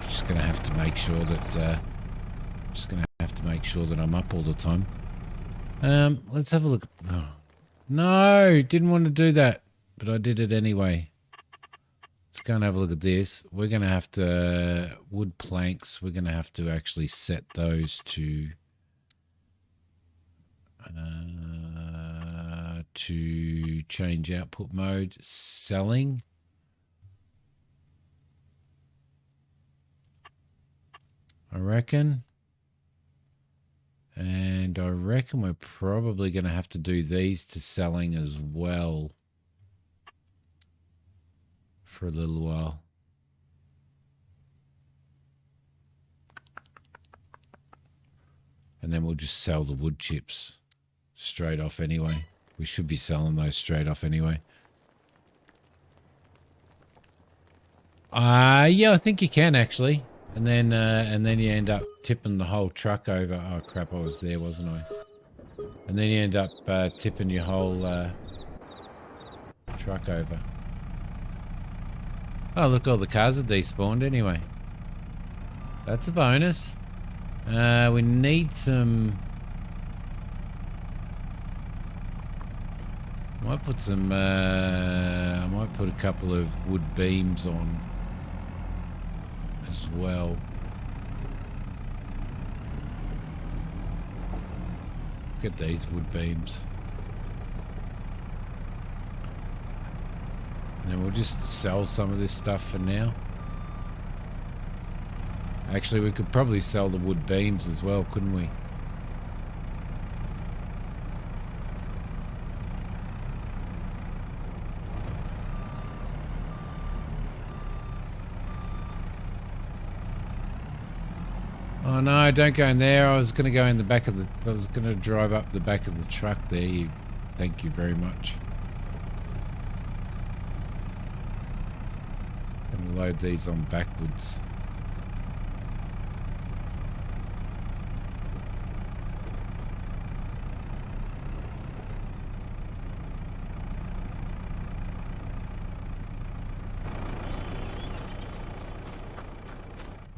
just going to have to make sure that, I'm up all the time. Let's have a look. Oh, no, didn't want to do that, but I did it anyway. Let's go and have a look at this. We're going to have to, wood planks, we're going to have to actually set those to To change output mode, selling. I reckon. And I reckon we're probably going to have to do these to selling as well for a little while. And then we'll just sell the wood chips straight off anyway. We should be selling those straight off anyway. Yeah, I think you can actually. And then you end up tipping the whole truck over. Oh crap, I was there, wasn't I? And then you end up tipping your whole truck over. Oh, look, all the cars are despawned anyway. That's a bonus. We need some... I might put some... I might put a couple of wood beams on as well. Look at these wood beams. And then we'll just sell some of this stuff for now. Actually, we could probably sell the wood beams as well, couldn't we? Oh no, don't go in there. I was going to go in the back of the... I was going to drive up the back of the truck there. Thank you very much. I'm going to load these on backwards.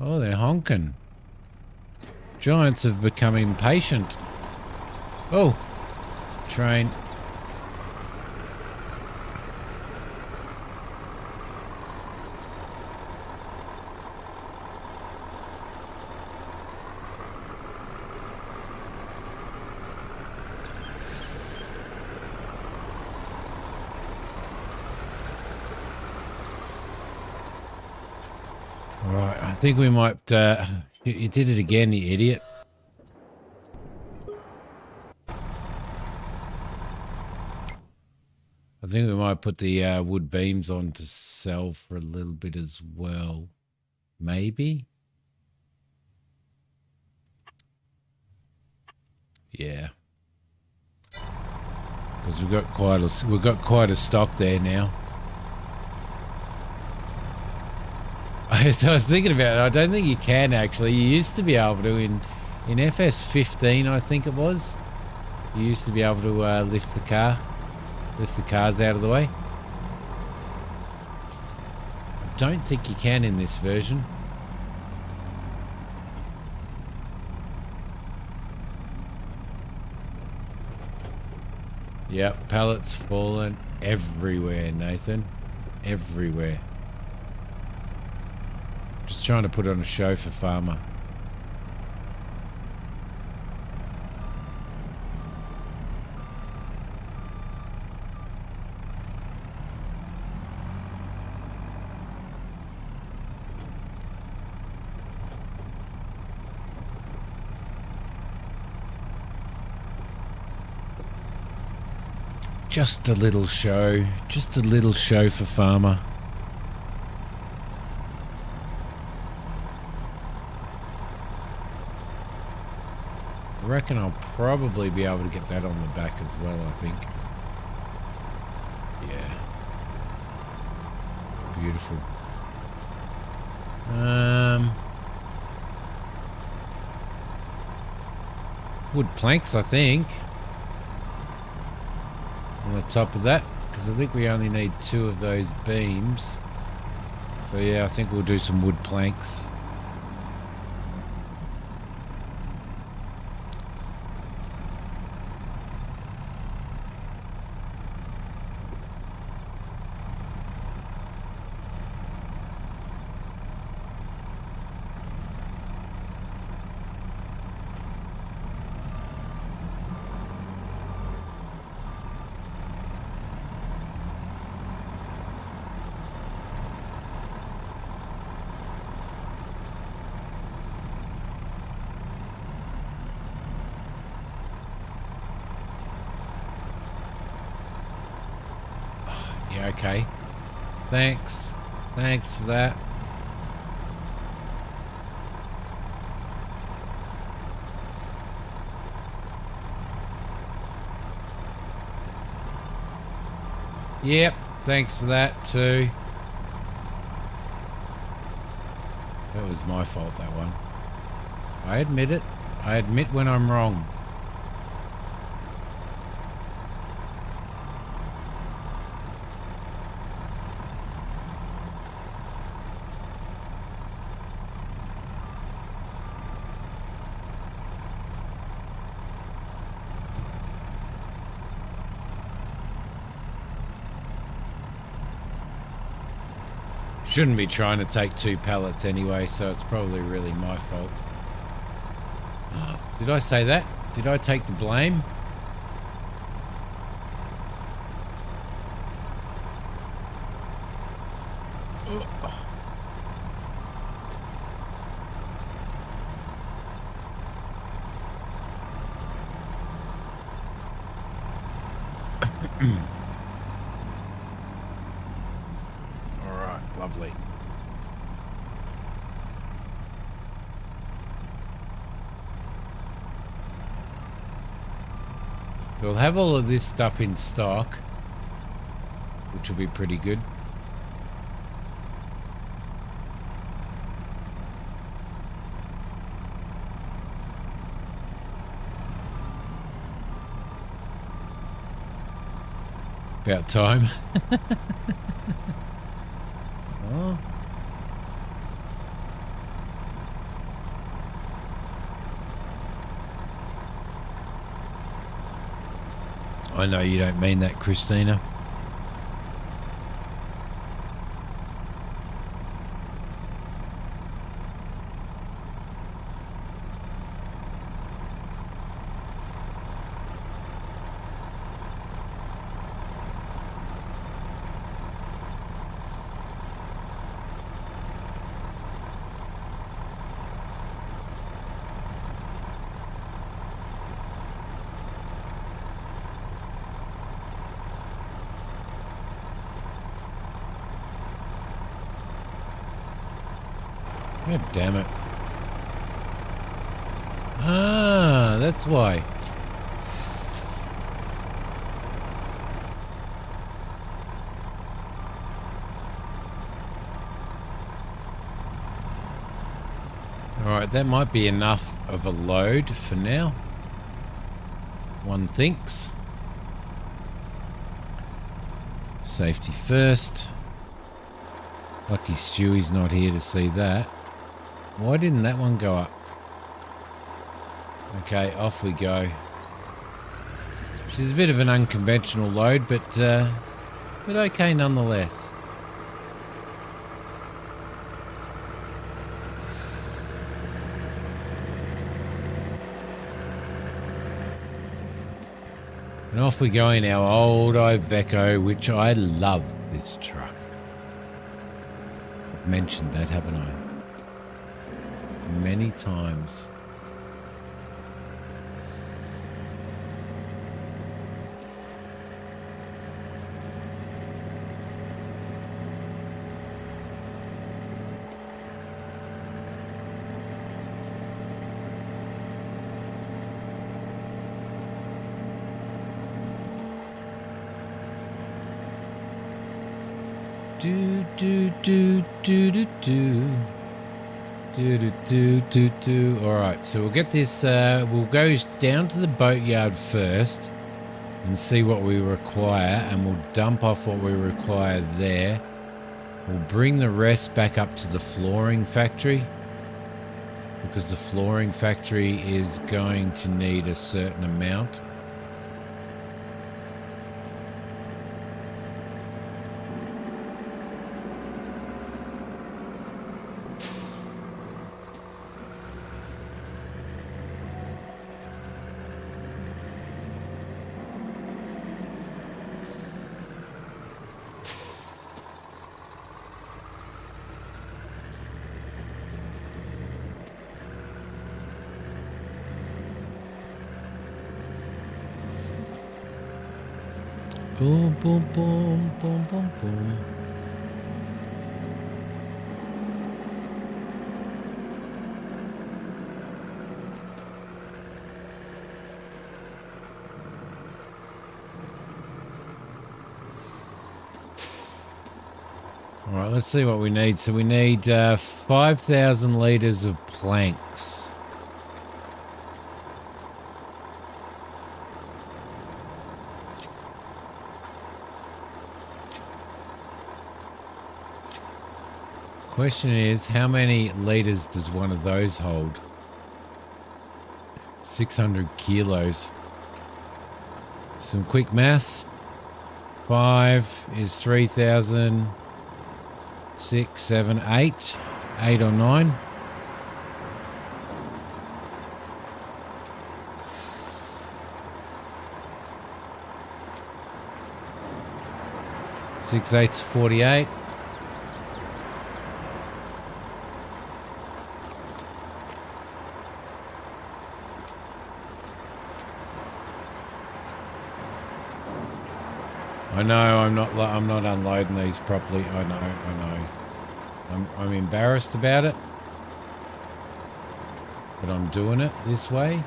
Oh, they're honking. Giants have become impatient. Oh, train. Right, I think we might... you did it again, you idiot. I think we might put the wood beams on to sell for a little bit as well. Maybe? Yeah. Because we've got quite a stock there now. I was thinking about it. I don't think you can actually. You used to be able to in FS15, I think it was. You used to be able to lift the cars out of the way. I don't think you can in this version. Yep, pallets fallen everywhere, Nathan. Everywhere. Just trying to put on a show for Farmer. Just a little show. Just a little show for Farmer. I reckon I'll probably be able to get that on the back as well, I think. Yeah. Beautiful. Wood planks, I think. On the top of that, because I think we only need 2 of those beams. So yeah, I think we'll do some wood planks. Okay. Thanks. Thanks for that. Yep. Thanks for that too. That was my fault, that one. I admit it. I admit when I'm wrong. Shouldn't be trying to take 2 pallets anyway, so it's probably really my fault. Did I say that? Did I take the blame? Lovely. So we'll have all of this stuff in stock, which will be pretty good. About time. Oh. I know you don't mean that, Christina. God damn it. Ah, that's why. Alright, that might be enough of a load for now. One thinks. Safety first. Lucky Stewie's not here to see that. Why didn't that one go up? Okay, off we go. She's a bit of an unconventional load, but okay nonetheless. And off we go in our old Iveco, which I love this truck. I've mentioned that, haven't I? Many times. Do do do do do do. Alright, so we'll get this, we'll go down to the boatyard first and see what we require, and we'll dump off what we require there. We'll bring the rest back up to the flooring factory, because the flooring factory is going to need a certain amount. Boom, boom, boom, boom, boom, boom. All right, let's see what we need. So we need 5,000 litres of planks. Question is, how many litres does one of those hold? 600 kilos. Some quick maths. 5 is 3,000. 6, 7, 8. 8 or 9. Six eights, 48. I know I'm not unloading these properly. I know. I'm embarrassed about it, but I'm doing it this way.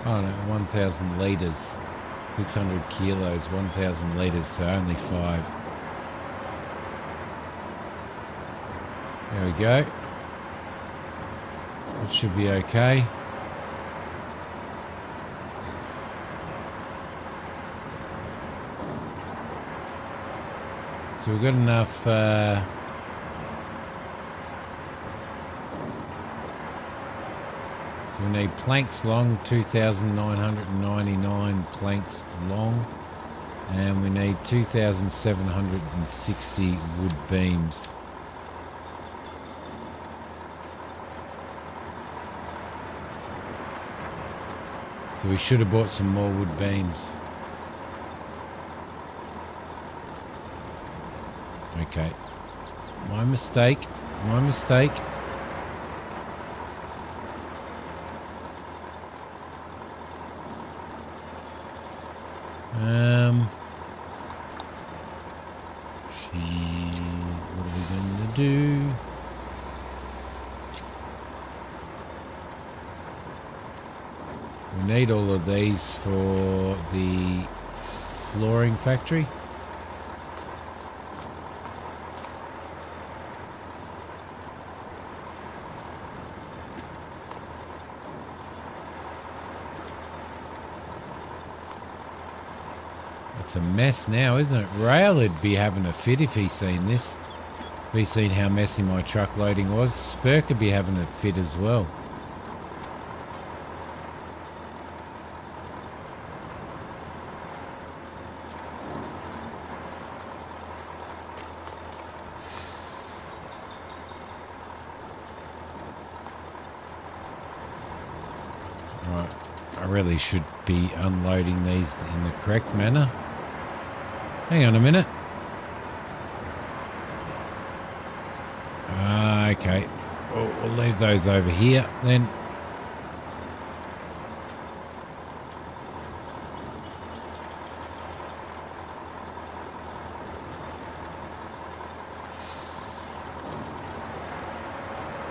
Oh no, 1,000 litres. 600 kilos, 1,000 litres, so only 5. There we go. It should be okay. So we've got enough so we need planks long, 2,999 planks long, and we need 2,760 wood beams. So we should have bought some more wood beams. Okay. My mistake. My mistake. What are we going to do? We need all of these for the flooring factory. It's a mess now, isn't it? Rail would be having a fit if he's seen this. If he's seen how messy my truck loading was. Spur could be having a fit as well. Right, I really should be unloading these in the correct manner. Hang on a minute. Okay. We'll leave those over here then.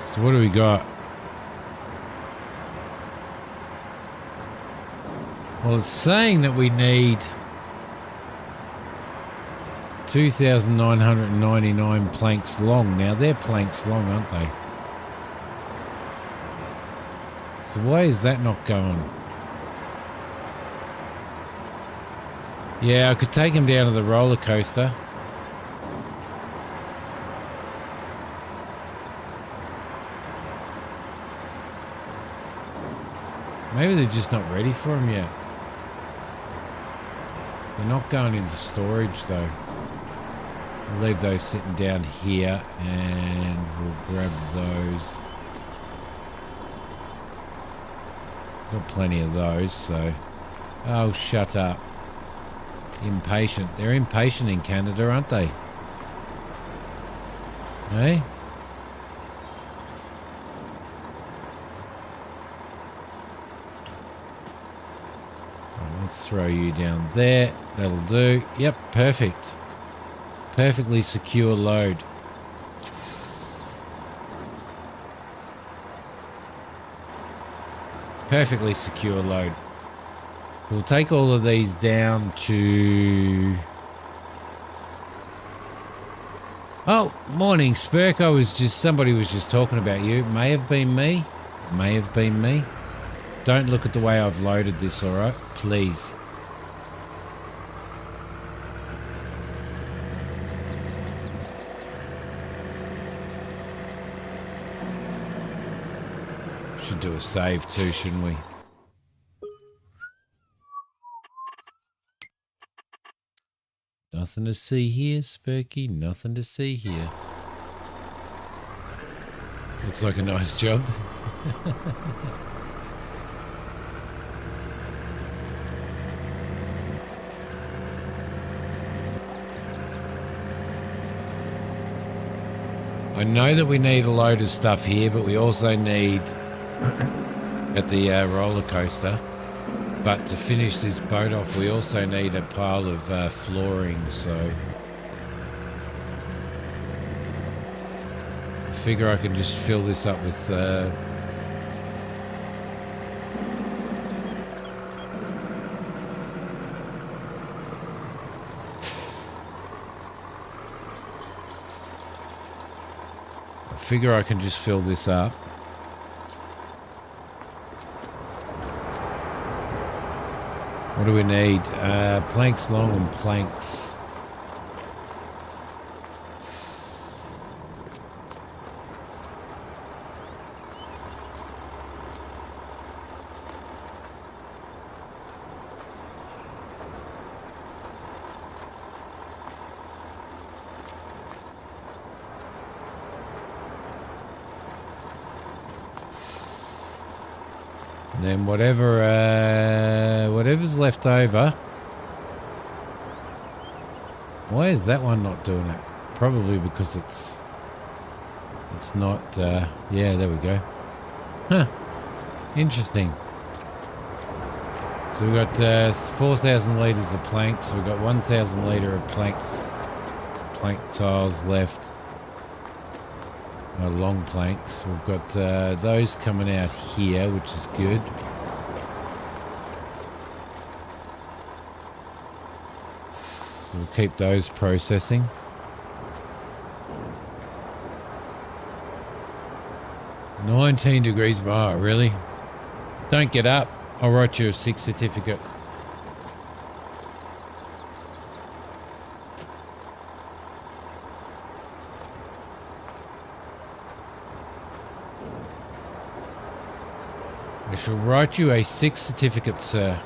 So what do we got? Well, it's saying that we need 2,999 planks long. Now, they're planks long, aren't they? So why is that not going? Yeah, I could take him down to the roller coaster. Maybe they're just not ready for him yet. They're not going into storage though. We'll leave those sitting down here and we'll grab those. Got plenty of those, so... Oh, shut up. Impatient. They're impatient in Canada, aren't they? Hey? Let's throw you down there. That'll do. Yep, perfect. Perfectly secure load. Perfectly secure load. We'll take all of these down to... Oh, morning, Spurk. Somebody was just talking about you. May have been me. May have been me. Don't look at the way I've loaded this, all right? Please. Should do a save too, shouldn't we? Nothing to see here, Spurky. Nothing to see here. Looks like a nice job. I know that we need a load of stuff here, but we also need at the roller coaster. But to finish this boat off, we also need a pile of flooring, so I figure I can just fill this up with What do we need? Planks long and planks. And then whatever's left over. Why is that one not doing it? Probably because it's not, yeah, there we go. Huh, interesting. So we've got 4,000 litres of planks. We've got 1,000 litre of plank tiles left. Long planks. We've got those coming out here, which is good. We'll keep those processing. $19 degrees bar, really? Don't get up. I'll write you a 6 certificate. I shall write you a 6 certificate, sir.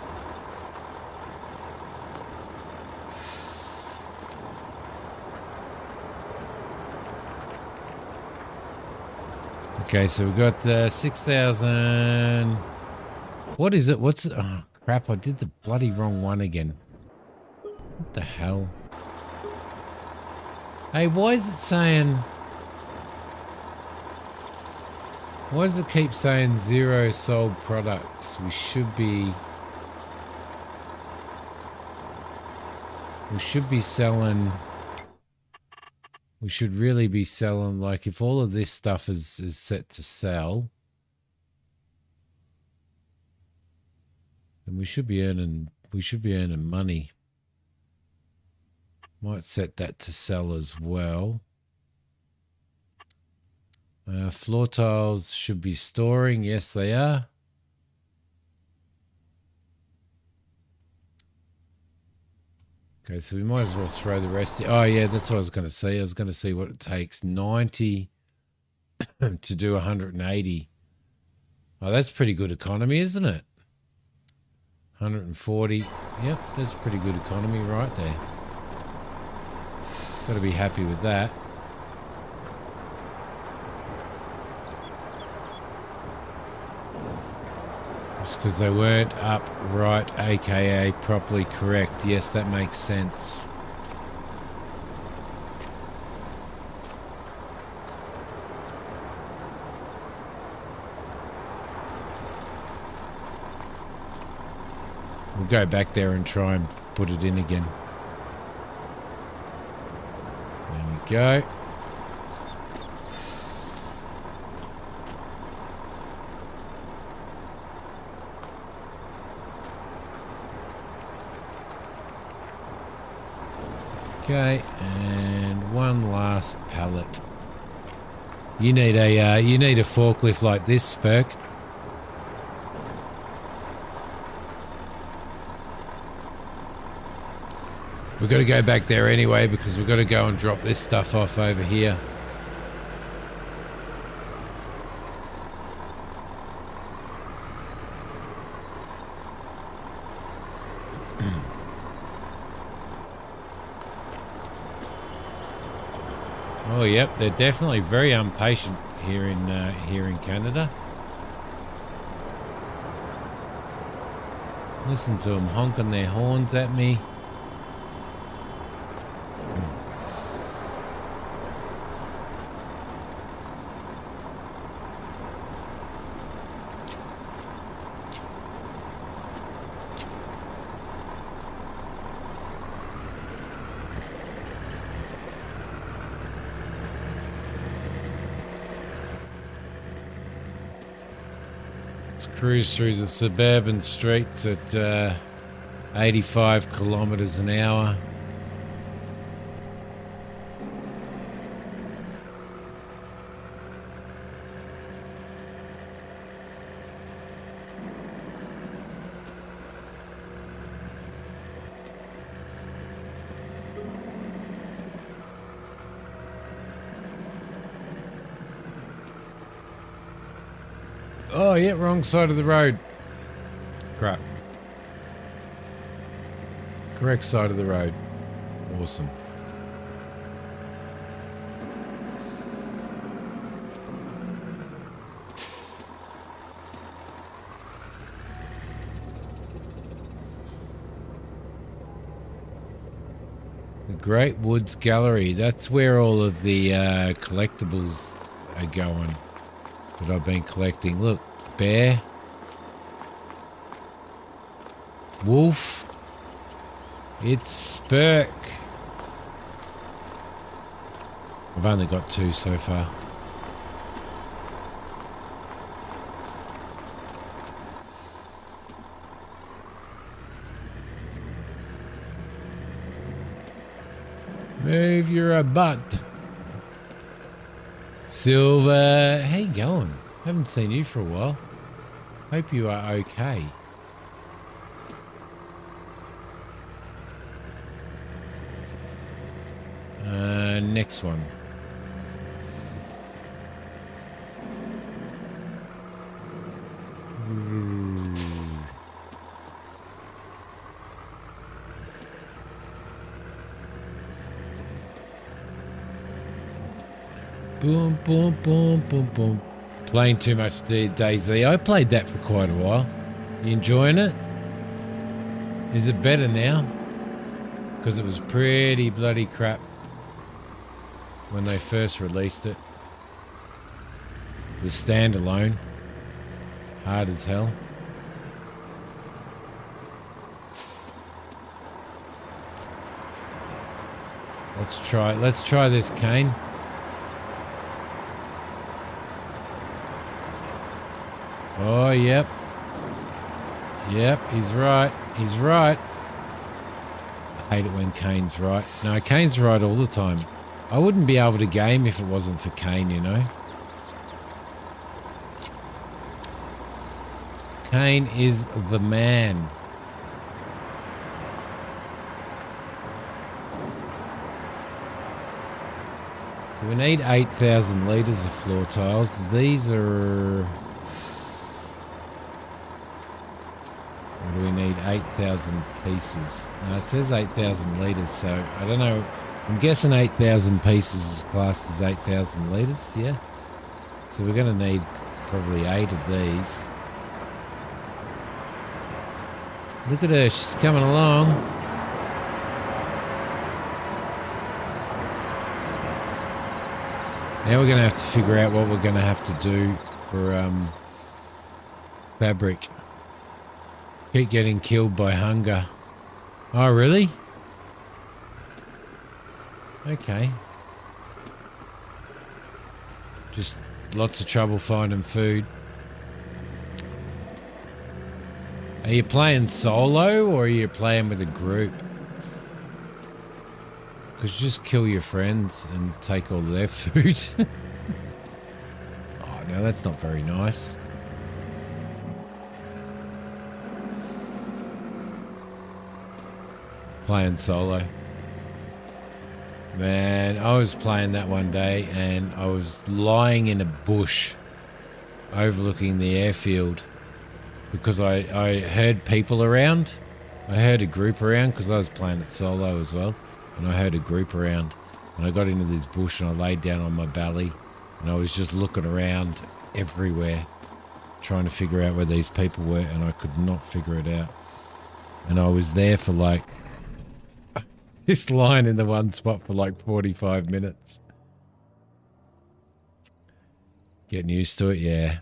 Okay, so we've got 6,000. What is it? What's it? Oh, crap, I did the bloody wrong one again. What the hell? Hey, why is it saying... Why does it keep saying 0 sold products? We should be selling... We should really be selling, like, if all of this stuff is set to sell, then we should be earning money. Might set that to sell as well. Floor tiles should be storing. Yes, they are. Okay, so we might as well throw the rest. Oh, yeah, that's what I was going to see. I was going to see what it takes. 90 to do 180. Oh, that's pretty good economy, isn't it? 140. Yep, that's pretty good economy right there. Got to be happy with that. Just because they weren't up right, aka properly correct. Yes, that makes sense. We'll go back there and try and put it in again. There we go. Okay, and one last pallet. You need a forklift like this, Spurk. We've got to go back there anyway because we've got to go and drop this stuff off over here. Oh, yep, they're definitely very impatient here in Canada. Listen to them honking their horns at me. Cruise through the suburban streets at 85 kilometers an hour. Oh, yeah, wrong side of the road. Crap. Correct side of the road. Awesome. The Great Woods Gallery. That's where all of the collectibles are going that I've been collecting. Look, bear, wolf, it's Spurk. I've only got 2 so far. Move your butt. Silver, how you going? Haven't seen you for a while. Hope you are okay. Next one. Boom, boom, boom, boom, boom. Playing too much DayZ. I played that for quite a while. You enjoying it? Is it better now? Because it was pretty bloody crap when they first released it. The standalone. Hard as hell. Let's try this, Kane. Oh, yep. Yep, he's right. He's right. I hate it when Kane's right. No, Kane's right all the time. I wouldn't be able to game if it wasn't for Kane, you know. Kane is the man. We need 8,000 litres of floor tiles. These are... What do we need? 8,000 pieces. No, it says 8,000 litres, so I don't know. I'm guessing 8,000 pieces is classed as 8,000 litres, yeah. So we're going to need probably 8 of these. Look at her, she's coming along. Now we're going to have to figure out what we're going to have to do for fabric. Keep getting killed by hunger. Oh, really? Okay. Just lots of trouble finding food. Are you playing solo or are you playing with a group? Because just kill your friends and take all their food. Oh, no, that's not very nice. Playing solo. Man, I was playing that one day and I was lying in a bush overlooking the airfield because I heard people around. I heard a group around because I was playing it solo as well. And I heard a group around and I got into this bush and I laid down on my belly and I was just looking around everywhere trying to figure out where these people were and I could not figure it out. And I was there for like this line in the one spot for like 45 minutes. Getting used to it, yeah.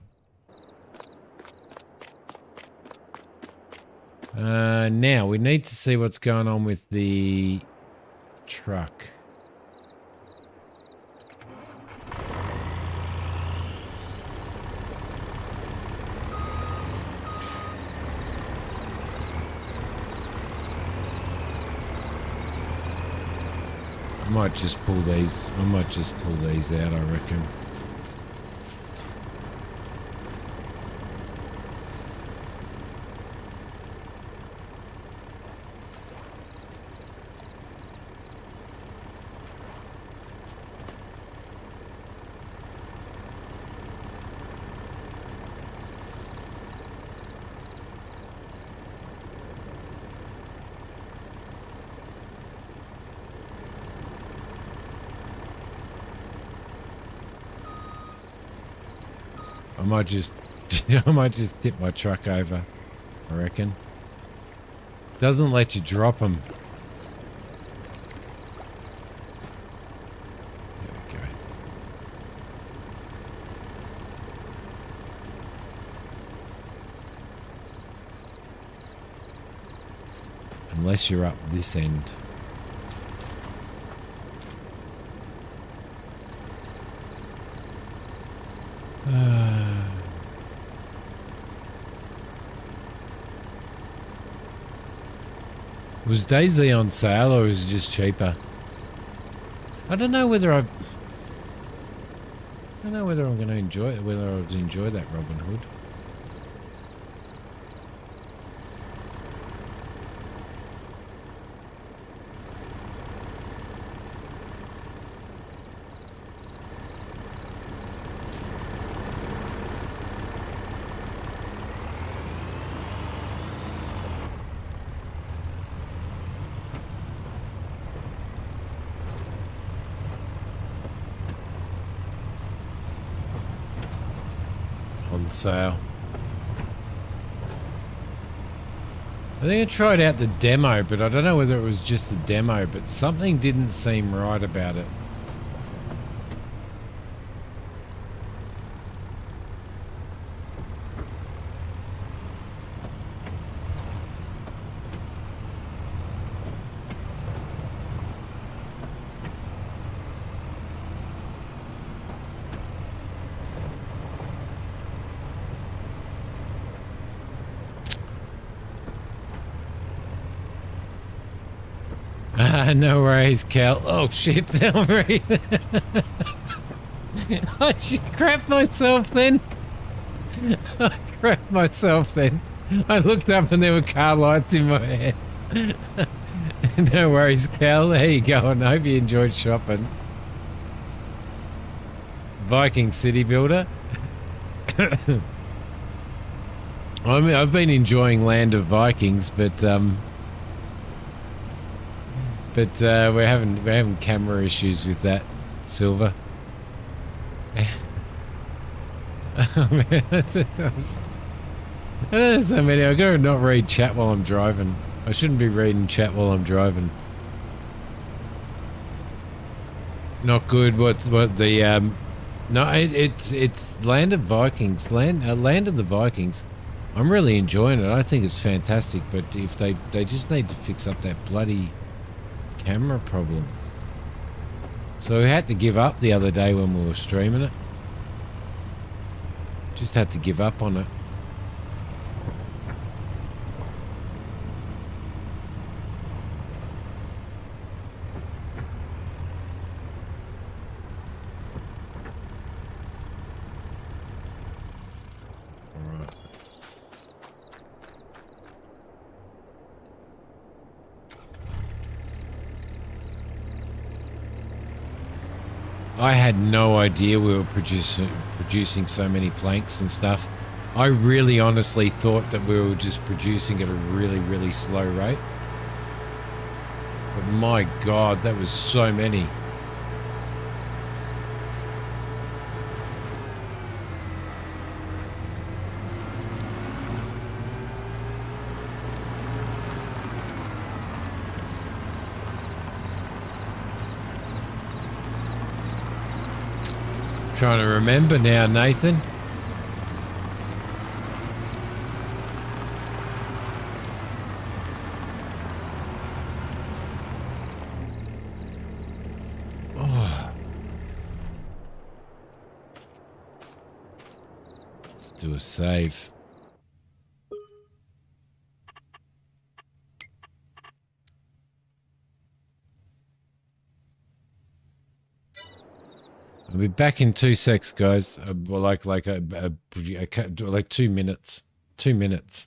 Now we need to see what's going on with the truck. I might just pull these. I might just pull these out, I reckon. I might just tip my truck over, I reckon. Doesn't let you drop them. There we go. Unless you're up this end. Was Daisy on sale or was it just cheaper? I don't know whether I'm going to enjoy it, whether I would enjoy that Robin Hood. Sale. I think I tried out the demo, but I don't know whether it was just the demo, but something didn't seem right about it. No worries, Cal. Oh shit, don't worry. I should crap myself then. I crapped myself then. I looked up and there were car lights in my head. No worries, Cal. There you go. And I hope you enjoyed shopping. Viking City Builder. I mean, I've been enjoying Land of Vikings, but But we're having camera issues with that, Silver. Oh, man, I don't know so many. I gotta not read chat while I'm driving. I shouldn't be reading chat while I'm driving. Not good. What the No, it's Land of Vikings, Land of the Vikings. I'm really enjoying it. I think it's fantastic. But if they just need to fix up that bloody camera problem. So we had to give up the other day when we were streaming it. Just had to give up on it. I had no idea we were producing so many planks and stuff. I really honestly thought that we were just producing at a really, really slow rate. But my God, that was so many. Trying to remember now, Nathan. Oh. Let's do a save. I'll be back in 2 secs, guys. Like 2 minutes. 2 minutes.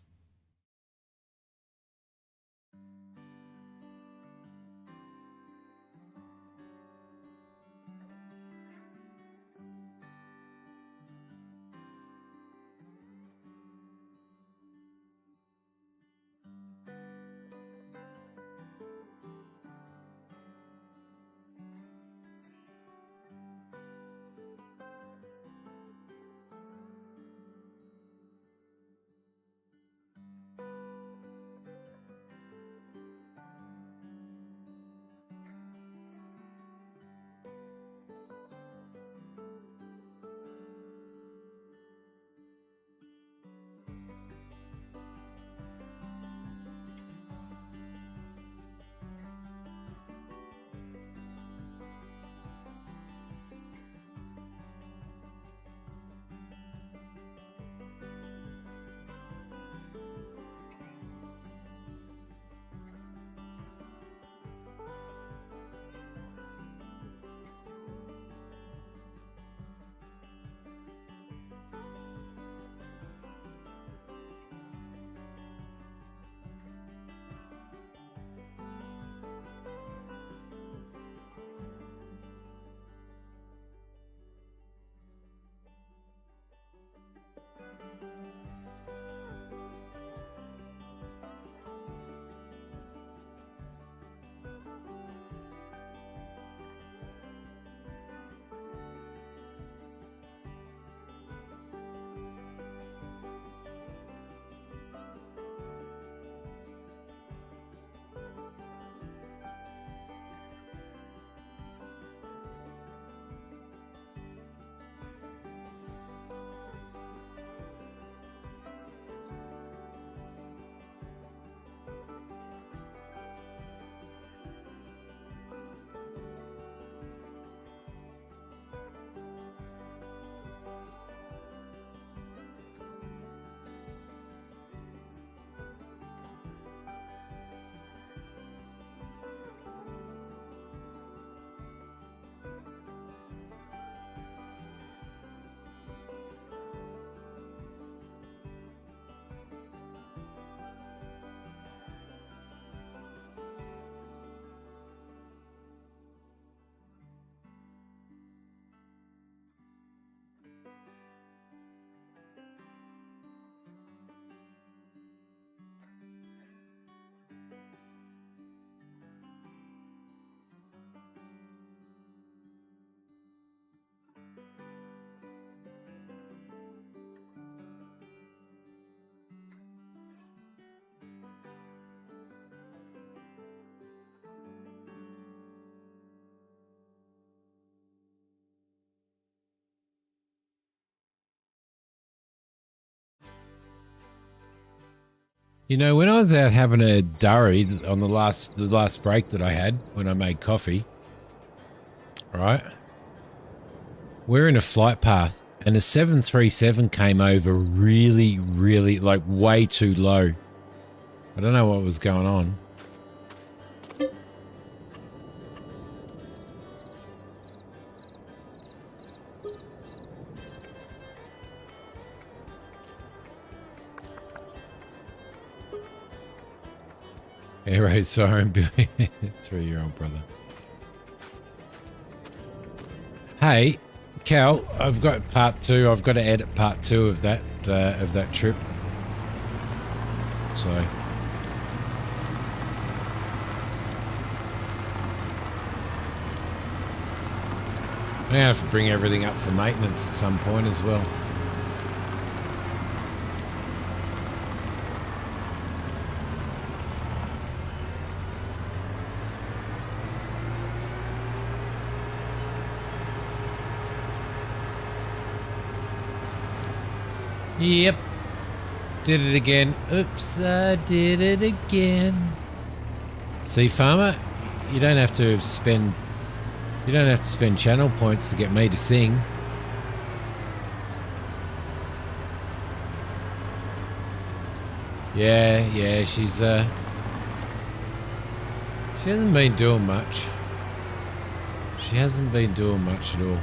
You know, when I was out having a durry on the last break that I had when I made coffee, right? We're in a flight path and a 737 came over really, really, like way too low. I don't know what was going on. Aero siren, 3-year-old brother. Hey, Cal, I've got part 2. I've got to edit part 2 of that trip. So I'm gonna have to bring everything up for maintenance at some point as well. Yep. Did it again. Oops, I did it again. See, farmer, you don't have to spend channel points to get me to sing. Yeah, she hasn't been doing much. She hasn't been doing much at all.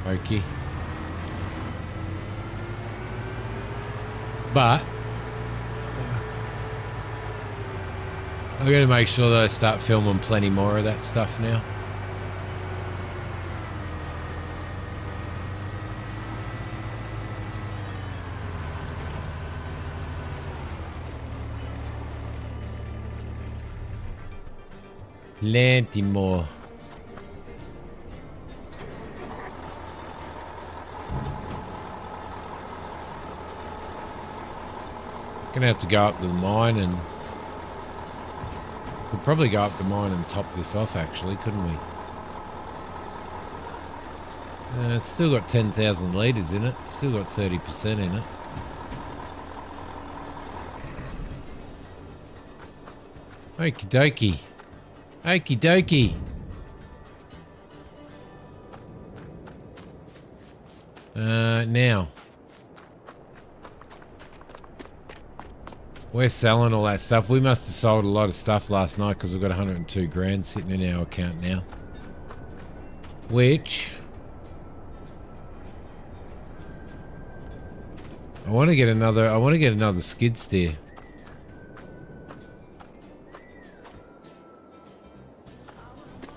Okay. But I'm going to make sure that I start filming plenty more of that stuff now. Plenty more. Gonna have to go up to the mine and we'll probably go up the mine and top this off actually, couldn't we? It's still got 10,000 litres in it. Still got 30% in it. Okie dokie. Okie dokie. Now. We're selling all that stuff. We must have sold a lot of stuff last night because we've got 102 grand sitting in our account now. Which I want to get another skid steer.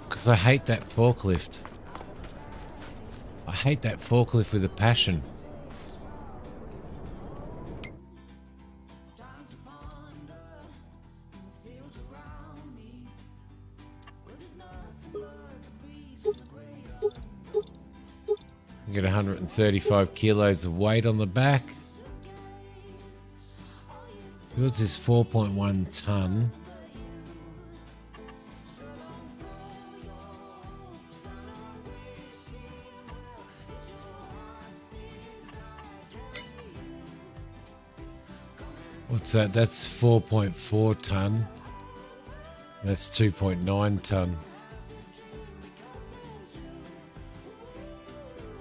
Because I hate that forklift. I hate that forklift with a passion. Get 135 kilos of weight on the back. What's this 4.1 ton? What's that? That's 4.4 ton. That's 2.9 ton.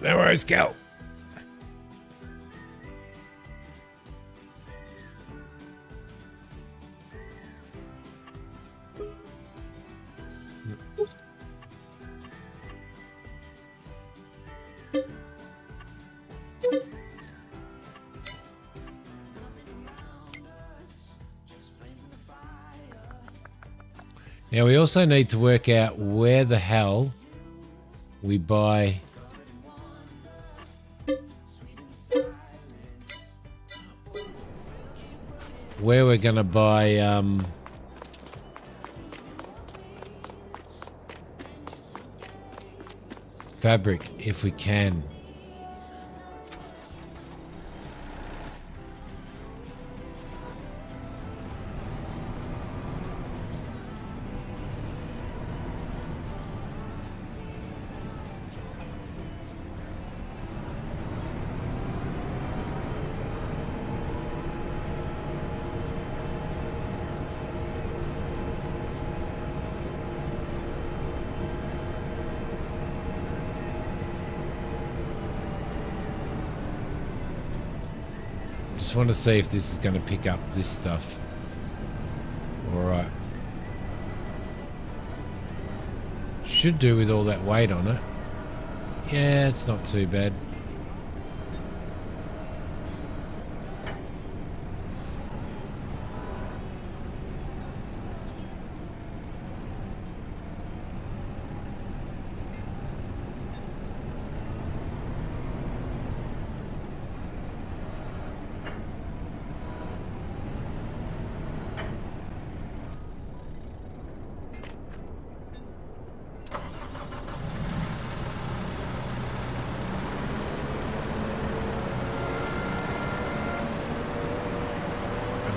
No worries, Cal. Now we also need to work out where the hell we buy where we're going to buy fabric if we can. Just want to see if this is going to pick up this stuff. Alright. Should do with all that weight on it. Yeah, it's not too bad.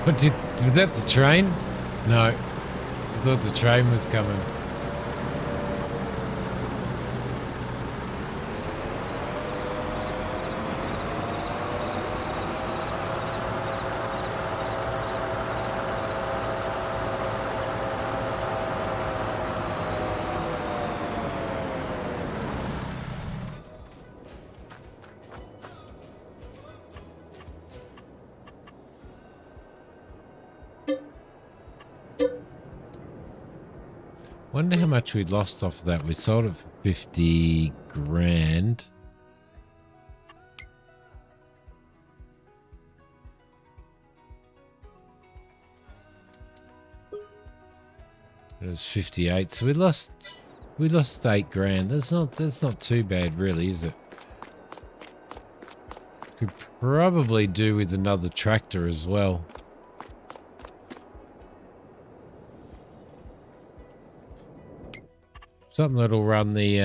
Was that the train? No. I thought the train was coming. Wonder how much we lost off of that. We sold it for 50 grand. It was 58, so we lost 8 grand. That's not too bad, really, is it? Could probably do with another tractor as well. Something that'll run the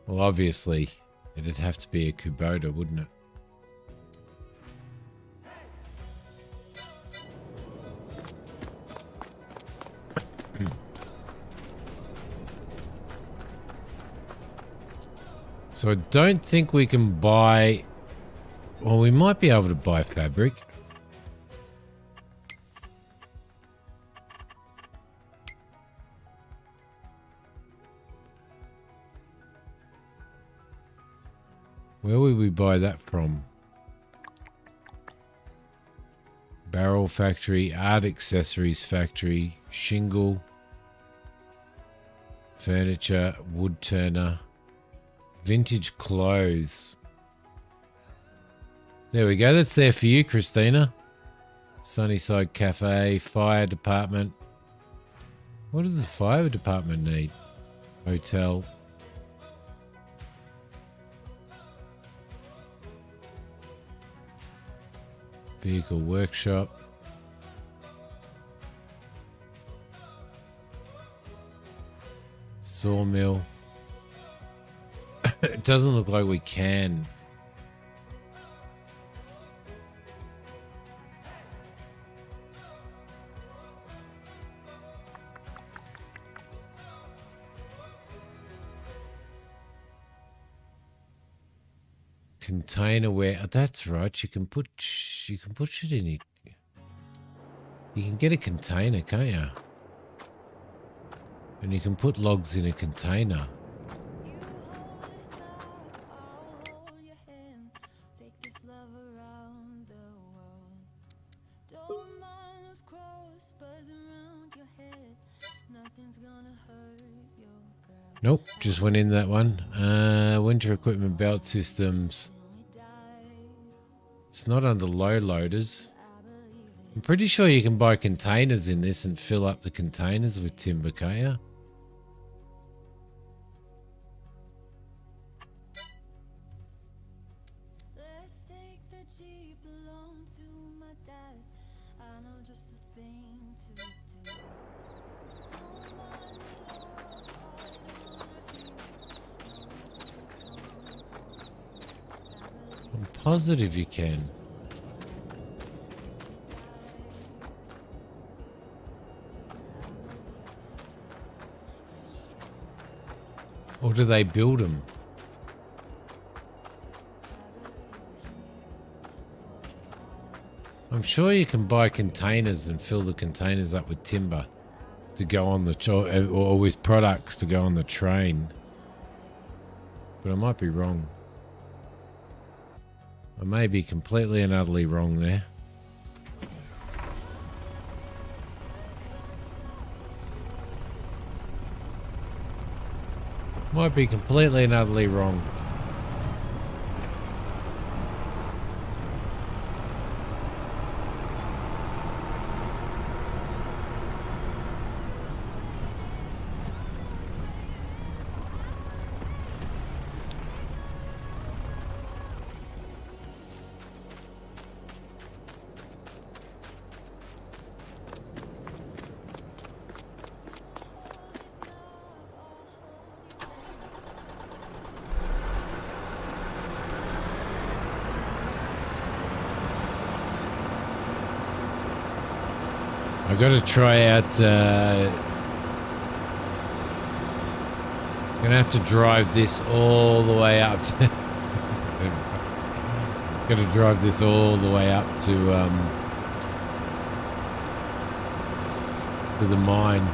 well, obviously it'd have to be a Kubota, wouldn't it? So I don't think we can buy, well, we might be able to buy fabric. Where would we buy that from? Barrel factory, art accessories factory, shingle, furniture, wood turner, vintage clothes. There we go. That's there for you, Christina. Sunnyside Cafe, fire department. What does the fire department need? Hotel. Vehicle workshop. Sawmill. It doesn't look like we can. Container ware. Oh, that's right. You can put shit in it. You can get a container, can't you? And you can put logs in a container. Nope, just went in that one. Winter equipment, belt systems. It's not under low loaders. I'm pretty sure you can buy containers in this and fill up the containers with timber, can't you? I'm positive you can. Or do they build them? I'm sure you can buy containers and fill the containers up with timber to go on the or with products to go on the train. But I might be wrong. I may be completely and utterly wrong there. Might be completely and utterly wrong. I got to try out. Gonna have to drive this all the way up. Got to drive this all the way up to the mine.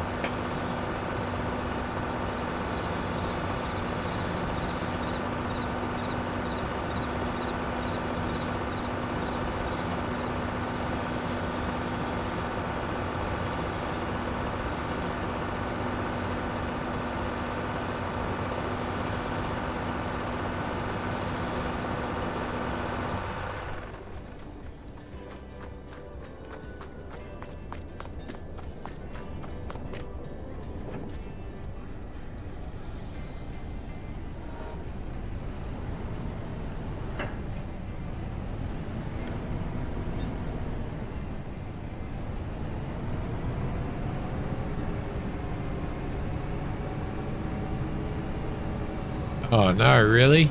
Oh no, really?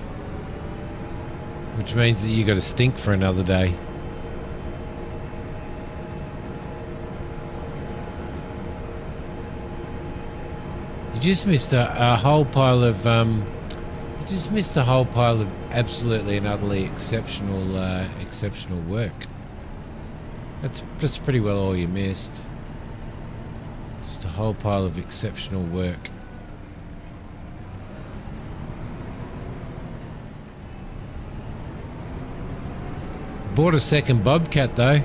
Which means that you got to stink for another day. You just missed a whole pile of you just missed a whole pile of absolutely and utterly exceptional exceptional work. That's pretty well all you missed. Just a whole pile of exceptional work. Bought a second bobcat though.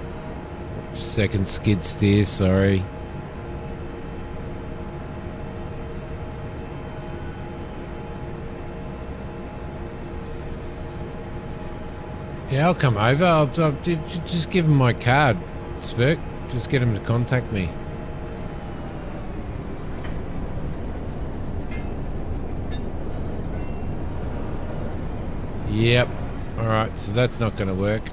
Second skid steer, sorry. Yeah, I'll come over. I'll just give him my card, Spurk. Just get him to contact me. Yep. Alright, so that's not going to work.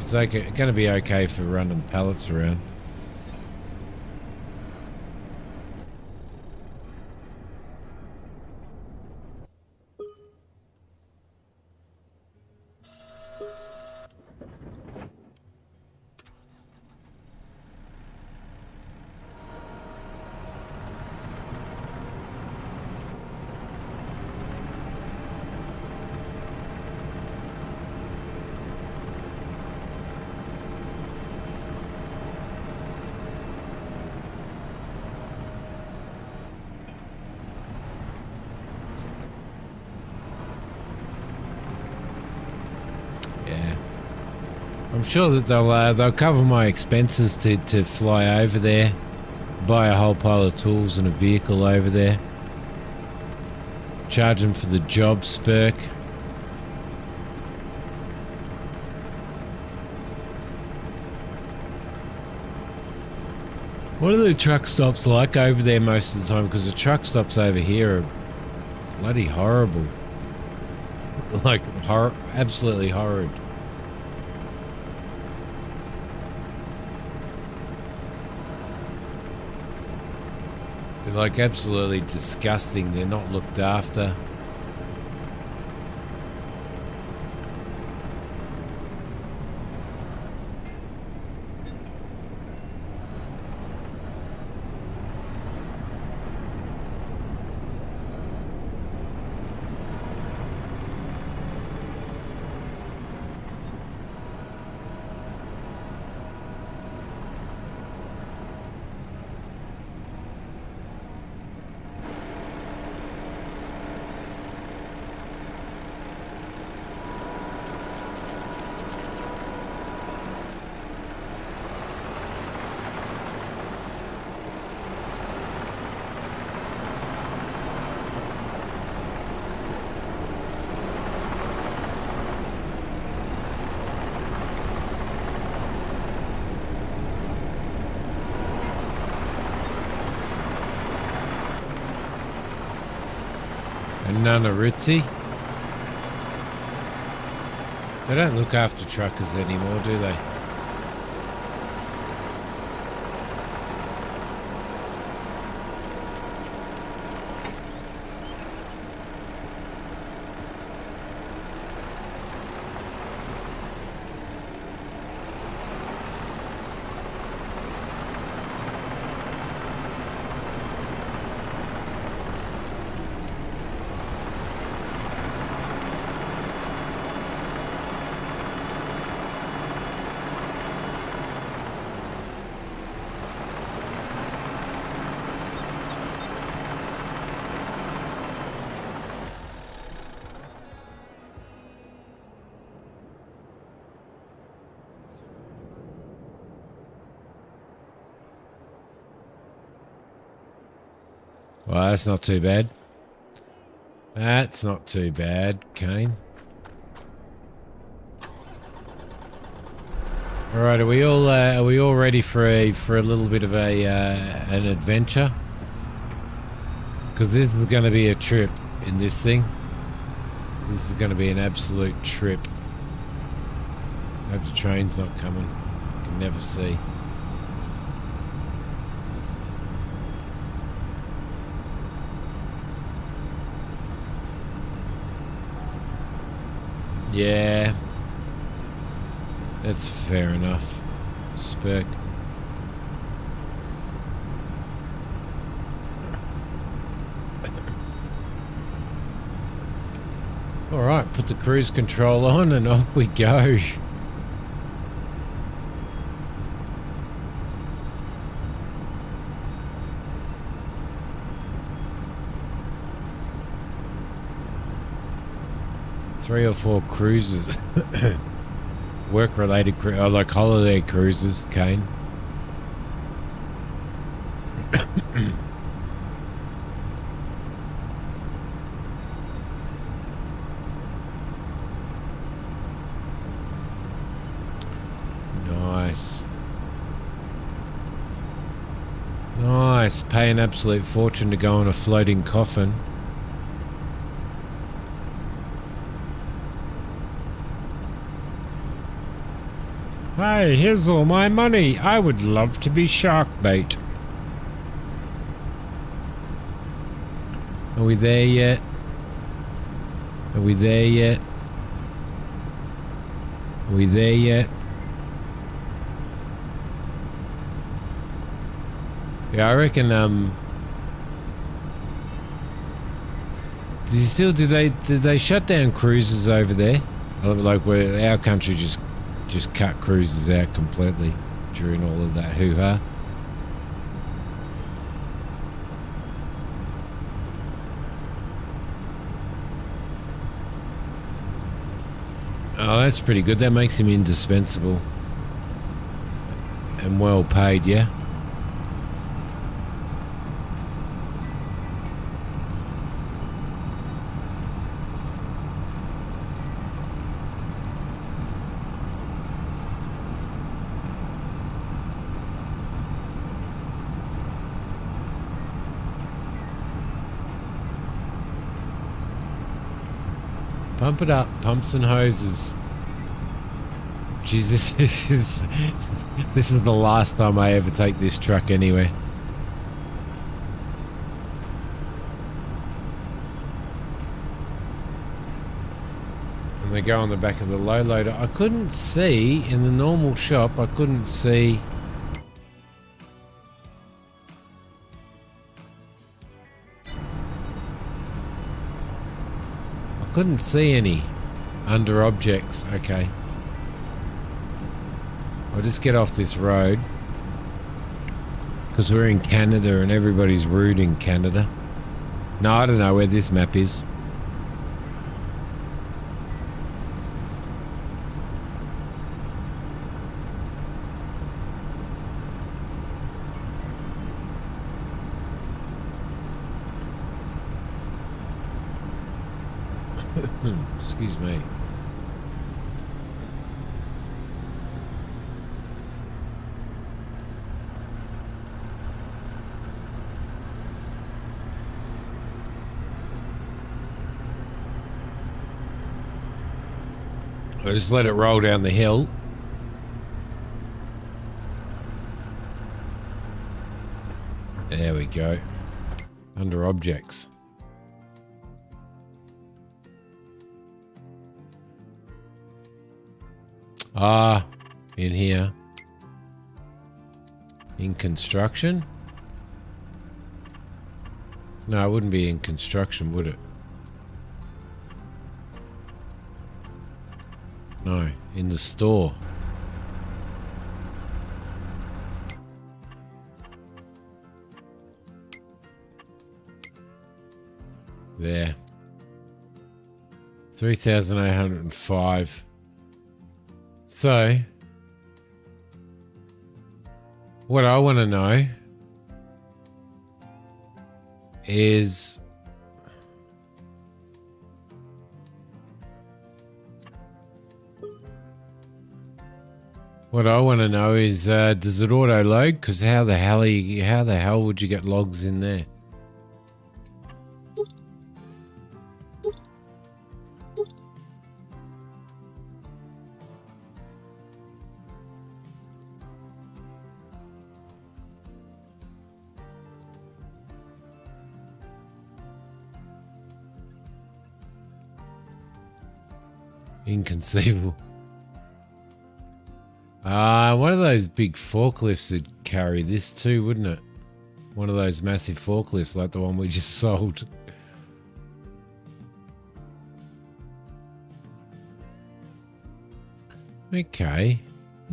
It's okay, going to be okay for running pallets around. I'm sure that they'll cover my expenses to fly over there, buy a whole pile of tools and a vehicle over there, charge them for the job, Spurk. What are the truck stops like over there most of the time? Because the truck stops over here are bloody horrible. Like, absolutely horrid. They're like absolutely disgusting. They're not looked after. And none are ritzy. They don't look after truckers anymore, do they? Well, that's not too bad. That's not too bad, Kane. All right, are we all ready for a little bit of a an adventure? Because this is going to be a trip in this thing. This is going to be an absolute trip. Hope the train's not coming. Can never see. Yeah, that's fair enough. Spec. All right, put the cruise control on and off we go. Three or four cruises, work-related, like holiday cruises, Kane. Nice. Nice. Pay an absolute fortune to go on a floating coffin. Hey, here's all my money. I would love to be shark bait. Are we there yet? Are we there yet? Are we there yet? Yeah, I reckon, did they shut down cruises over there? Like where our country just cut cruises out completely during all of that hoo-ha. Oh, that's pretty good. That makes him indispensable. And well paid, yeah? Pump it up, pumps and hoses. Jesus, this is the last time I ever take this truck anywhere. And they go on the back of the low loader. I couldn't see in the normal shop. I couldn't see. Couldn't see any under objects. Okay, I'll just get off this road because we're in Canada and everybody's rude in Canada. No, I don't know where this map is. Excuse me. I just let it roll down the hill. There we go. Under objects. Ah, in here. In construction? No, it wouldn't be in construction, would it? No, in the store. There. 3,805. So, what I want to know is does it auto load? Because how the hell would you get logs in there? Inconceivable. One of those big forklifts would carry this too, wouldn't it? One of those massive forklifts like the one we just sold. Okay.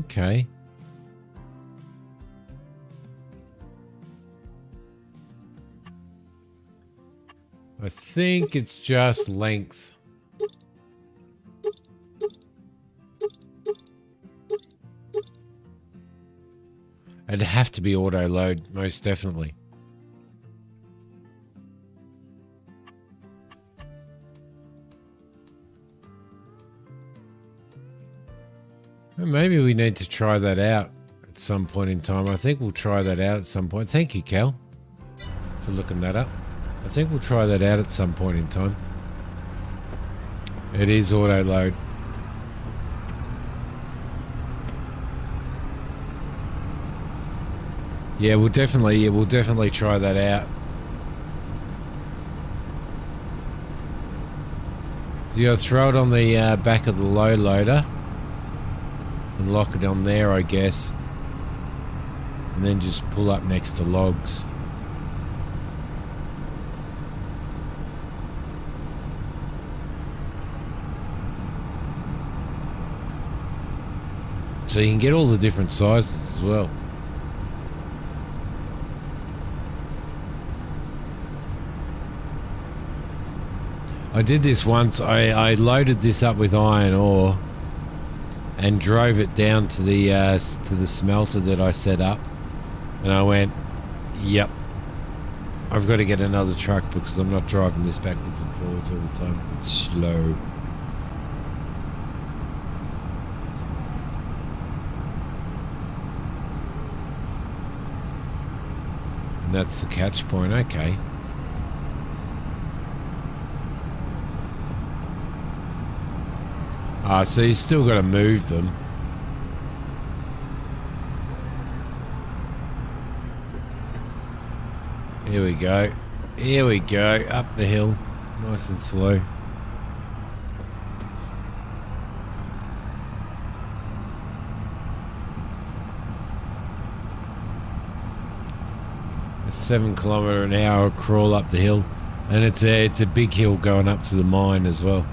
Okay. I think it's just length. It'd have to be auto load, most definitely. Well, maybe we need to try that out at some point in time. I think we'll try that out at some point. Thank you, Cal, for looking that up. I think we'll try that out at some point in time. It is auto load. Yeah, we'll definitely try that out. So you gotta throw it on the back of the low loader and lock it on there, I guess, and then just pull up next to logs. So you can get all the different sizes as well. I did this once. I loaded this up with iron ore and drove it down to the smelter that I set up, and I went, yep, I've got to get another truck because I'm not driving this backwards and forwards all the time. It's slow. And that's the catch point. Okay. So you still got to move them. Here we go. Here we go. Up the hill. Nice and slow. A 7 km/h crawl up the hill. And it's a big hill going up to the mine as well.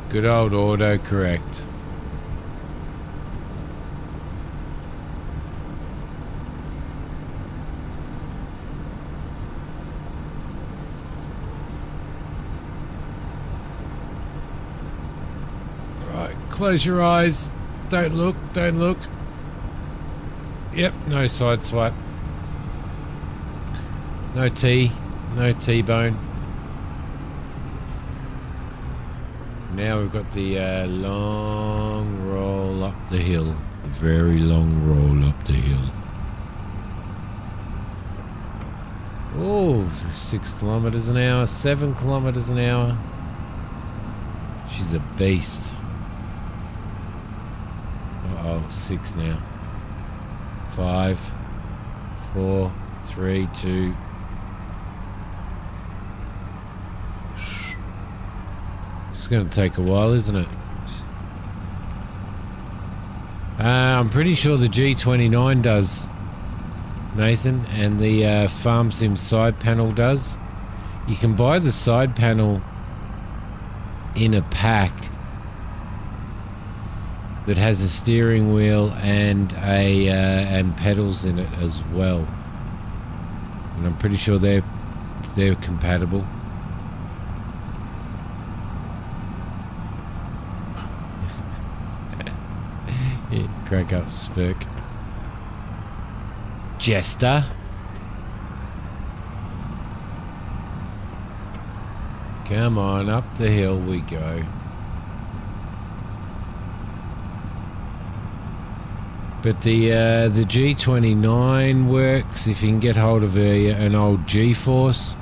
Good old autocorrect. Right, close your eyes. Don't look, don't look. Yep, no side swipe. No T, no T-bone. Now we've got the long roll up the hill. A very long roll up the hill. Oh, 6 kilometers an hour, 7 kilometers an hour. She's a beast. Uh-oh, 6 now. 5, 4, 3, 2. It's going to take a while, isn't it? I'm pretty sure the G29 does, Nathan, and the Farm Sim side panel does. You can buy the side panel in a pack that has a steering wheel and and pedals in it as well, and I'm pretty sure they're compatible. Yeah, crack up, Spurk. Jester. Come on, up the hill we go. But the G29 works if you can get hold of an old G-Force.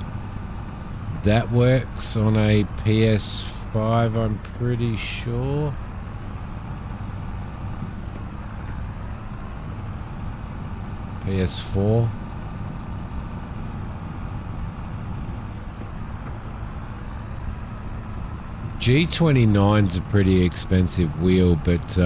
That works on a PS5, I'm pretty sure. PS4. G29's a pretty expensive wheel, but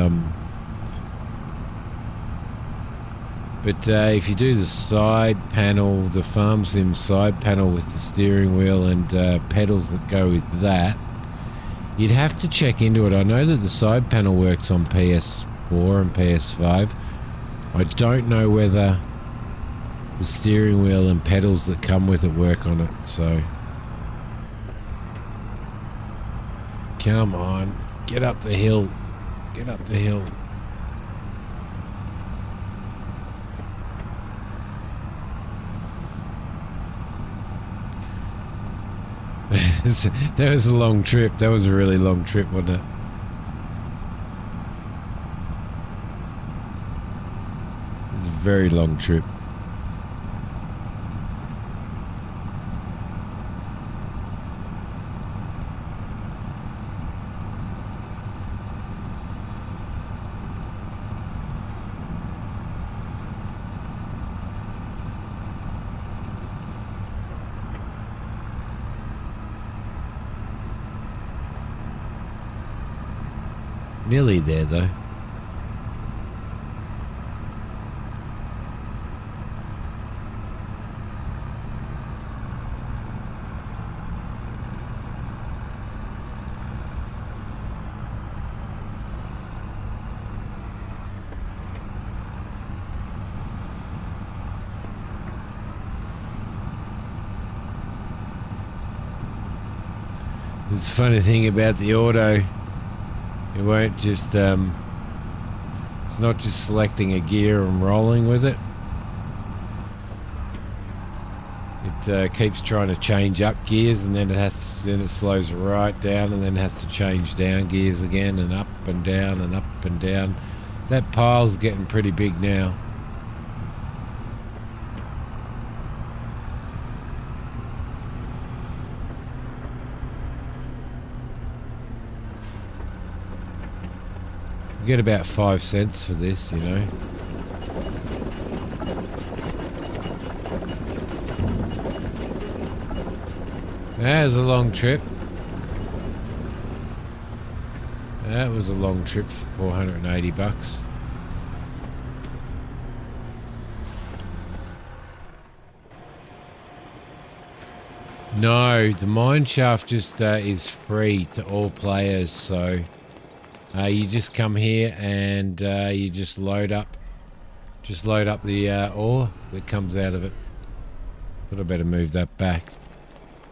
if you do the side panel, the Farm Sim side panel with the steering wheel and pedals that go with that, you'd have to check into it. I know that the side panel works on PS4 and PS5. I don't know whether the steering wheel and pedals that come with it work on it, so come on, get up the hill, get up the hill. That was a long trip. That was a really long trip, wasn't it? It was a very long trip. Nearly there, though. There's a funny thing about the auto. It won't just, it's not just selecting a gear and rolling with it. It keeps trying to change up gears, and then it slows right down, and then has to change down gears again, and up and down and up and down. That pile's getting pretty big now. You get about 5 cents for this, you know. That was a long trip. That was a long trip for 480 bucks. No, the mine shaft just is free to all players, so you just come here and you just load up the ore that comes out of it. But I better move that back.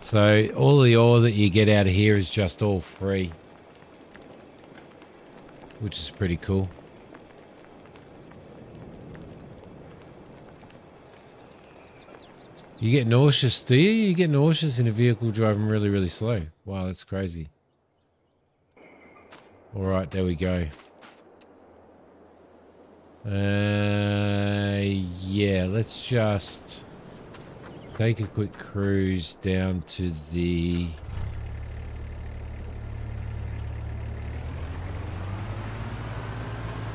So all the ore that you get out of here is just all free, which is pretty cool. You get nauseous, do you? You get nauseous in a vehicle driving really, really slow. Wow, that's crazy. All right, there we go. Yeah, let's just take a quick cruise down to the...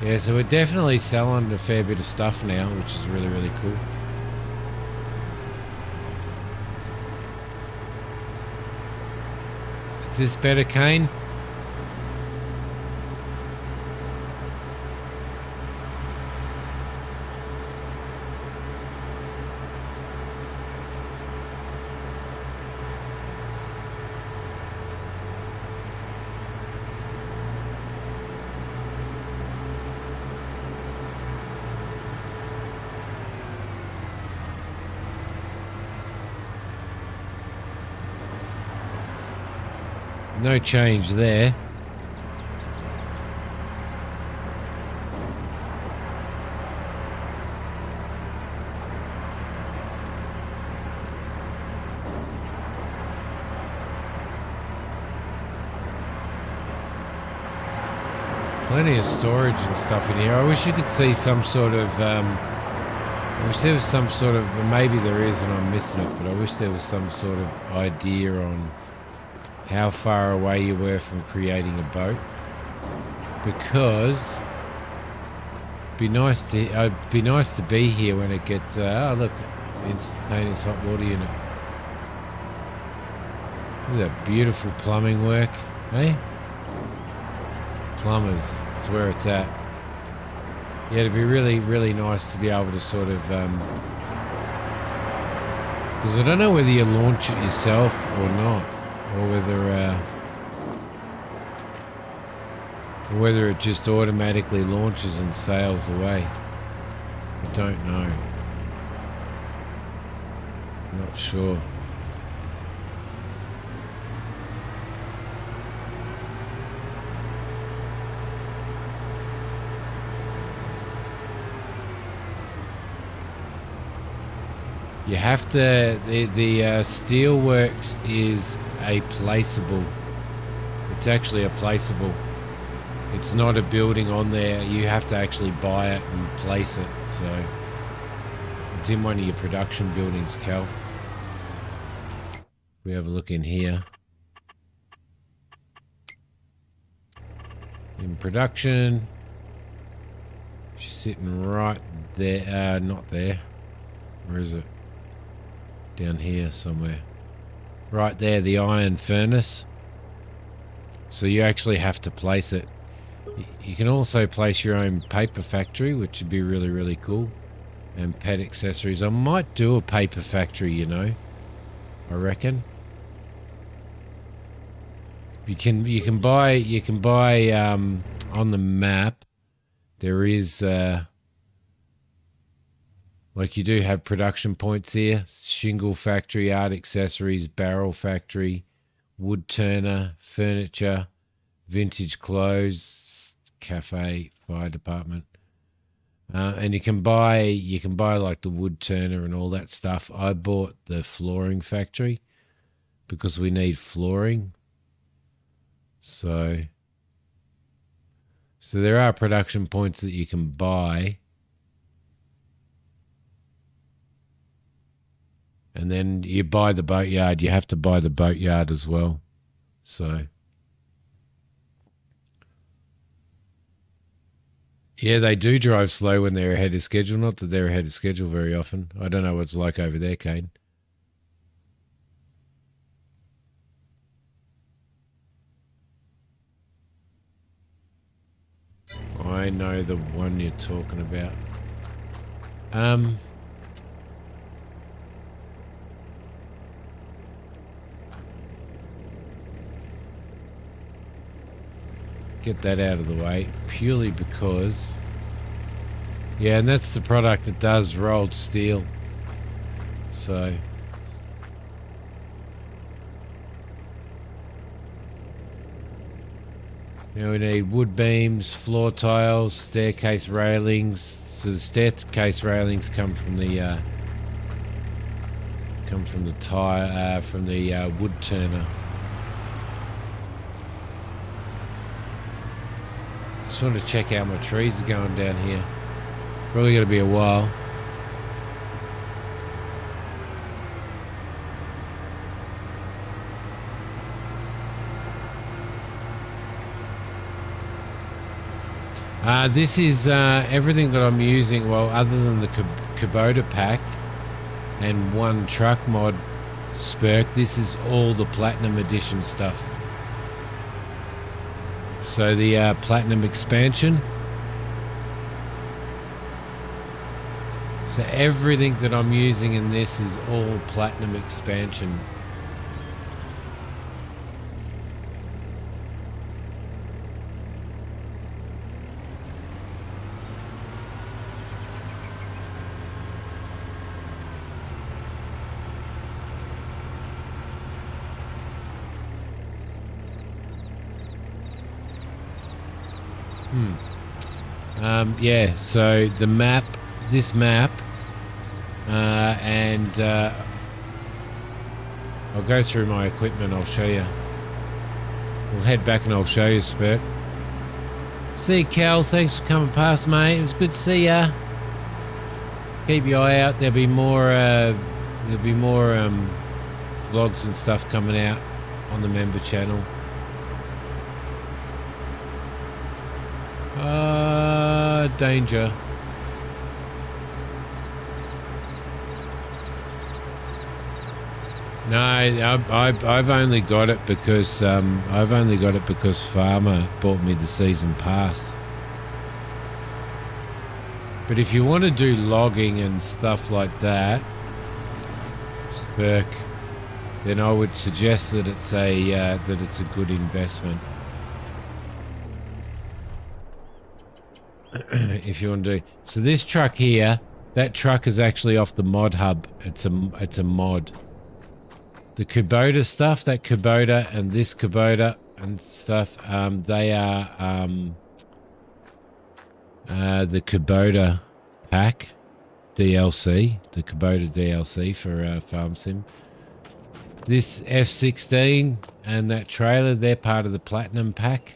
Yeah, so we're definitely selling a fair bit of stuff now, which is really, really cool. Is this better, Kane? No change there. Plenty of storage and stuff in here. I wish you could see some sort of... I wish there was some sort of... Maybe there is and I'm missing it, but I wish there was some sort of idea on how far away you were from creating a boat, because it'd be nice to be here when it gets oh look, instantaneous hot water unit. Look at that beautiful plumbing work, hey? Plumbers, that's where it's at. Yeah, it'd be really, really nice to be able to sort of because I don't know whether you launch it yourself or not, or whether it just automatically launches and sails away. I don't know. Not sure. You have to, the steelworks is a placeable. It's actually a placeable. It's not a building on there. You have to actually buy it and place it. So it's in one of your production buildings, Cal. We have a look in here. In production. She's sitting right there. Not there. Where is it? Down here somewhere. Right there, the iron furnace. So you actually have to place it. You can also place your own paper factory, which would be really, really cool. And pet accessories. I might do a paper factory, you know. I reckon. You can buy on the map. There is like you do have production points here. Shingle factory, art accessories, barrel factory, wood turner, furniture, vintage clothes, cafe, fire department. And you can buy like the wood turner and all that stuff. I bought the flooring factory because we need flooring. So there are production points that you can buy. And then you buy the boatyard. You have to buy the boatyard as well. So, yeah, they do drive slow when they're ahead of schedule. Not that they're ahead of schedule very often. I don't know what it's like over there, Kane. I know the one you're talking about. get that out of the way purely because, yeah, and that's the product that does rolled steel. So now we need wood beams, floor tiles, staircase railings. So the staircase railings come from the wood turner. Just want to check out my trees are going down here. Probably going to be a while. This is everything that I'm using, well, other than the Kubota pack and one truck mod Spurk, this is all the Platinum Edition stuff. So the Platinum expansion. So everything that I'm using in this is all Platinum expansion. Yeah, so the map, this map, and I'll go through my equipment, I'll show you. We'll head back and I'll show you, Spurt. See you, Cal, thanks for coming past, mate. It was good to see ya. Keep your eye out, there'll be more vlogs and stuff coming out on the member channel. Danger. No, I've only got it because Farmer bought me the season pass. But if you want to do logging and stuff like that, Spurk, then I would suggest that it's a good investment. If you want to do so, this truck here, that truck is actually off the mod hub. It's a mod. The Kubota stuff, that Kubota and this Kubota and stuff, they are the Kubota pack DLC, the Kubota DLC for Farm Sim. This F16 and that trailer, they're part of the Platinum pack.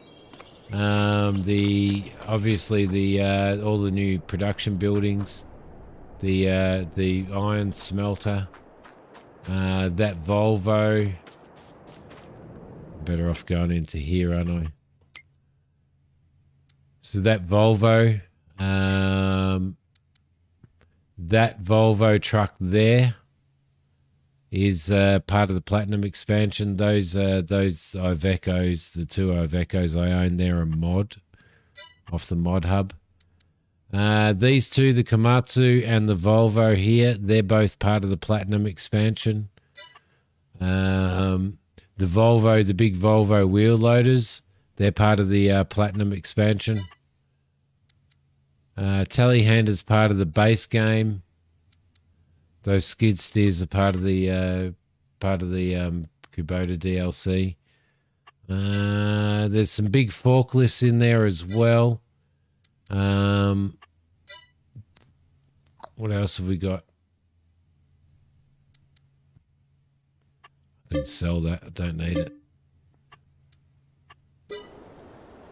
Obviously all the new production buildings, the iron smelter, that Volvo. Better off going into here, aren't I? So that Volvo truck there is part of the Platinum expansion. Those Ivecos, the two Ivecos I own there, are mod off the mod hub. These two, the Komatsu and the Volvo here, they're both part of the Platinum expansion. The Volvo, the big Volvo wheel loaders, they're part of the Platinum expansion. Telehandler's part of the base game. Those skid steers are part of the Kubota DLC. There's some big forklifts in there as well. What else have we got? I can sell that. I don't need it.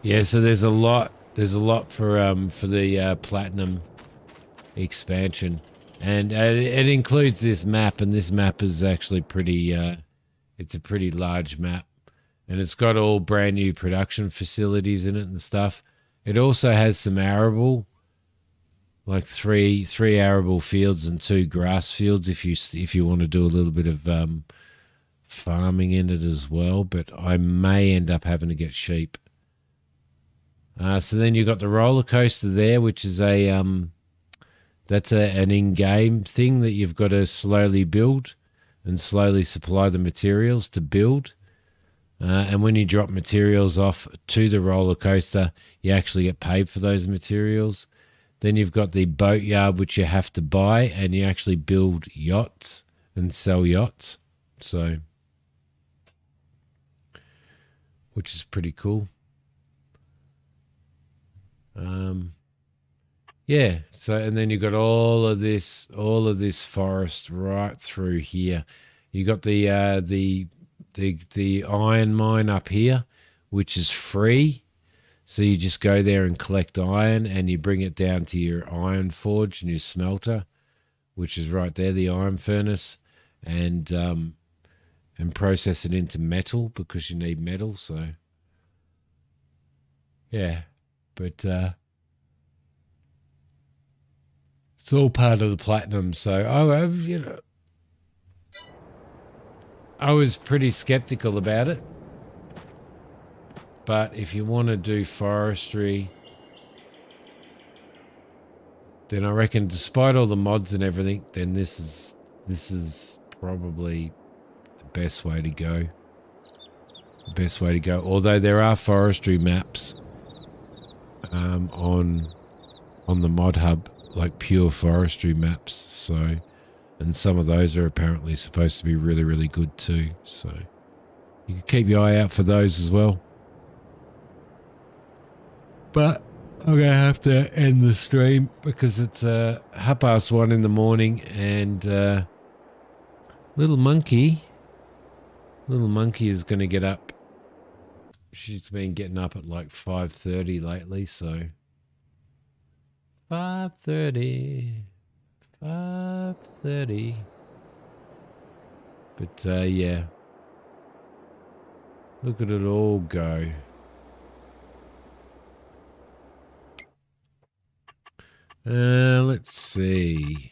Yeah, so there's a lot. There's a lot for the Platinum expansion. And it includes this map, and this map is actually pretty, it's a pretty large map. And it's got all brand new production facilities in it and stuff. It also has some arable, like three arable fields and 2 grass fields if you want to do a little bit of farming in it as well. But I may end up having to get sheep. So then you've got the roller coaster there, which is that's an in-game thing that you've got to slowly build and slowly supply the materials to build. And when you drop materials off to the roller coaster, you actually get paid for those materials. Then you've got the boatyard, which you have to buy, and you actually build yachts and sell yachts. So, which is pretty cool. Yeah. So, and then you've got all of this forest right through here. You got the iron mine up here, which is free. So you just go there and collect iron, and you bring it down to your iron forge and your smelter, which is right there, the iron furnace, and process it into metal because you need metal. So yeah, but it's all part of the platinum. So I was pretty skeptical about it. But if you want to do forestry, then I reckon, despite all the mods and everything, then this is probably the best way to go. The best way to go. Although there are forestry maps on the mod hub, like pure forestry maps. So, and some of those are apparently supposed to be really, really good too. So you can keep your eye out for those as well. But I'm going to have to end the stream because it's 1:30 in the morning, and little monkey is going to get up. She's been getting up at like 5:30 lately, so 5:30. But yeah, look at it all go. Let's see.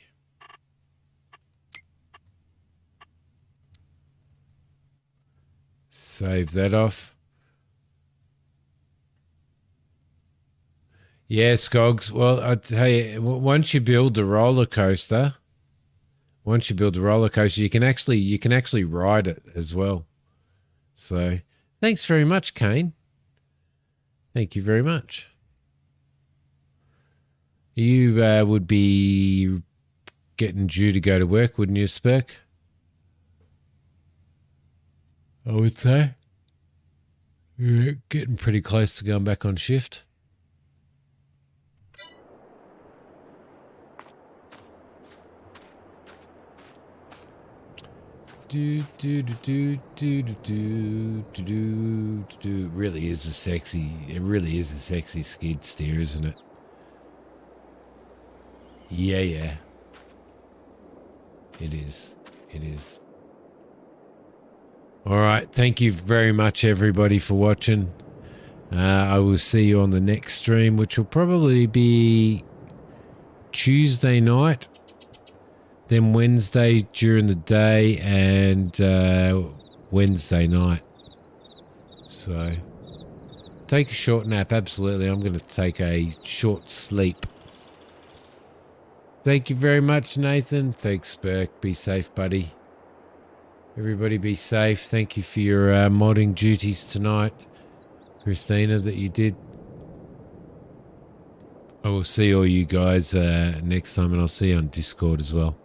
Save that off. Yeah, Scogs. Well, I tell you, once you build the roller coaster, you can actually ride it as well. So, thanks very much, Kane. Thank you very much. You would be getting due to go to work, wouldn't you, Spurk? I would say. You're getting pretty close to going back on shift. Really is a sexy. It really is a sexy skid steer, isn't it? Yeah. It is. All right. Thank you very much, everybody, for watching. I will see you on the next stream, which will probably be Tuesday night, then Wednesday during the day, and Wednesday night. So take a short nap. Absolutely. I'm going to take a short sleep. Thank you very much, Nathan. Thanks, Burke. Be safe, buddy. Everybody be safe. Thank you for your modding duties tonight, Christina, that you did. I will see all you guys next time, and I'll see you on Discord as well.